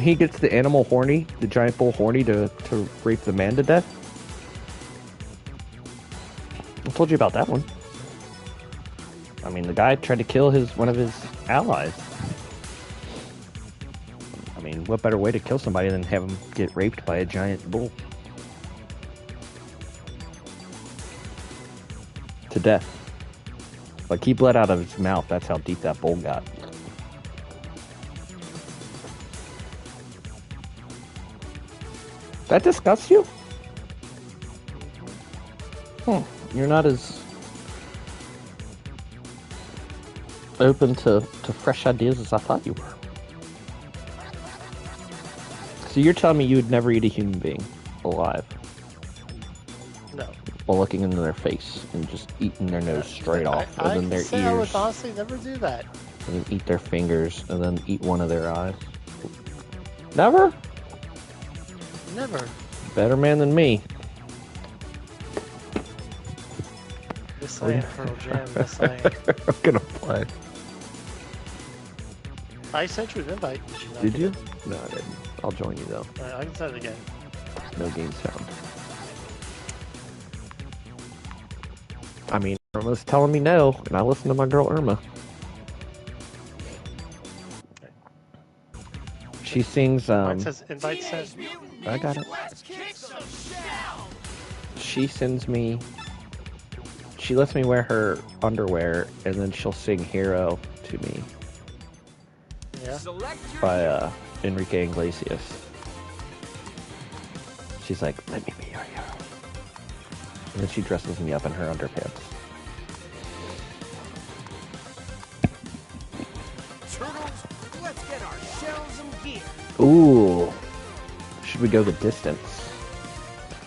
he gets the animal horny, the giant bull horny to rape the man to death. I told you about that one. I mean, the guy tried to kill one of his allies. I mean, what better way to kill somebody than have him get raped by a giant bull? To death. Like, he bled out of his mouth. That's how deep that bull got. That disgusts you? You're not as open to fresh ideas as I thought you were. So you're telling me you would never eat a human being alive No. while looking into their face and just eating their nose straight off, and then their say I would ears, honestly never do that. and then eat their fingers, and then eat one of their eyes? Never? Never. Better man than me. Yes, I am, Colonel Jam. Yes, I am. I'm gonna play. I sent you an invite. Did you not? Did you? No, I didn't. I'll join you though. I can send it again. No games found. I mean, Irma's telling me no, and I listen to my girl Irma. She sings, Mine says invite sent. I got it. She sends me, she lets me wear her underwear, and then she'll sing Hero to me Yeah. by Enrique Iglesias. She's like, let me be your hero. And then she dresses me up in her underpants. turtles. Let's get ourselves some gear. Ooh. Should we go the distance?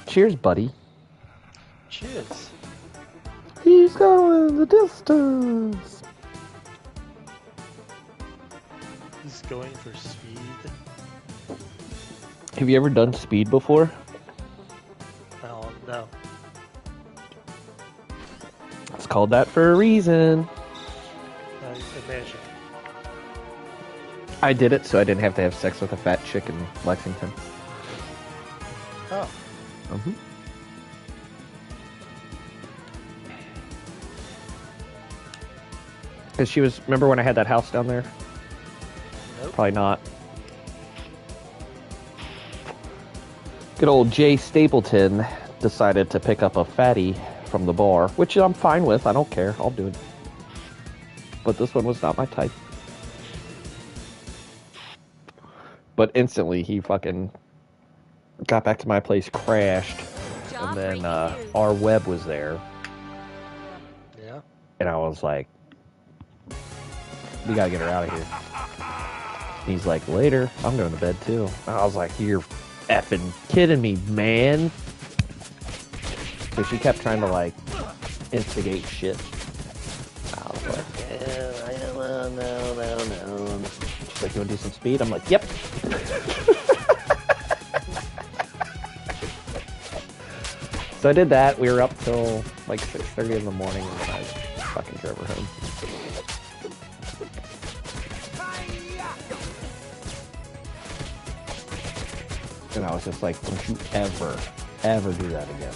Cheers, buddy. Cheers. He's going the distance. He's going for speed. Have you ever done speed before? Oh, no. It's called that for a reason. I imagine. I did it so I didn't have to have sex with a fat chick in Lexington. Oh. Mm-hmm. Because she was... Remember when I had that house down there? Nope. Probably not. Good old Jay Stapleton decided to pick up a fatty from the bar, which I'm fine with. I don't care. I'll do it. But this one was not my type. But instantly, he fucking got back to my place, crashed, and then our web was there. Yeah. And I was like, we gotta get her out of here. He's like, later, I'm going to bed too. And I was like, you're effing kidding me, man. So she kept trying to like instigate shit. I was like, no. She's like, you want to do some speed? I'm like, yep. So I did that. We were up till like 6:30 in the morning, and then I fucking drove her home. And I was just like, don't you ever do that again.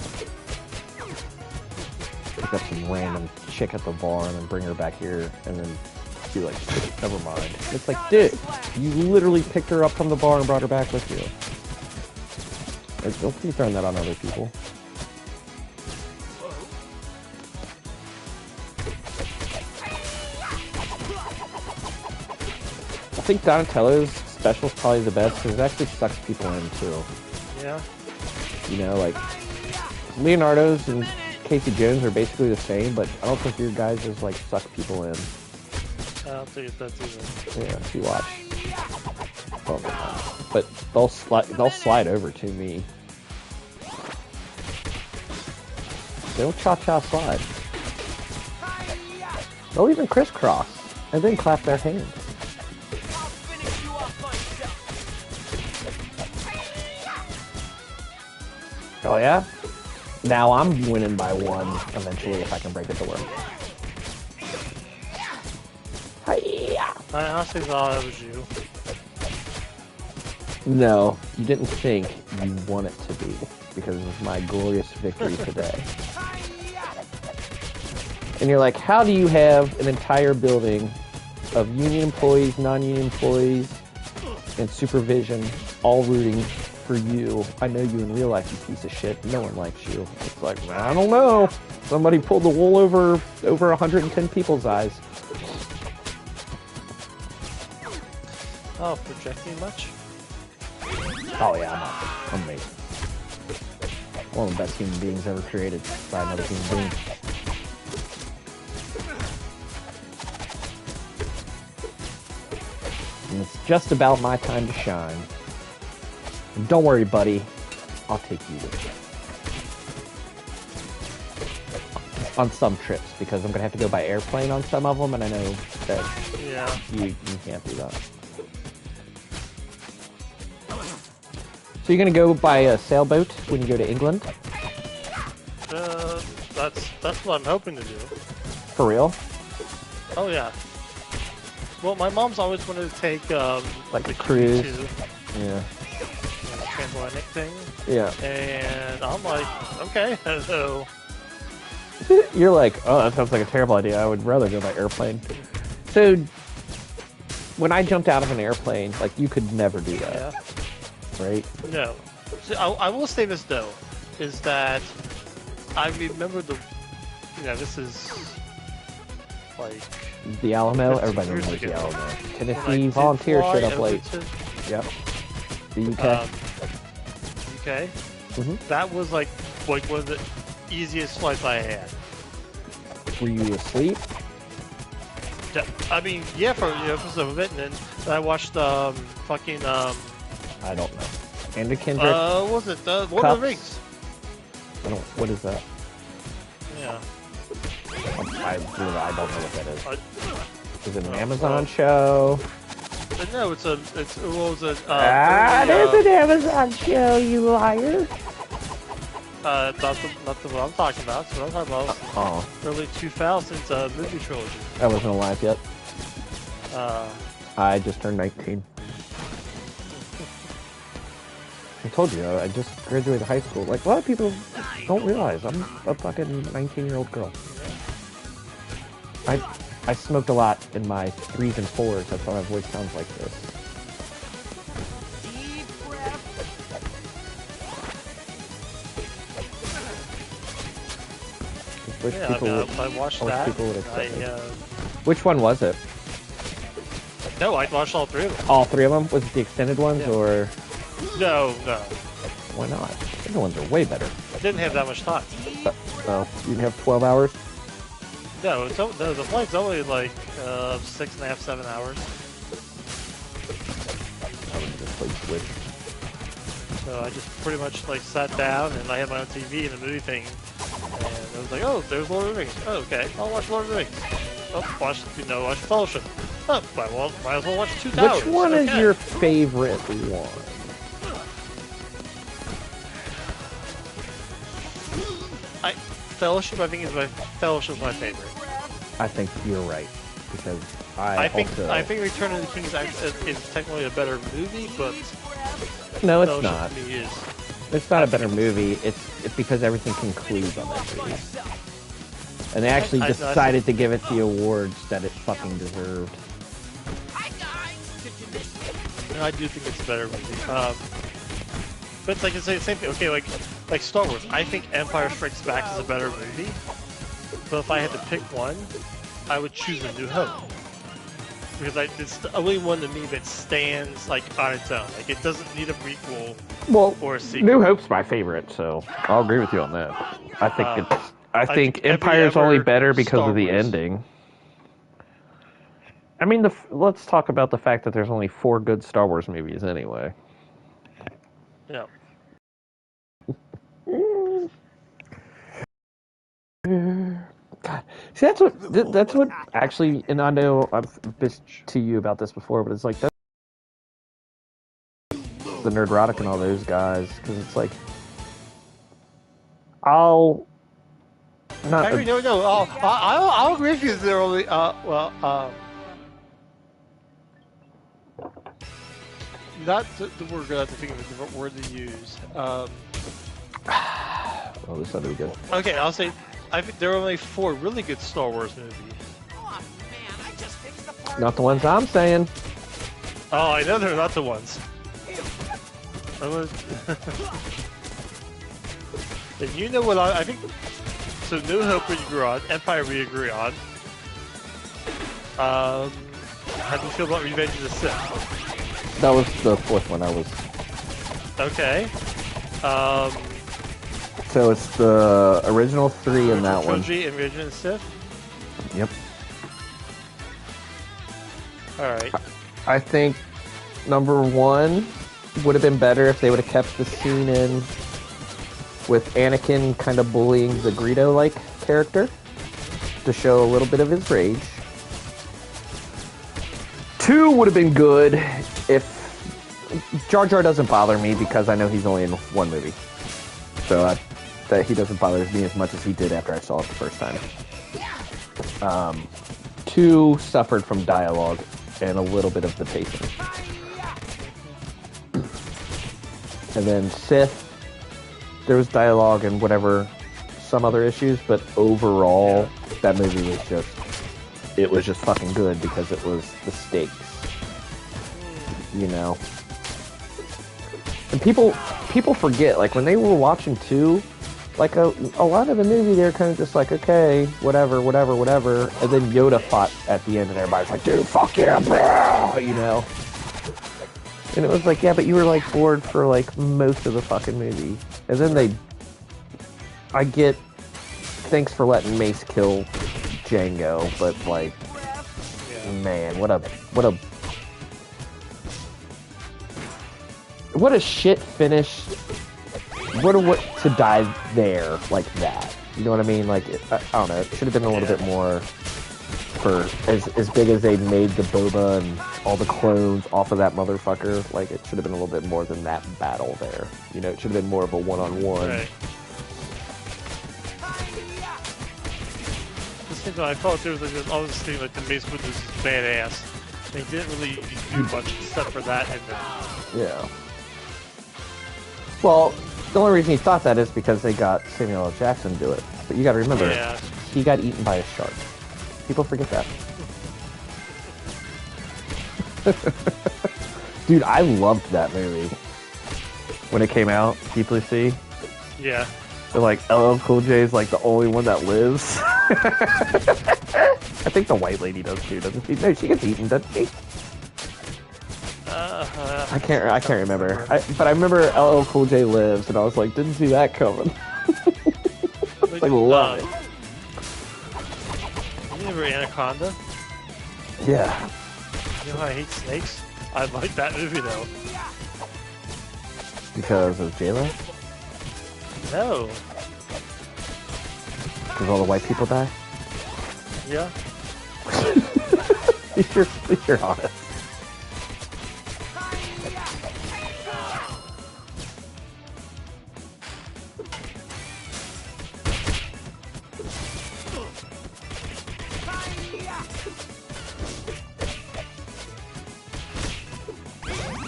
Pick up some random chick at the bar and then bring her back here and then be like, never mind. It's like, dude, you literally picked her up from the bar and brought her back with you. Like, don't be throwing that on other people. I think Donatello's special is probably the best because it actually sucks people in too. Yeah. You know, like Leonardo's and Casey Jones are basically the same, but I don't think your guys just like suck people in. I don't think that's even. Yeah, if you watch. But they'll slide over to me. They'll cha-cha slide. They'll even crisscross and then clap their hands. Oh yeah? Now I'm winning by one eventually if I can break it to work. Hi-ya! I honestly thought it was you. No, you didn't think you want it to be because of my glorious victory today. And you're like, how do you have an entire building of union employees, non-union employees, and supervision all rooting for you? I know you in real life, you piece of shit. No one likes you. It's like, I don't know. Somebody pulled the wool over 110 people's eyes. Oh, projecting much? Oh yeah, I'm amazing. One of the best human beings ever created by another human being. And it's just about my time to shine. And don't worry, buddy. I'll take you with me. On some trips, because I'm going to have to go by airplane on some of them, and I know that you can't do that. So you're going to go by a sailboat when you go to England? That's what I'm hoping to do. For real? Oh yeah. Well, my mom's always wanted to take like a cruise. Yeah. Transatlantic thing. Yeah. And I'm like, okay, so. You're like, oh, that sounds like a terrible idea. I would rather go by airplane. So, when I jumped out of an airplane, like, you could never do that. Yeah. Right? No. So I will say this, though, is that I remember this is, like... The Alamo? Everybody knows the Alamo. Tennessee volunteer showed up late. Yep. The UK. UK? Mm-hmm. That was, like one of the easiest flights I had. Were you asleep? I mean, yeah, for some of it, and then I watched fucking I don't know. Andy Kendrick. what was it? Lord of Cups. the Rings. What is that? Yeah. I don't know what that is. Is it an Oh, Amazon show? No, it's what was it? There's an Amazon show, you liar. Not the one I'm talking about. So what I'm talking about. Oh, Early 2000s movie trilogy. I wasn't alive yet. Uh, I just turned 19. I told you, I just graduated high school. Like, a lot of people don't realize I'm a fucking 19-year-old girl. I smoked a lot in my 3s and 4s. That's why my voice sounds like this. Deep breath. Wish yeah, people would, I watched I wish that. people would accept me. I, Which one was it? no, I watched all 3 of them. All 3 of them? Was it the extended ones, Yeah. or No. why not? The extended ones are way better. I didn't have that much time. Oh, you have 12 hours? No, the flight's only like 6.5, 7 hours. I would just play Switch. So I just pretty much like sat down and I had my own TV and a movie thing. And I was like, oh, there's Lord of the Rings. Oh, okay, I'll watch Lord of the Rings. Oh, watch Fellowship. Oh, might as well watch Two Towers. Which one is Okay. your favorite one? Fellowship, I think Fellowship's my favorite. I think you're right, because I think also... Return of the King is technically a better movie, but No, it's Fellowship not. to me is. It's not a better movie. It's because everything concludes on that movie. And they actually decided to give it the awards that it fucking deserved. I do think it's a better movie. But it's like it's the same thing. Okay, like Star Wars. I think Empire Strikes Back is a better movie. But if I had to pick one, I would choose A New Hope. Because it's the only one to me that stands like on its own. Like it doesn't need a prequel or a sequel. New Hope's my favorite, so I'll agree with you on that. I think I think every Empire's only ever better because Star of the Wars. ending. I mean, let's talk about the fact that there's only 4 good Star Wars movies anyway. Yeah. God. See, that's what actually, and I know I've bitched to you about this before, but it's like that's the Nerdrotic and all those guys, because it's like I'll Actually, no. I'll agree with you. They're only not the word. I have to think of a different word to use. Oh, this sounded good. Okay, I'll say I think there are only 4 really good Star Wars movies. Oh man, I just fixed the part. Not the ones I'm saying. Oh, I know they're not the ones. And you know what I think? So New Hope we agree on, Empire we agree on. How do you feel about Revenge of the Sith? That was the 4th one I was. Okay. So it's the original 3 in that one. Trilogy and Revenge of the Sith? Yep. Alright. I think number 1 would have been better if they would have kept the scene in with Anakin kind of bullying the Greedo-like character to show a little bit of his rage. 2 would have been good if Jar Jar doesn't bother me because I know he's only in 1 movie. So that he doesn't bother me as much as he did after I saw it the first time. 2 suffered from dialogue and a little bit of the pacing. And then Sith, there was dialogue and whatever, some other issues, but overall, that movie was just fucking good because it was the stakes, you know? And people forget, like, when they were watching 2, like, a lot of the movie, they were kind of just like, okay, whatever, and then Yoda fought at the end, and everybody's like, dude, fuck yeah, bro, you know? And it was like, yeah, but you were, like, bored for, like, most of the fucking movie. And then I get, thanks for letting Mace kill Django, but, like, man, what a shit finish. What to die there like that? You know what I mean? Like, I don't know. It should have been a little bit more for as big as they made the boba and all the clones off of that motherfucker. Like, it should have been a little bit more than that battle there. You know, it should have been more of a one-on-one. Right. I thought there was like, all this thing like the Mace Windu is badass. They didn't really do much except for that and then. Yeah. Well, the only reason he thought that is because they got Samuel L. Jackson to do it. But you got to remember, he got eaten by a shark. People forget that. Dude, I loved that movie when it came out. Deeply Sea. Yeah. They're like, LL Cool J is like the only one that lives. I think the white lady does too, doesn't she? No, she gets eaten, doesn't she? I can't remember. But I remember LL Cool J lives, and I was like, didn't see that coming. I love it. You remember Anaconda? Yeah. You know how I hate snakes? I like that movie though. Because of J-Lo? No. Because all the white people die? Yeah. You're honest.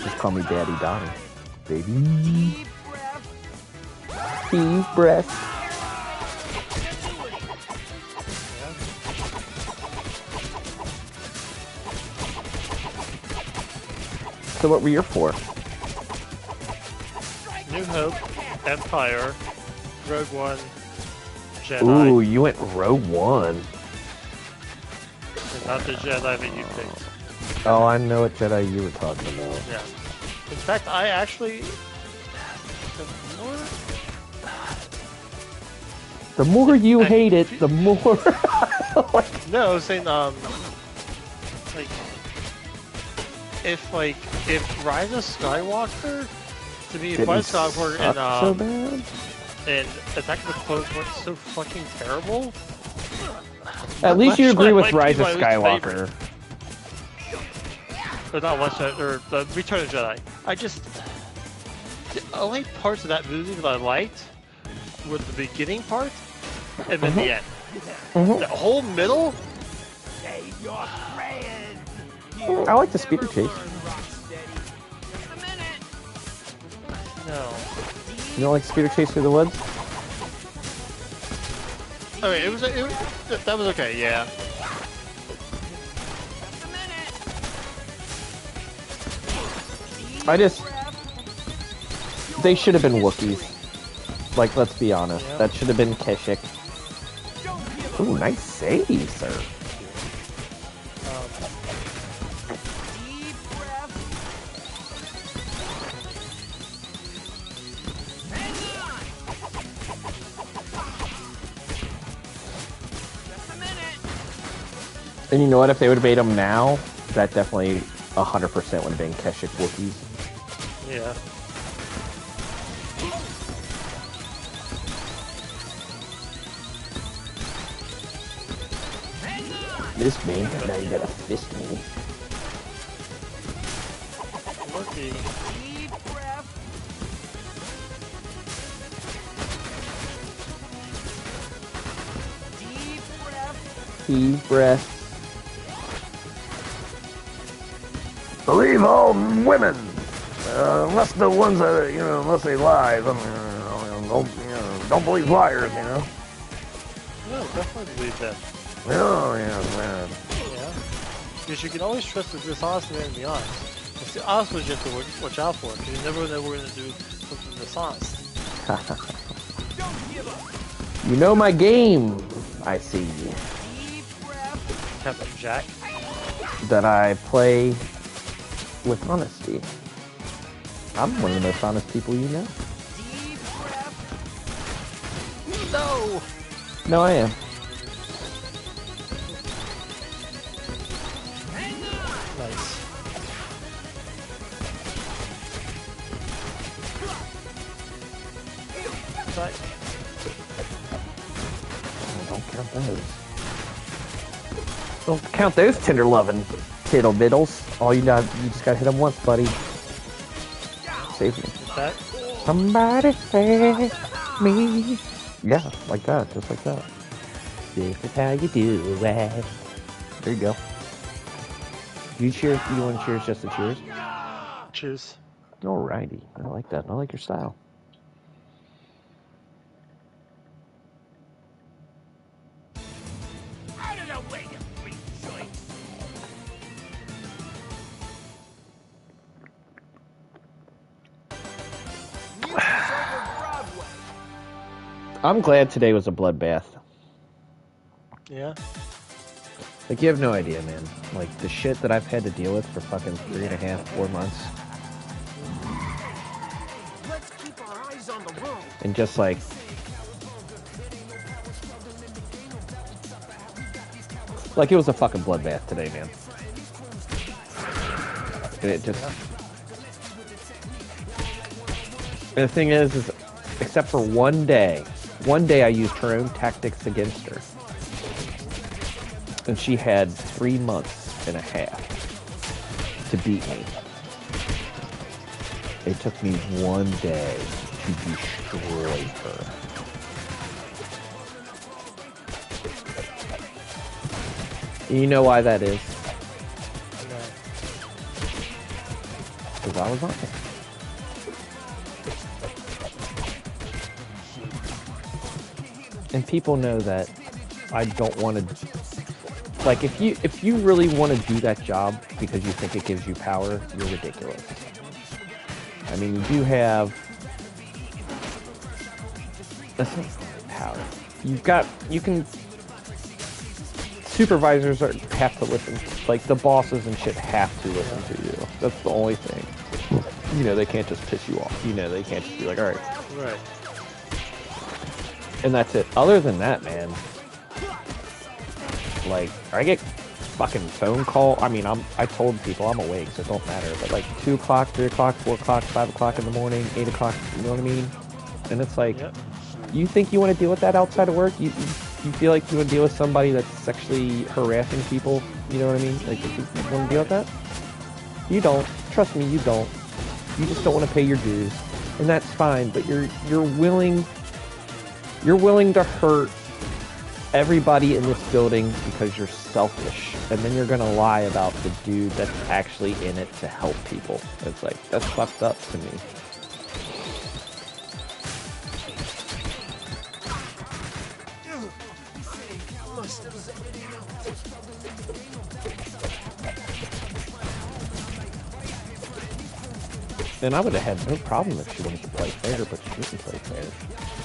Just call me Daddy Donnie, baby. Deep breath. So what were your four? New Hope, Empire, Rogue One, Jedi. Ooh, you went Rogue One. And not the Jedi that you picked. Oh, I know what Jedi you were talking about. Yeah. In fact, I actually... The more you hate it, the more... No, I was saying, like... If Rise of Skywalker, to me, if Rise of Skywalker and Attack of the Clones weren't so fucking terrible... At least you agree with Rise of Skywalker. Or not or the Return of the Jedi. The only parts of that movie that I liked were the beginning part, and then the end. The whole middle... I like the speeder chase. No. You don't like speeder chase through the woods? Okay, that was okay, yeah. They should have been Wookiees. Like, let's be honest. Yeah. That should have been Kashyyyk. Ooh, nice save, sir. And you know what? If they would have made them now, that definitely 100% would have been Kashyyyk Wookiees. Yeah. This man, now you gotta fist me. Lucky. Deep breath. Believe all women, unless the ones that unless they lie. Don't believe liars. No, definitely believe that. Oh yeah, man. Yeah. Because you can always trust the dishonest man to be honest. It's the honest ones you have to watch out for, because you never know we're going to do something dishonest. You know my game, I see. Captain Jack. That I play with honesty. I'm one of the most honest people you know. No! No, I am. side. Don't count those. Don't count those tender loving tittle biddles. All you just gotta hit them once, buddy. Save me. That? Somebody save me. Yeah, like that, just like that. This is how you do it. There you go. You cheers? You want to cheers just to cheers? Cheers. Alrighty, I like that. I like your style. Out of the way, you freak joint. I'm glad today was a bloodbath. Yeah. Like, you have no idea, man. Like, the shit that I've had to deal with for fucking 3.5, 4 months. Let's keep our eyes on the road. And just like... Like, it was a fucking bloodbath today, man. And it just... And the thing is, except for one day I used her own tactics against her. And she had 3.5 months to beat me. It took me one day to destroy her. You know why that is? Because I was on it. And people know that I don't want to... Like, if you really want to do that job because you think it gives you power, you're ridiculous. I mean, you do have... That's not power. You can... Supervisors have to listen. Like, the bosses and shit have to listen to you. That's the only thing. You know, they can't just piss you off. You know, they can't just be like, alright. Right. And that's it. Other than that, man, like, I get fucking phone call. I mean, I told people I'm awake, so it don't matter. But like 2 o'clock, 3 o'clock, 4 o'clock, 5 o'clock in the morning, 8 o'clock. You know what I mean? And it's like, Yep. You think you want to deal with that outside of work? You feel like you want to deal with somebody that's sexually harassing people? You know what I mean? Like, you want to deal with that? You don't. Trust me, you don't. You just don't want to pay your dues, and that's fine. But you're willing to hurt everybody in this building because you're selfish, and then you're gonna lie about the dude that's actually in it to help people. It's like, that's fucked up to me. And I would have had no problem if she wanted to play fair, but she didn't play fair.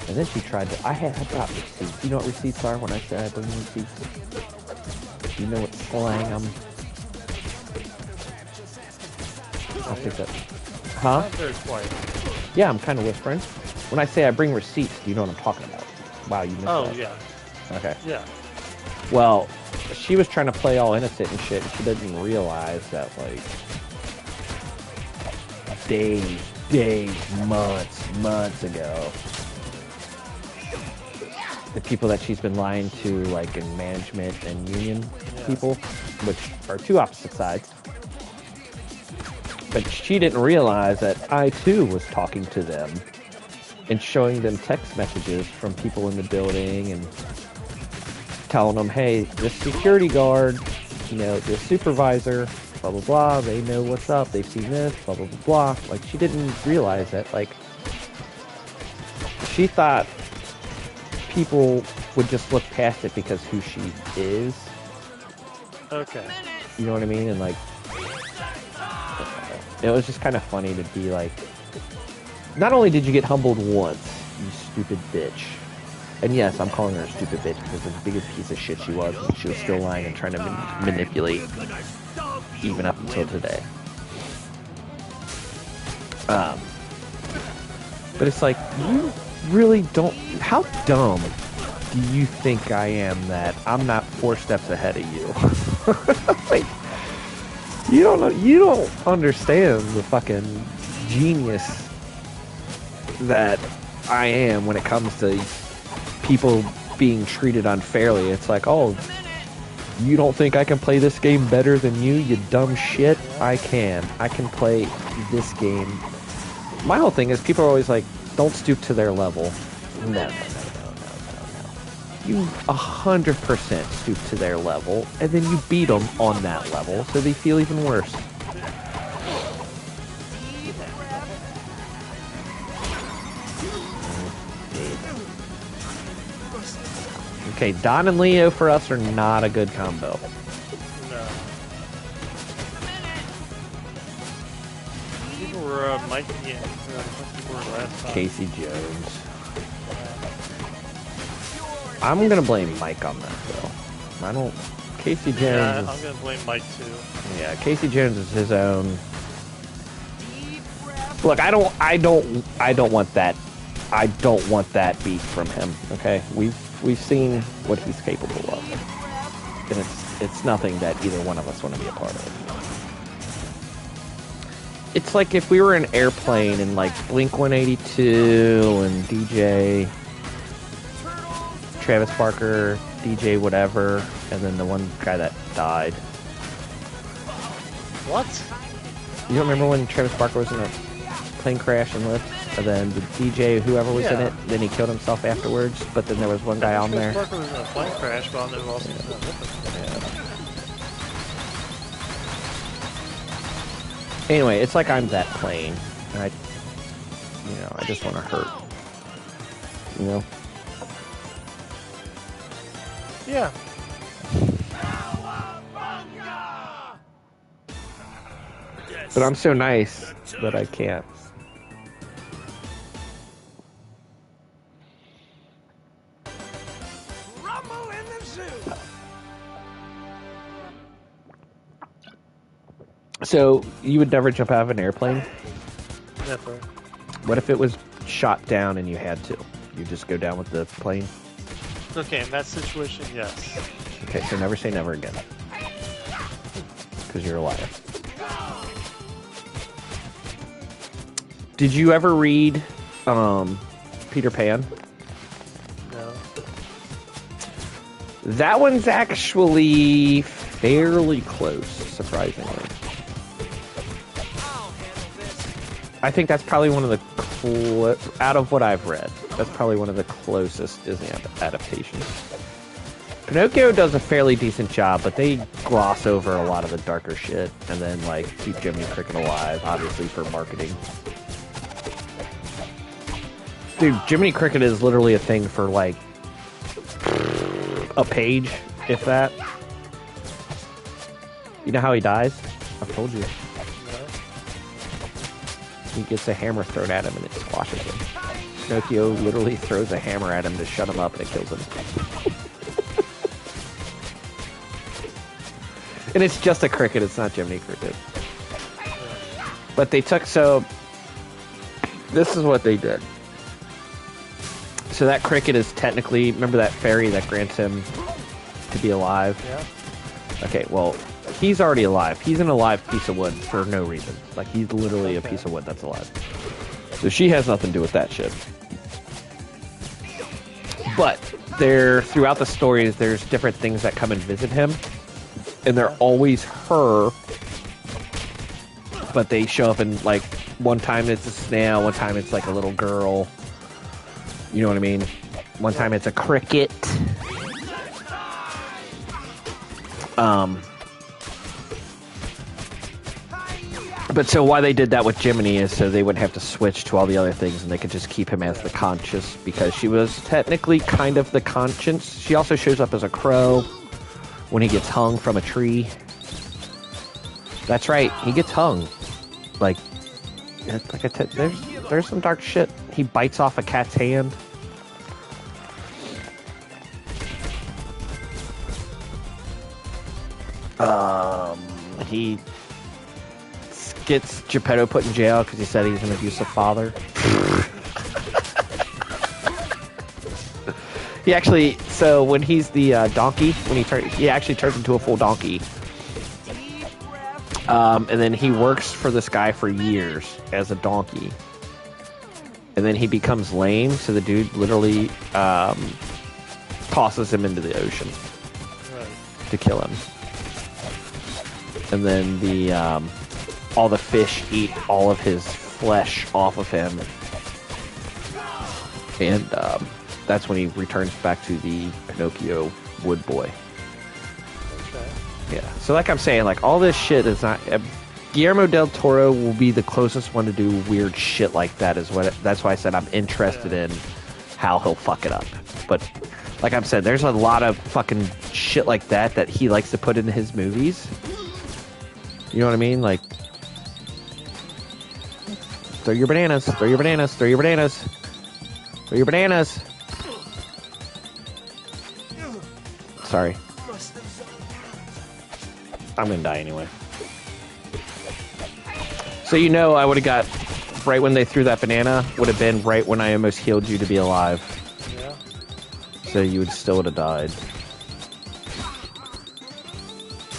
And then she tried to... I brought receipts. You know what receipts are when I say I bring receipts? You know what slang I'll take that. Huh? Not very quiet. Yeah, I'm kind of whispering. When I say I bring receipts, do you know what I'm talking about? Wow, you missed that. Oh, yeah. Okay. Yeah. Well, she was trying to play all innocent and shit, and she didn't realize that, like... days, months ago, the people that she's been lying to, like in management and union people, which are two opposite sides. But she didn't realize that I too was talking to them and showing them text messages from people in the building and telling them, hey, this security guard, you know, this supervisor, blah, blah, blah, they know what's up, they've seen this, blah, blah, blah, blah. Like, she didn't realize that, like, she thought people would just look past it because who she is. Okay. You know what I mean? And, like, it was just kind of funny to be like, not only did you get humbled once, you stupid bitch. And yes, I'm calling her a stupid bitch because of the biggest piece of shit she was, and she was still lying and trying to manipulate even up until today. But it's like, you really don't... How dumb do you think I am that I'm not 4 steps ahead of you? Like, you don't understand the fucking genius that I am when it comes to people being treated unfairly. It's like, oh, you don't think I can play this game better than you dumb shit? I can. I can play this game. My whole thing is people are always like, don't stoop to their level. No. You 100% stoop to their level, and then you beat them on that level, so they feel even worse. Okay, Don and Leo for us are not a good combo. No. People were Mike, yeah, people were last time. Casey Jones. I'm gonna blame Mike on that though. I don't. Casey Jones. Yeah, is, I'm gonna blame Mike too. Yeah, Casey Jones is his own. Look, I don't want that. I don't want that beat from him. Okay, we've seen what he's capable of, and it's nothing that either one of us want to be a part of. It's like if we were in Airplane and like Blink 182 and DJ Travis Barker, DJ whatever, and then the one guy that died. What? You don't remember when Travis Barker was in a plane crash and lived? And then the DJ, whoever was in it, then he killed himself afterwards, but then there was one guy on there. Travis Barker was in a plane crash, but there was also Anyway, it's like I'm that plane. And I just want to hurt. You know? Yeah. But I'm so nice that I can't. Rumble in the zoo. So, you would never jump out of an airplane? Never. What if it was shot down and you had to? You just go down with the plane? Okay, in that situation, yes. Okay, so never say never again. Because you're a liar. Did you ever read Peter Pan? No. That one's actually fairly close, surprisingly. I think that's probably one of the out of what I've read, that's probably one of the closest Disney adaptations. Pinocchio does a fairly decent job, but they gloss over a lot of the darker shit and then like keep Jiminy Cricket alive, obviously for marketing. Dude, Jiminy Cricket is literally a thing for like a page, if that. You know how he dies? I've told you. He gets a hammer thrown at him and it squashes him. Pinocchio literally throws a hammer at him to shut him up and it kills him. And it's just a cricket, it's not Jiminy Cricket. But they took, so this is what they did. So that cricket is technically, remember that fairy that grants him to be alive? Yeah. Okay, well, he's already alive. He's an alive piece of wood for no reason. Like, he's literally a piece of wood that's alive. So she has nothing to do with that shit. But throughout the stories, there's different things that come and visit him. And they're always her. But they show up in, like, one time it's a snail, one time it's like a little girl. You know what I mean? One time it's a cricket. But so why they did that with Jiminy is so they wouldn't have to switch to all the other things and they could just keep him as the conscious, because she was technically kind of the conscience. She also shows up as a crow when he gets hung from a tree. That's right, he gets hung. Like I said, there's some dark shit. He bites off a cat's hand. He gets Geppetto put in jail because he said he's an abusive father. He actually, so when he's the donkey, he actually turns into a full donkey. And then he works for this guy for years as a donkey. and then he becomes lame, so the dude literally tosses him into the ocean Right. to kill him. And then the all the fish eat all of his flesh off of him, and that's when he returns back to the Pinocchio wood boy. Okay. Yeah. So like I'm saying, like all this shit is not. Guillermo del Toro will be the closest one to do weird shit like that. That's why I said I'm interested in how he'll fuck it up. But like I've said, there's a lot of fucking shit like that he likes to put in his movies. You know what I mean? Like, throw your bananas, throw your bananas, throw your bananas, throw your bananas. Sorry. I'm gonna die anyway. So you know I would have got, right when they threw that banana, would have been right when I almost healed you to be alive. Yeah. So you would still would have died.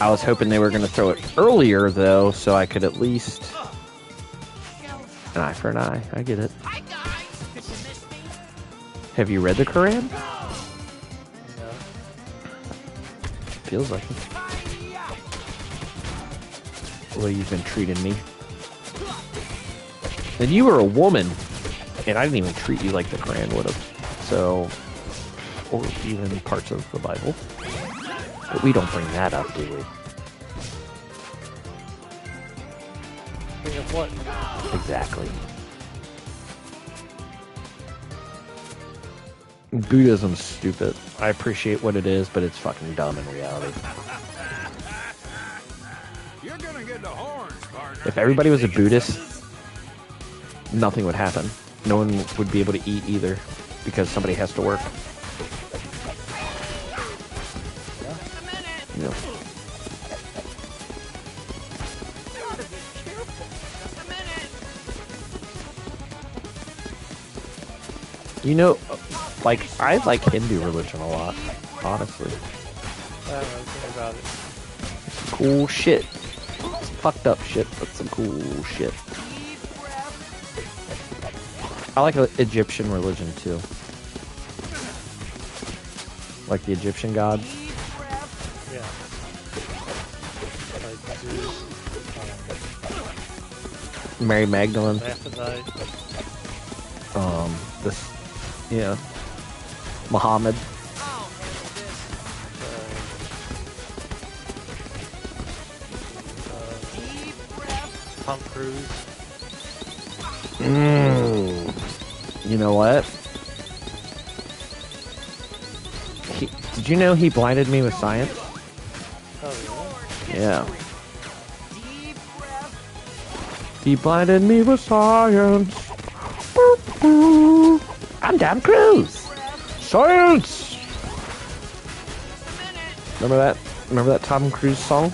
I was hoping they were going to throw it earlier, though, so I could at least... An eye for an eye. I get it. Hi guys! Did you miss me? Have you read the Quran? No. Feels like it. The way you've been treating me. And you were a woman, and I didn't even treat you like the Quran would have. So, or even parts of the Bible. But we don't bring that up, do we? Bring up what? Exactly. Buddhism's stupid. I appreciate what it is, but it's fucking dumb in reality. You're gonna get the horns, partner. If everybody was a Buddhist, nothing would happen. No one would be able to eat either, because somebody has to work. You know. You know, like, I like Hindu religion a lot, honestly. I don't know anything about it. It's cool shit. It's fucked up shit, but some cool shit. I like Egyptian religion, too. Like the Egyptian gods. Yeah. Like Zeus, Mary Magdalene. Aphrodite. This, yeah. Muhammad. Tom Cruise. You know what? Did you know he blinded me with science? Oh, Yeah. He blinded me with science. Boop, boop. I'm Tom Cruise. Science. Remember that? Remember that Tom Cruise song?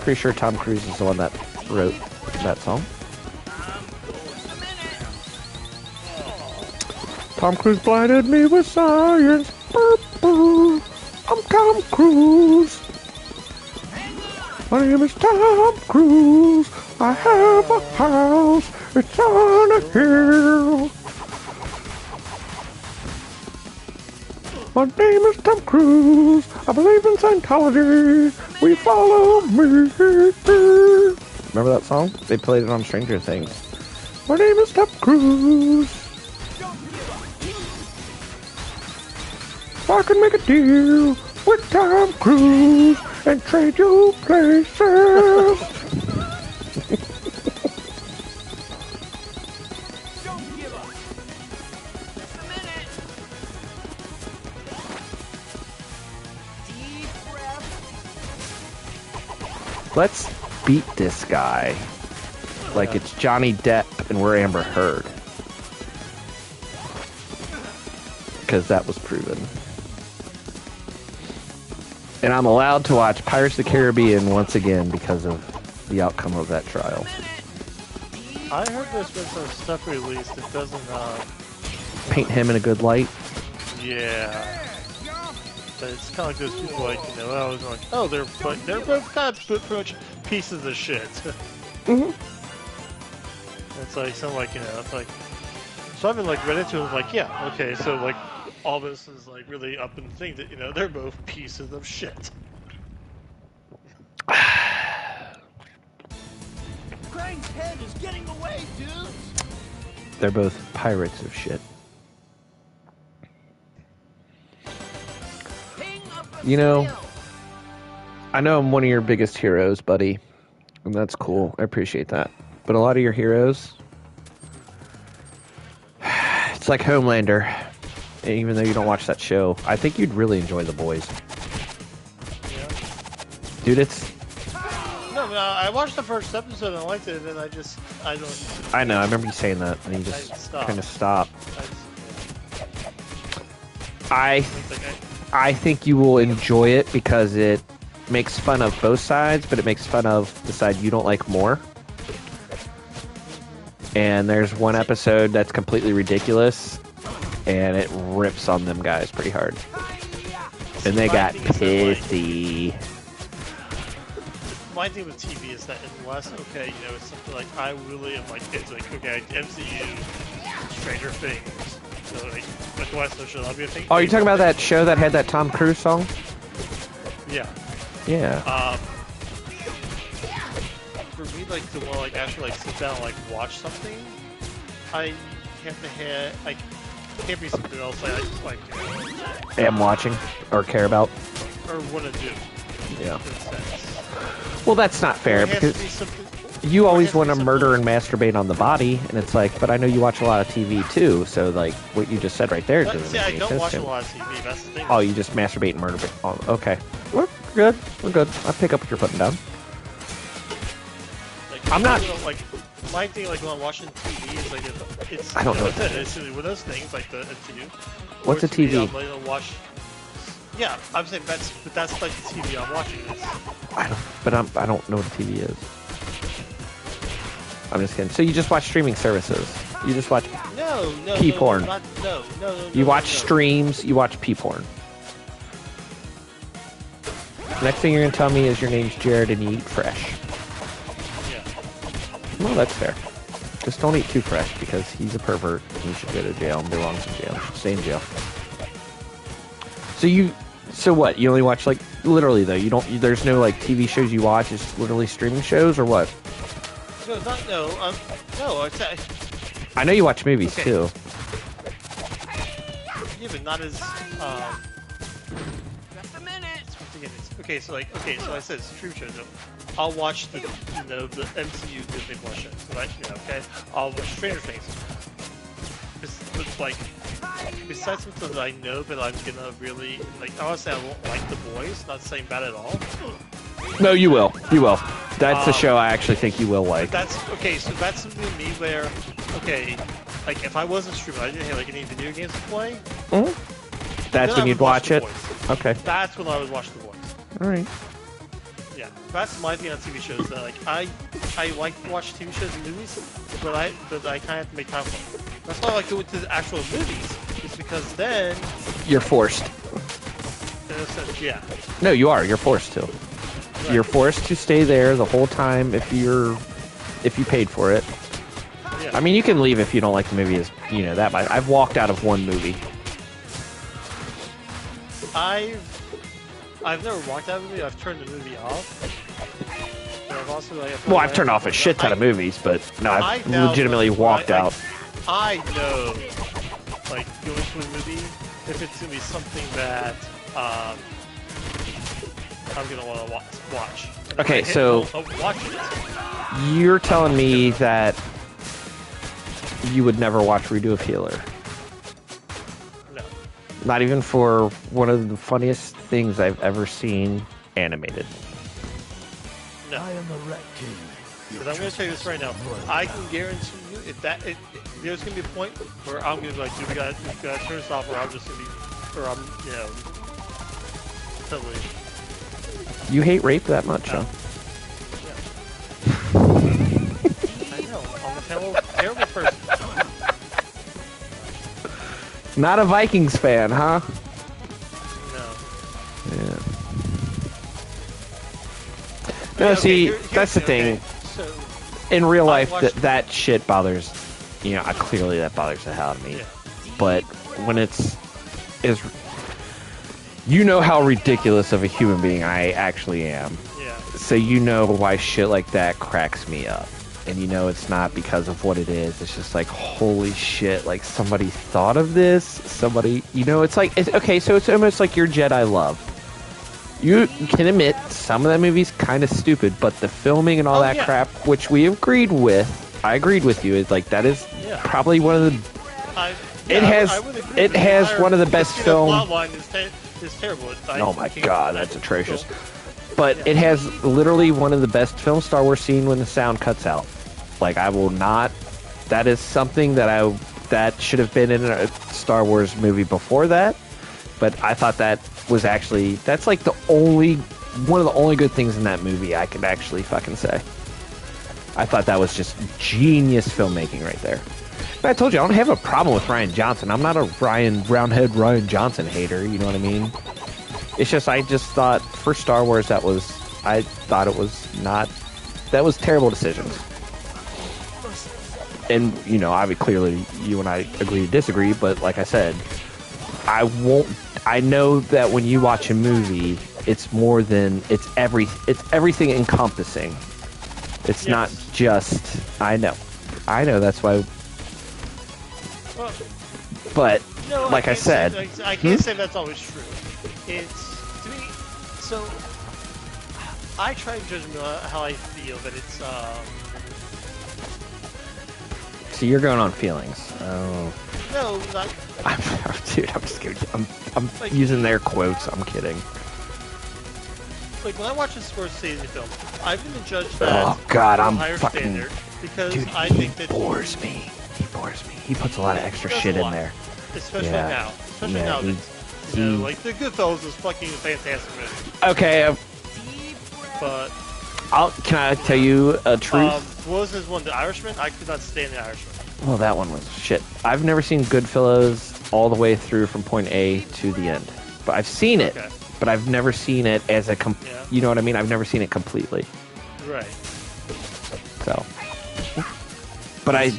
Pretty sure Tom Cruise is the one that wrote that song. Tom Cruise blinded me with science. Boop, boop. I'm Tom Cruise. My name is Tom Cruise. I have a house. It's on a hill. My name is Tom Cruise. I believe in Scientology. We follow me. Remember that song? They played it on Stranger Things. My name is Tom Cruise. I can make a deal with Tom Cruise and trade you places. Let's beat this guy like it's Johnny Depp and we're Amber Heard. Because that was proven. And I'm allowed to watch Pirates of the Caribbean once again because of the outcome of that trial. I heard there's been some stuff released that doesn't, Paint him in a good light. yeah. But it's kind of like those people, like, you know, I was like, oh, they're both kind of pretty much pieces of shit. Mm-hmm. It's like some like it's like. So I've been like read into it like yeah okay so like all this is like really up in the thing that they're both pieces of shit. Krang's head is getting away, dudes! They're both pirates of shit. King of the You know, Steel. I know I'm one of your biggest heroes, buddy. And that's cool. I appreciate that. But a lot of your heroes... It's like Homelander. And even though you don't watch that show, I think you'd really enjoy The Boys. Yeah. Dude, it's... No, I watched the first episode and I liked it, and then I don't. I know, I remember you saying that, and you I just stopped. kind of stopped. I I think you will enjoy it because it makes fun of both sides, but it makes fun of the side you don't like more. And there's one episode that's completely ridiculous, and it rips on them guys pretty hard. And they got pissy. My thing with TV is that unless it's something like I really am like it's like okay MCU, Stranger Things, so like the West should not be a thing. Oh, you're talking about that show that had that Tom Cruise song? Yeah. Yeah. For me, like to want like actually like sit down and like watch something, I have to have like can't be something else like Am watching or care about. or want to do. Yeah. In a sense. Well, that's not fair It has to because be something. you always has to want be to something- murder and masturbate on the body, and it's like, but I know you watch a lot of TV too, so like what you just said right there doesn't See, make I any don't sense watch to a me. lot of TV. That's the thing. Oh, you just masturbate and murder. Oh, okay. We're good. We're good. I pick up what you're putting down. Like, I'm not- like my thing like when I'm watching TV is like it's I don't know what that it's with those things like the MCU. What's a TV? I'm like to watch. Yeah, I'm saying that's like the TV I'm watching. I don't know what a TV is. I'm just kidding. So you just watch streaming services? You just watch No, Pee porn. No. you watch streams? You watch pee porn? Next thing you're gonna tell me is your name's Jared and you eat fresh. Yeah. Well, that's fair. Just don't eat too fresh because he's a pervert and he should go to jail and belongs in jail. Stay in jail. So what? You only watch like literally though. There's no like TV shows you watch. It's literally streaming shows or what? No, not no. No. I know you watch movies Okay. too. Yeah, but not as Just a minute. Okay, so I said stream shows. So I'll watch the the MCU Disney Plus shows. Right? Okay. I'll watch Stranger Things. It's like besides something that I know that I'm gonna really like. Honestly, I won't like The Boys. Not saying bad at all. No, you will. You will. That's a show I actually think you will like. That's okay. So that's something to me where like if I wasn't streaming, I didn't have like any video games to play. Mhm. That's then when I you'd would watch The it. Boys. Okay. That's when I would watch The Boys. All right. Yeah, that's my thing on TV shows. That like I like to watch TV shows and movies, but I kind of have to make time for it. That's why I like to go to the actual movies. Is because then, You're forced. in a sense, yeah. No, you are. You're forced to. Right. You're forced to stay there the whole time if you paid for it. Yeah. I mean, you can leave if you don't like the movie. That. But I've walked out of one movie. I've never walked out of a movie. I've turned the movie off. But I've also Well, I've turned off a shit ton of movies, but no, I've legitimately walked out. I know, like going to a movie, if it's gonna be something that I'm gonna want to watch. And if Okay, I hit, so I'll watch it. you're telling me that you would never watch Redo of Healer? No. Not even for one of the funniest things I've ever seen animated. No. I am the Rat King. Because I'm going to tell you this right now. I can guarantee you, if there's going to be a point where I'm going to be like, dude, we got to turn this off, or I'm just going to be, or I'm, totally. You hate rape that much, huh? I know. I'm a terrible person. Not a Vikings fan, huh? No. Yeah. Okay, No, see, here's that's the thing. So, in real life, watched- that shit bothers, you know, clearly that bothers the hell out of me. Yeah. But when is, you know how ridiculous of a human being I actually am. Yeah. So you know why shit like that cracks me up. And you know it's not because of what it is. It's just like, holy shit, like somebody thought of this. Somebody, you know, it's like, okay, so it's almost like your Jedi love. You can admit some of that movie's kind of stupid, but the filming and all that yeah. crap, which we agreed with, I agreed with you, is like, that is probably one of the... It has one of the best film... Plotline is terrible. Oh my god, that's atrocious. But it has literally one of the best film Star Wars scene when the sound cuts out. Like, I will not... That is something that should have been in a Star Wars movie before that. But I thought that was actually... That's like the only... One of the only good things in that movie I could actually fucking say. I thought that was just genius filmmaking right there. But I told you, I don't have a problem with Rian Johnson. I'm not a roundhead Rian Johnson hater, you know what I mean? It's just, I just thought, for Star Wars, I thought it was not... That was terrible decisions. And, you know, clearly, you and I agree to disagree, but like I said, I know that when you watch a movie, it's more than... It's everything encompassing. It's not just... I know, that's why... Well, but, like I said... I can't say that's always true. It's... To me... So... I try to judge how I feel, but it's... So you're going on feelings. Oh. No, not... Dude, I'm just kidding. I'm like, using their quotes. I'm kidding. Like, when I watch a Scorsese film, I'm going to judge that oh, God, I'm higher fucking... standard because dude, I think that... He bores me. He puts a lot of extra shit in there. Especially now. Especially now that, you know, like, The Goodfellas is fucking a fantastic movie. Okay, but... Can I tell you a truth? What was his one? The Irishman? I could not stand The Irishman. Well, that one was shit. I've never seen Goodfellas all the way through from point A to the end. But I've seen it. Okay. But I've never seen it as a... You know what I mean? I've never seen it completely. Right. So... But I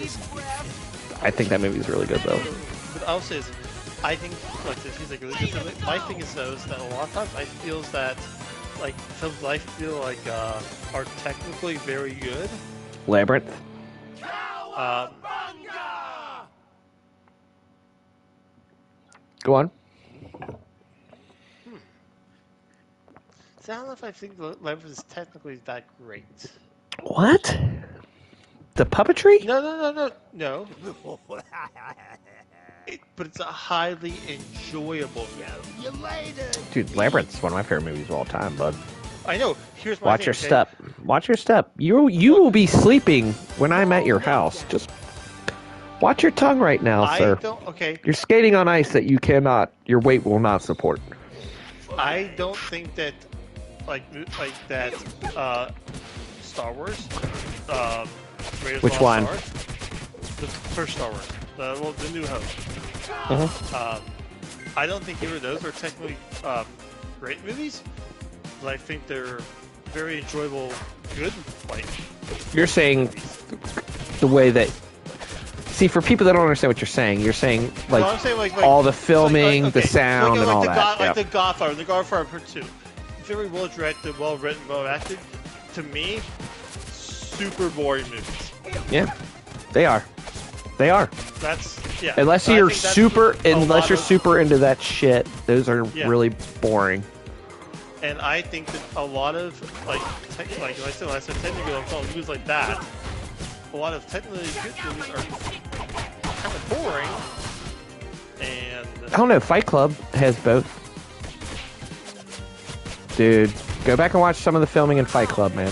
think that movie is really good, though. But I'll say is, I think, like, he's like really different. My thing is though, is that a lot of times I feel that, like, films I feel like are technically very good. Labyrinth. Go on. So I don't know if I think Labyrinth is technically that great. What? The puppetry? No. But it's a highly enjoyable film. Dude, Labyrinth's one of my favorite movies of all time, bud. I know. Here's my Watch your step. Watch your step. You will be sleeping when I'm at your house. Just watch your tongue right now, sir. Okay. You're skating on ice that your weight will not support. I don't think that, like that, Star Wars, which one? The first Star Wars, the New Hope. I don't think either of those are technically great movies, but I think they're very enjoyable, good. Like, you're saying the way that. See, for people that don't understand what you're saying like, I'm saying like all the filming, the sound, and all that. Like The Godfather Part 2. Very well directed, well written, well acted. To me, super boring movies. Yeah, they are. That's Unless you're super into that shit, those are really boring. And I think that a lot of like when I said technically I'm calling movies like that, a lot of technically good movies are kind of boring. And I don't know. Fight Club has both. Dude, go back and watch some of the filming in Fight Club, man.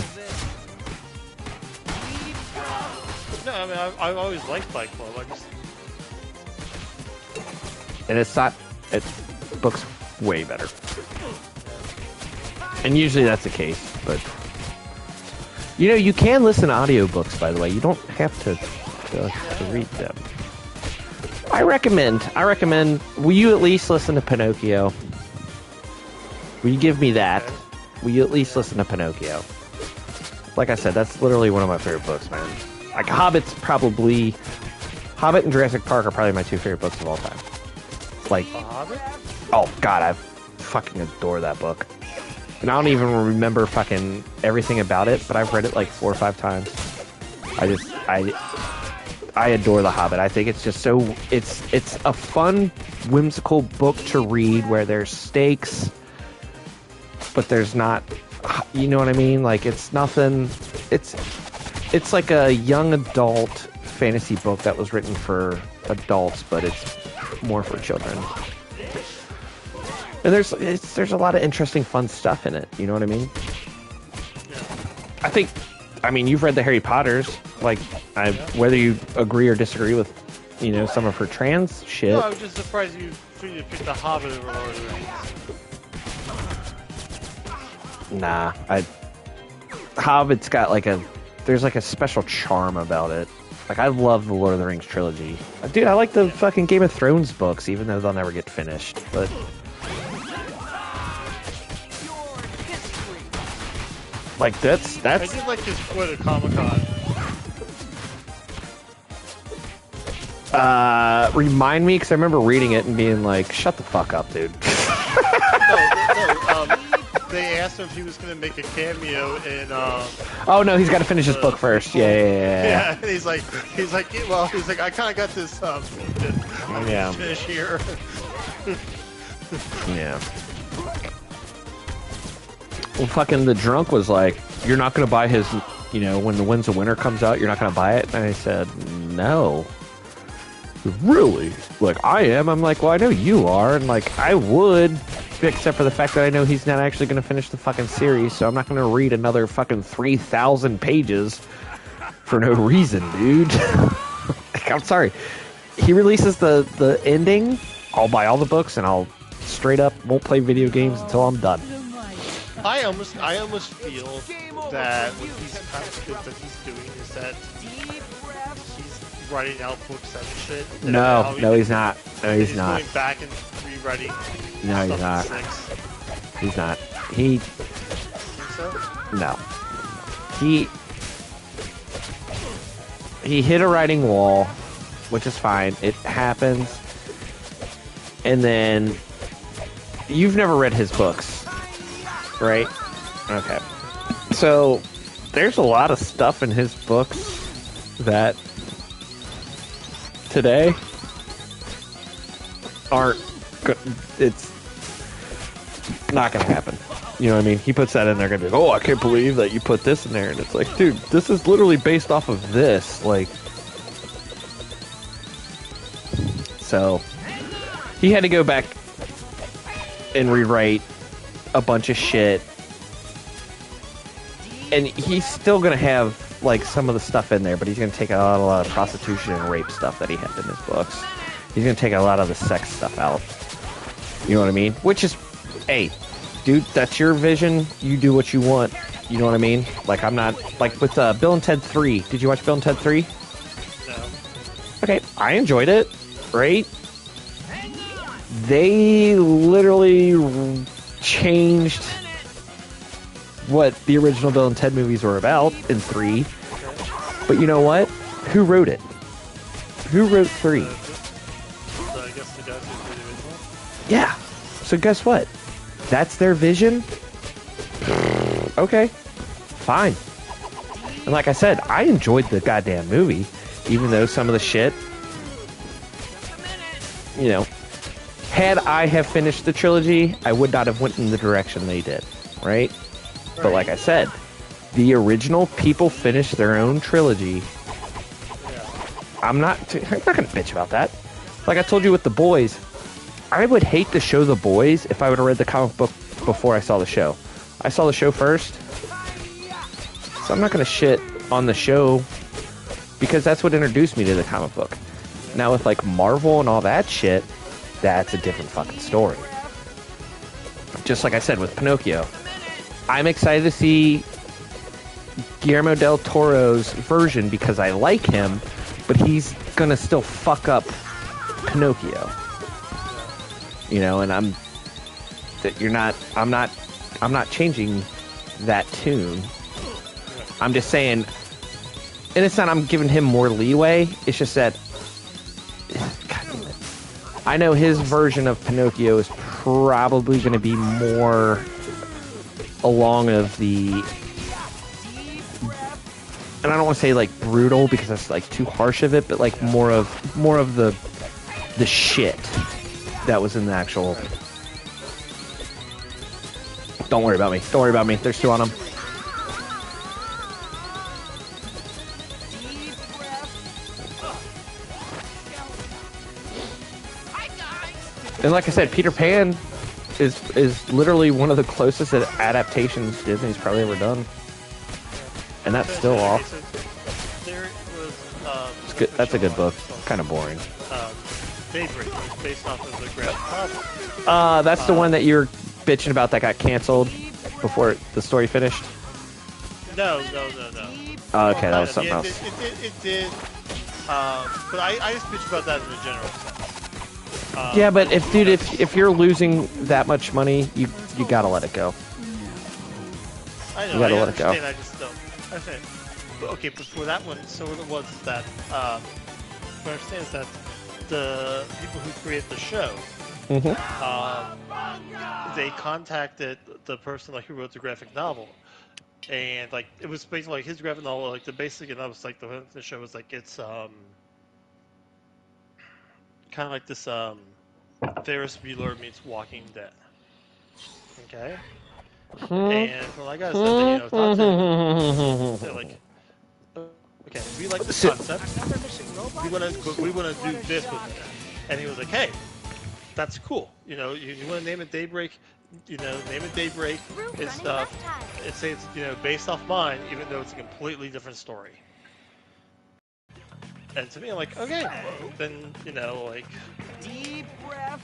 No, I mean I've always liked Fight Club. And it's not. It books way better. And usually that's the case, but you know, you can listen to audiobooks, by the way. You don't have to read them. I recommend, will you at least listen to Pinocchio? Will you give me that? Will you at least listen to Pinocchio? like I said, that's literally one of my favorite books, man. Like Hobbit and Jurassic Park are probably my two favorite books of all time. Like, The Hobbit? oh god, I fucking adore that book. And I don't even remember fucking everything about it, but I've read it like 4 or 5 times. I adore The Hobbit. I think it's just so it's a fun, whimsical book to read where there's stakes, but there's not, you know what I mean? Like it's nothing. It's like a young adult fantasy book that was written for adults, but it's more for children. And there's a lot of interesting, fun stuff in it. You know what I mean? I mean, you've read the Harry Potters. Like, whether you agree or disagree with, you know, some of her trans shit. No, I was just surprised you picked The Hobbit over Lord of the Rings. Nah, Hobbit's got like there's like a special charm about it. Like, I love the Lord of the Rings trilogy. Dude, I like the fucking Game of Thrones books, even though they'll never get finished. But like that's. I did like his quote at Comic-Con. Remind me, because I remember reading it and being like, "Shut the fuck up, dude." They asked him if he was going to make a cameo in. Oh no, he's got to finish his book first. Yeah. And he's like, I kind of got this. Yeah. Finish here. Yeah. Well, fucking the drunk was like, "You're not going to buy his, you know, when the Winds of Winter comes out, you're not going to buy it?" And I said, "No." Really? Like, I am? I'm like, well, I know you are, and like, I would, except for the fact that I know he's not actually going to finish the fucking series, so I'm not going to read another fucking 3,000 pages for no reason, dude. Like, I'm sorry. He releases the ending, I'll buy all the books, and I'll straight up won't play video games until I'm done. I almost feel that what he's doing is that he's writing out books and shit. No, he's not. No, he's not. Going back and rewriting. No, he's not. He's not. He. Think so? No. He hit a writing wall, which is fine. It happens. And then you've never read his books, right? Okay. So there's a lot of stuff in his books that today aren't good. It's not gonna happen. You know what I mean? He puts that in there, gonna be like, "Oh, I can't believe that you put this in there," and it's like, dude, this is literally based off of this. Like, so he had to go back and rewrite a bunch of shit, and he's still gonna have like some of the stuff in there, but he's gonna take out a lot of prostitution and rape stuff that he had in his books. He's gonna take a lot of the sex stuff out. You know what I mean? Which is, hey, dude, that's your vision. You do what you want. You know what I mean? Like, I'm not like with Bill and Ted 3. Did you watch Bill and Ted 3? No. Okay, I enjoyed it. Right? They literally changed what the original Bill and Ted movies were about in 3. But you know what? Who wrote it? Who wrote 3? I guess the guys who did the original. Yeah. So guess what? That's their vision? Okay. Fine. And like I said, I enjoyed the goddamn movie, even though some of the shit, you know, had I have finished the trilogy, I would not have went in the direction they did, right? But like I said, the original people finished their own trilogy. I'm not gonna bitch about that. Like I told you with The Boys, I would hate to show The Boys if I would have read the comic book before I saw the show. I saw the show first, so I'm not gonna shit on the show because that's what introduced me to the comic book. Now with like Marvel and all that shit, that's a different fucking story. Just like I said with Pinocchio, I'm excited to see Guillermo del Toro's version because I like him, but he's gonna still fuck up Pinocchio. You know, and I'm not changing that tune. I'm just saying, and it's not I'm giving him more leeway. It's just that, God damn it. I know his version of Pinocchio is probably going to be more along of the, and I don't want to say like brutal because that's like too harsh of it, but like more of the shit that was in the actual. Don't worry about me. Don't worry about me. There's two on them. And like I said, Peter Pan is literally one of the closest adaptations Disney's probably ever done. And that's still off. There was, It's good. That's a good book. Kind of boring. Daybreak, based off of the graphic novel. That's the one that you're bitching about that got canceled before the story finished? No. Oh, okay, that was something else. It did. But I just bitch about that in a general sense. Yeah, but if you're losing that much money, you gotta let it go. I know. You gotta I let it go. understand. I just don't. I think. Okay, but for that one, so what it was that what I understand is that the people who created the show, they contacted the person like who wrote the graphic novel, and like it was basically like his graphic novel, like the basic, and that was like the show was like it's kind of like this Ferris Bueller meets Walking Dead. Okay. And from what I gotta say, you know, talk to they're like, okay, we like this concept. We wanna do this with it. And he was like, hey, that's cool. You know, you wanna name it Daybreak. You know, name it Daybreak. It's stuff. It's you know based off mine, even though it's a completely different story. And to me, I'm like, okay, then you know, like, Deep breath.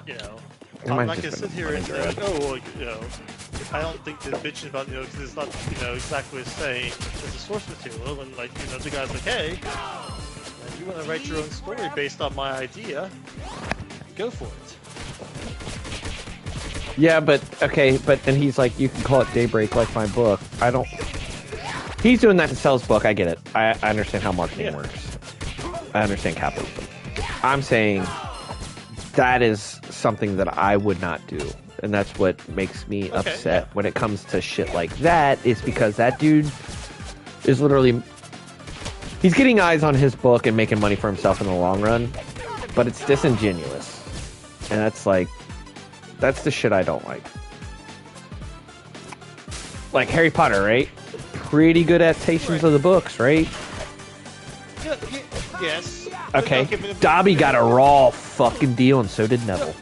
you know. I'm not gonna sit here and say, like, oh, well, you know, I don't think they're bitching about, you know, because it's not, you know, exactly the same as the source material. When, like, you know, the guy's like, hey, you want to write your own story based on my idea, go for it. Yeah, but okay, but then he's like, you can call it Daybreak like my book. I don't. He's doing that to sell his book. I get it. I understand how marketing works. I understand capitalism. I'm saying that is something that I would not do. And that's what makes me upset when it comes to shit like that, is because that dude is literally... He's getting eyes on his book and making money for himself in the long run, but it's disingenuous. And that's like... That's the shit I don't like. Like Harry Potter, right? Pretty good adaptations of the books, right? Yes. Okay. Dobby got a raw fucking deal, and so did Neville.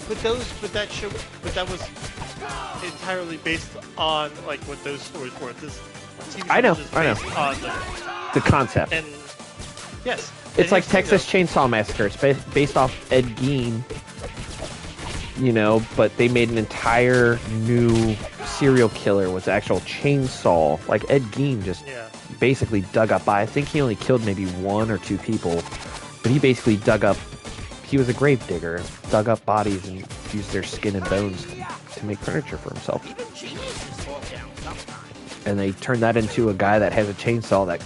But that was entirely based on like what those stories were. This TV I know. On the concept. And yes, it's like Texas Chainsaw Massacre. It's based off Ed Gein, you know, but they made an entire new serial killer with the actual chainsaw. Like Ed Gein just basically dug up. I think he only killed maybe 1 or 2 people, but he basically dug up. He was a grave digger, dug up bodies and used their skin and bones to make furniture for himself. And they turned that into a guy that has a chainsaw that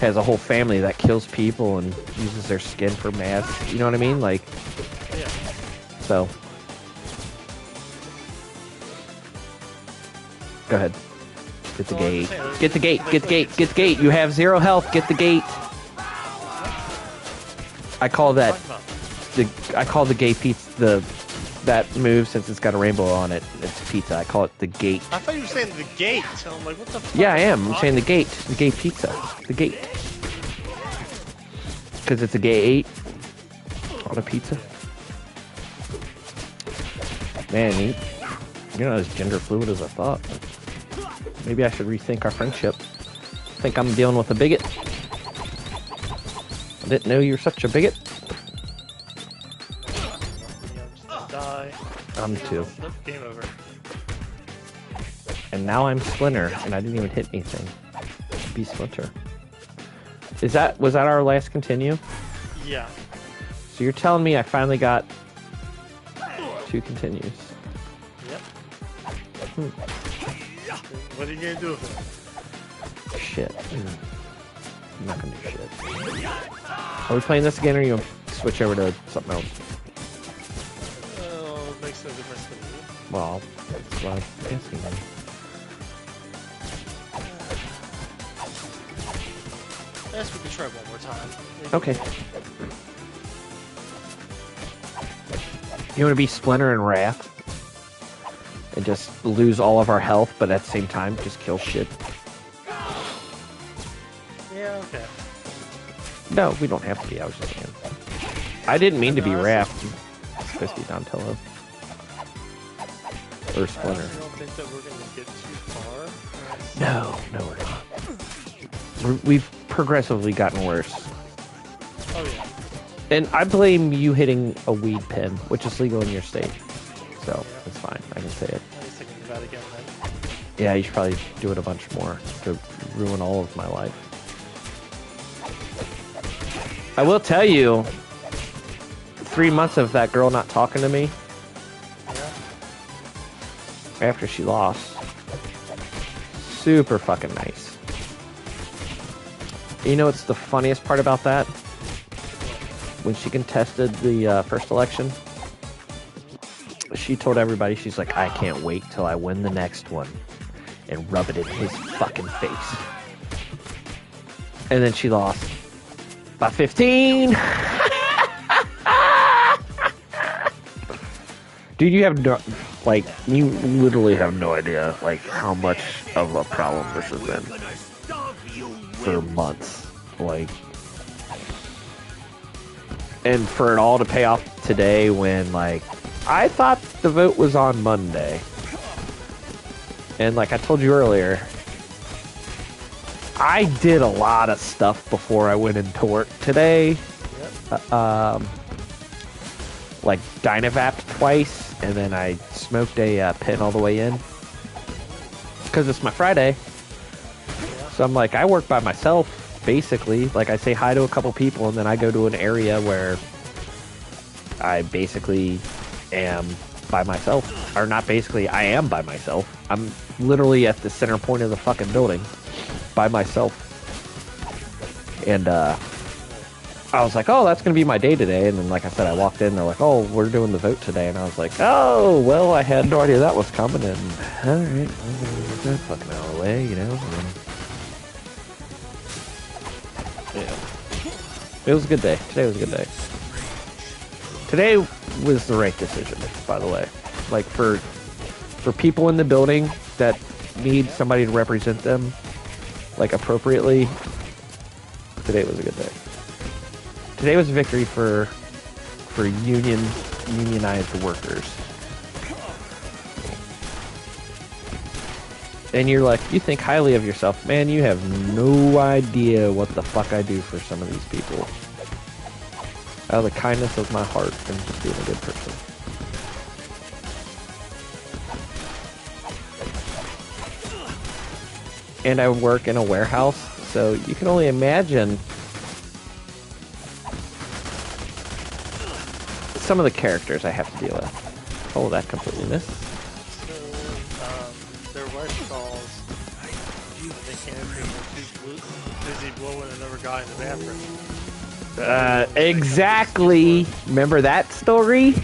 has a whole family that kills people and uses their skin for masks. You know what I mean? Like, so. Go ahead. Get the gate. Get the gate. Get the gate. Get the gate. You have 0 health. Get the gate. I call that I call the gate pizza that move, since it's got a rainbow on it. It's pizza. I call it the gate. I thought you were saying the gate. So I'm like, what the fuck? Yeah, I am. I'm saying the gate. The gate pizza. The gate. Because it's a gate on a pizza. Man, you're not as gender fluid as I thought. Maybe I should rethink our friendship. I think I'm dealing with a bigot. I didn't know you were such a bigot. Die. I'm too. Nope, game over. And now I'm Splinter, and I didn't even hit anything. Be Splinter. Was that our last continue? Yeah. So you're telling me I finally got 2 continues. Yep. What are you gonna do with it? Shit. I'm not gonna do shit. Are we playing this again, or are you gonna switch over to something else? Oh, it makes no difference to me. Well, that's what I'm asking. I guess we could try one more time. Maybe. Okay. You want to be Splinter and Wrath? And just lose all of our health, but at the same time, just kill shit? Yeah, okay. No, we don't have to be. I was just saying. I didn't mean to be Wrath. It's supposed to be Donatello. Or I Splinter. don't think that we're gonna get too far. No, we're not. We've progressively gotten worse. Oh yeah. And I blame you hitting a weed pen, which is legal in your state. So, it's fine. I can say it. I was thinking about it again then. Yeah, you should probably do it a bunch more to ruin all of my life. I will tell you, 3 months of that girl not talking to me Yeah. after she lost. Super fucking nice. You know what's the funniest part about that? When she contested the first election, she told everybody, she's like, I can't wait till I win the next one and rub it in his fucking face. And then she lost by 15. Dude, you have no, like, you literally have no idea, like, how much of a problem this has been for months. Like, and for it all to pay off today when, like, I thought the vote was on Monday. And like I told you earlier, I did a lot of stuff before I went into work today. Yep. Like Dynavapped twice, and then I smoked a pin all the way in. Because it's my Friday. So I'm like, I work by myself, basically. Like I say hi to a couple people, and then I go to an area where I basically am by myself. Or not basically, I am by myself. I'm literally at the center point of the fucking building by myself. And I was like, oh, that's going to be my day today. And then, like I said, I walked in, they're like, oh, we're doing the vote today. And I was like, oh, well, I had no idea that was coming. And all right, I'm going to get that fucking out of the way, you know. And, yeah. It was a good day. Today was a good day. Today was the right decision, by the way. Like, for people in the building that need somebody to represent them, like, appropriately, today was a good day. Today was a victory for unionized workers. And you're like, you think highly of yourself. Man, you have no idea what the fuck I do for some of these people. Out of the kindness of my heart and just being a good person. And I work in a warehouse, so you can only imagine some of the characters I have to deal with. Oh, that completely missed. So, their wife calls. They can't because they're too busy blowing another guy in the bathroom. Exactly. Remember that story?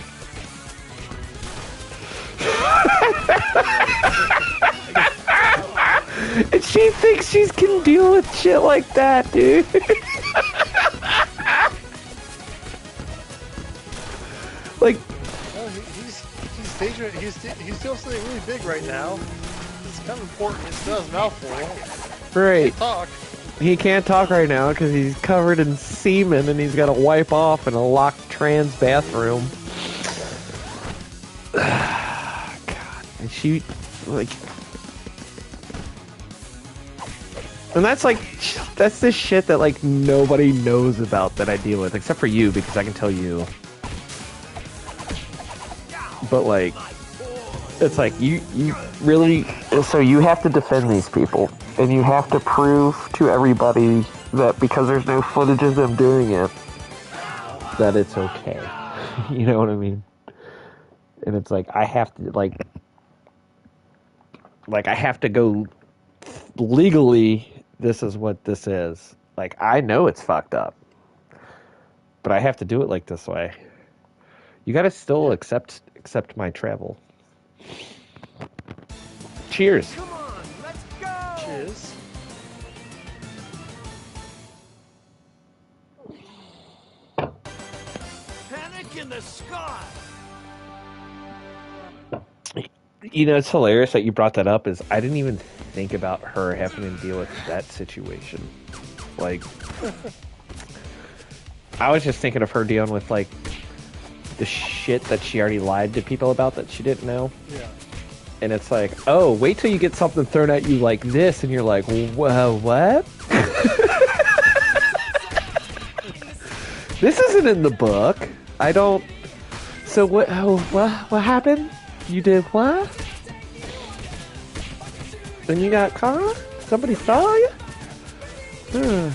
And she thinks she can deal with shit like that, dude. Like, Well, he's doing something really big right now. It's kind of important. It's not his mouth full. right. Talk. He can't talk right now because he's covered in semen and he's got to wipe off in a locked trans bathroom. God. And she, like... And that's the shit that, like, nobody knows about that I deal with, except for you, because I can tell you. But, like, it's like, you really... So you have to defend these people. And you have to prove to everybody that because there's no footage of them doing it, that it's okay. You know what I mean? And it's like, I have to, like I have to go legally, this is what this is. Like, I know it's fucked up, but I have to do it like this way. You gotta still accept my travel. Cheers. Come on, let's go! Cheers. Panic in the sky! You know, it's hilarious that you brought that up. Is I didn't even think about her having to deal with that situation. Like, I was just thinking of her dealing with like the shit that she already lied to people about that she didn't know. Yeah. And it's like, oh, wait till you get something thrown at you like this, and you're like, whoa, what? This isn't in the book. I don't. So what? Oh, what happened? You did what? Then you got caught? Somebody saw you? Yeah.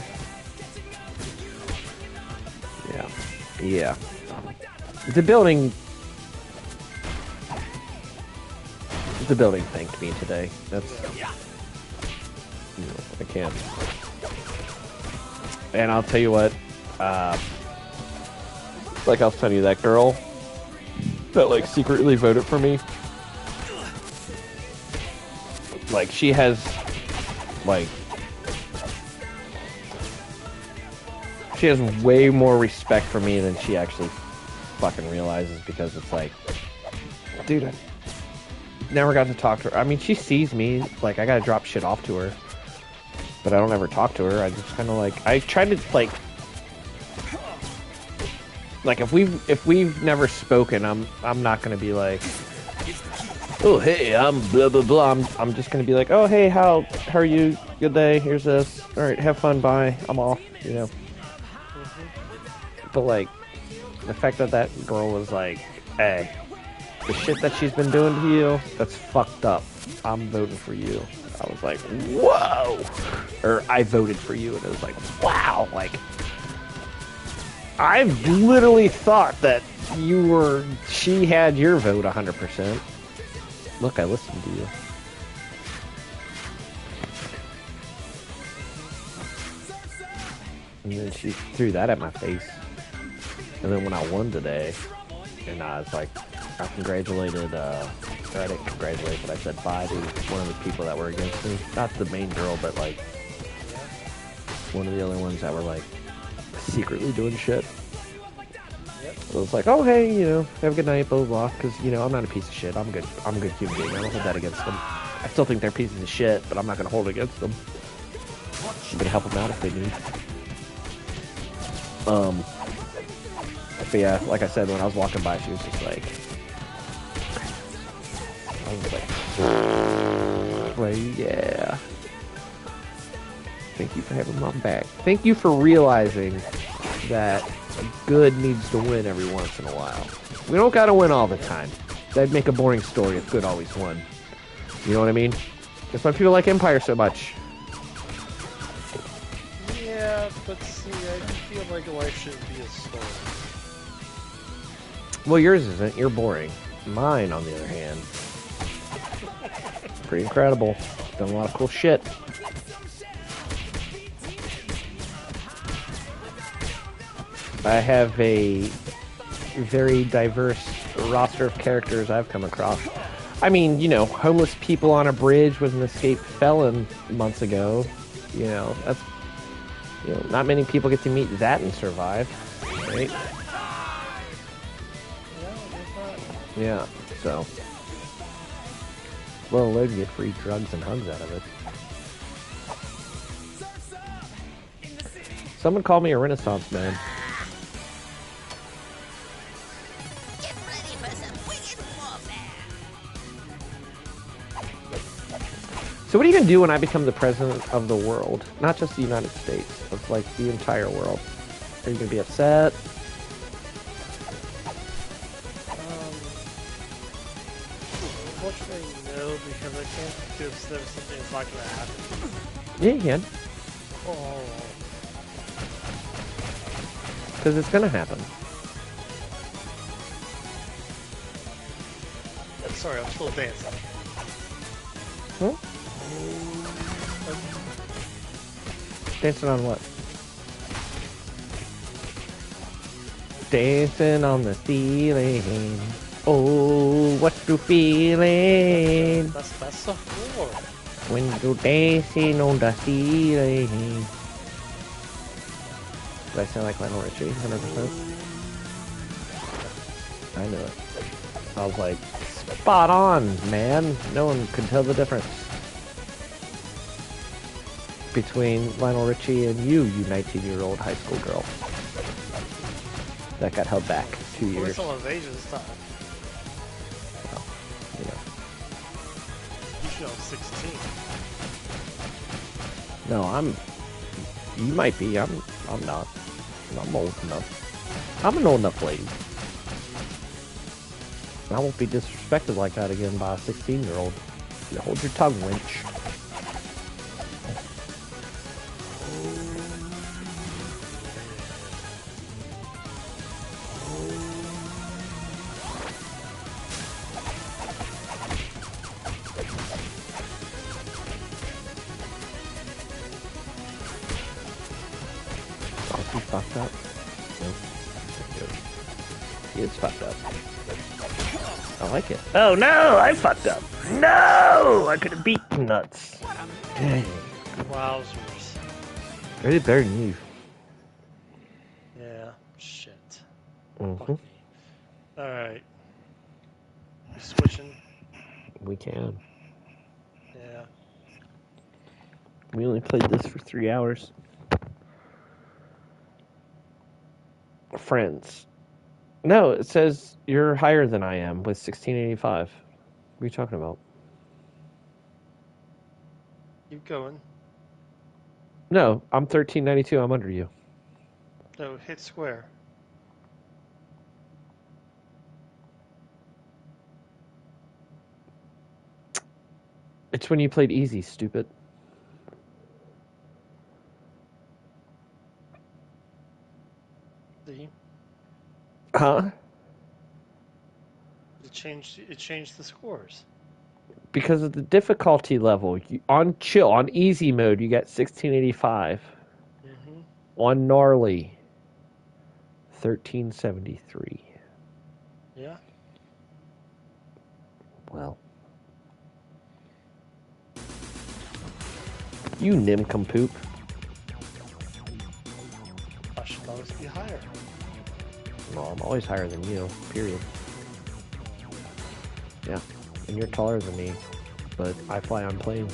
Yeah. The building thanked me today. That's... I can't. And I'll tell you what, like I was telling you, that girl that like secretly voted for me, like she has way more respect for me than she actually fucking realizes, because it's like, dude, I never got to talk to her. I mean, she sees me, like I gotta drop shit off to her, but I don't ever talk to her. I just kind of like, I try to like if we've never spoken, I'm not gonna be like, oh hey, I'm blah blah blah. I'm just gonna be like, oh hey, how are you? Good day. Here's this. All right, have fun. Bye. I'm off. You know. But like, the fact that that girl was like, hey, the shit that she's been doing to you, that's fucked up. I'm voting for you. I was like, whoa. Or I voted for you, and it was like, wow. Like, I've literally thought that she had your vote 100%. Look, I listened to you. And then she threw that at my face. And then when I won today, and I was like, I congratulated, or I didn't congratulate, but I said bye to one of the people that were against me. Not the main girl, but like, one of the other ones that were like, secretly doing shit. So it was like, oh hey, you know, have a good night, blah blah blah. Because you know, I'm not a piece of shit. I'm a good human being. I don't hold that against them. I still think they're pieces of shit, but I'm not gonna hold it against them. I'm gonna help them out if they need. But yeah, like I said, when I was walking by, she was just like, I was like, well, yeah. Thank you for having mom back. Thank you for realizing that good needs to win every once in a while. We don't gotta win all the time. That'd make a boring story if good always won. You know what I mean? That's why people like Empire so much. Yeah, but see, I feel like life shouldn't be a story. Well, yours isn't. You're boring. Mine, on the other hand, pretty incredible. Done a lot of cool shit. I have a very diverse roster of characters I've come across. I mean, you know, homeless people on a bridge with an escaped felon months ago. You know, that's, you know, not many people get to meet that and survive, right? Yeah, so. Let alone get free drugs and hugs out of it. Someone called me a Renaissance man. So what are you going to do when I become the president of the world? Not just the United States, but like the entire world. Are you going to be upset? Unfortunately, no, because I can't consider something that's not going to happen. Yeah, you can. Oh. Because it's going to happen. Sorry, I'm still dancing. Huh? I'm Dancing on what? Dancing on the ceiling. Oh, what you feeling That's the floor. when you're dancing on the ceiling? Do I sound like Lionel Richie? 100%. I knew it. I was like, spot on, man. No one could tell the difference between Lionel Richie and you 19-year-old high school girl that got held back 2 We're years. still of age this time. Well, you know. You should have 16. No, you might be. I'm not. I'm old enough. I'm an old enough lady. I won't be disrespected like that again by a 16-year-old. You hold your tongue, wench. Oh, he fucked up. Nope. He is fucked up. I like it. Oh no, I fucked up. No, I could have beaten nuts. Dang. Wowzers. I did better than you. Yeah. Shit. Mm-hmm. Fuck me. Alright. You switching? We can. Yeah. We only played this for 3 hours. Friends. No, it says you're higher than I am with 1685. What are you talking about? Keep going. No, I'm 1392. I'm under you. No, hit square. It's when you played easy, stupid. See? Huh? It changed the scores. Because of the difficulty level. On chill, on easy mode, you got 1685. Mm-hmm. On gnarly, 1373. Yeah. Well. You nincompoop. I should always be higher. Well, I'm always higher than you, period. Yeah, and you're taller than me, but I fly on planes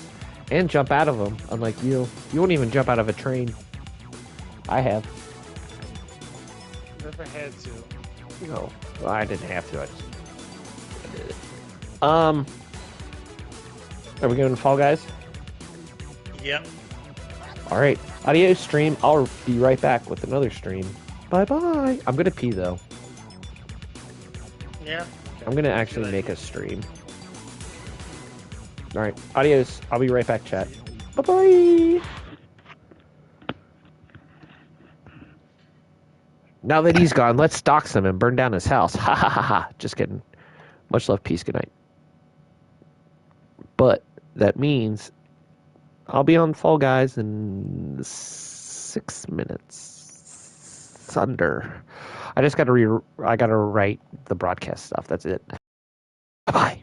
and jump out of them, unlike you. You won't even jump out of a train. I have. Never had to. No, well, I didn't have to. I did it. Are we going to Fall Guys? Yep. All right, adios stream. I'll be right back with another stream. Bye bye. I'm gonna pee though. Yeah. I'm gonna actually make a stream. All right, adios. I'll be right back, chat. Bye bye. Now that he's gone, let's dox him and burn down his house. Ha ha ha ha. Just kidding. Much love, peace, good night. But that means I'll be on Fall Guys in 6 minutes. Under. I gotta write the broadcast stuff. That's it. Bye bye.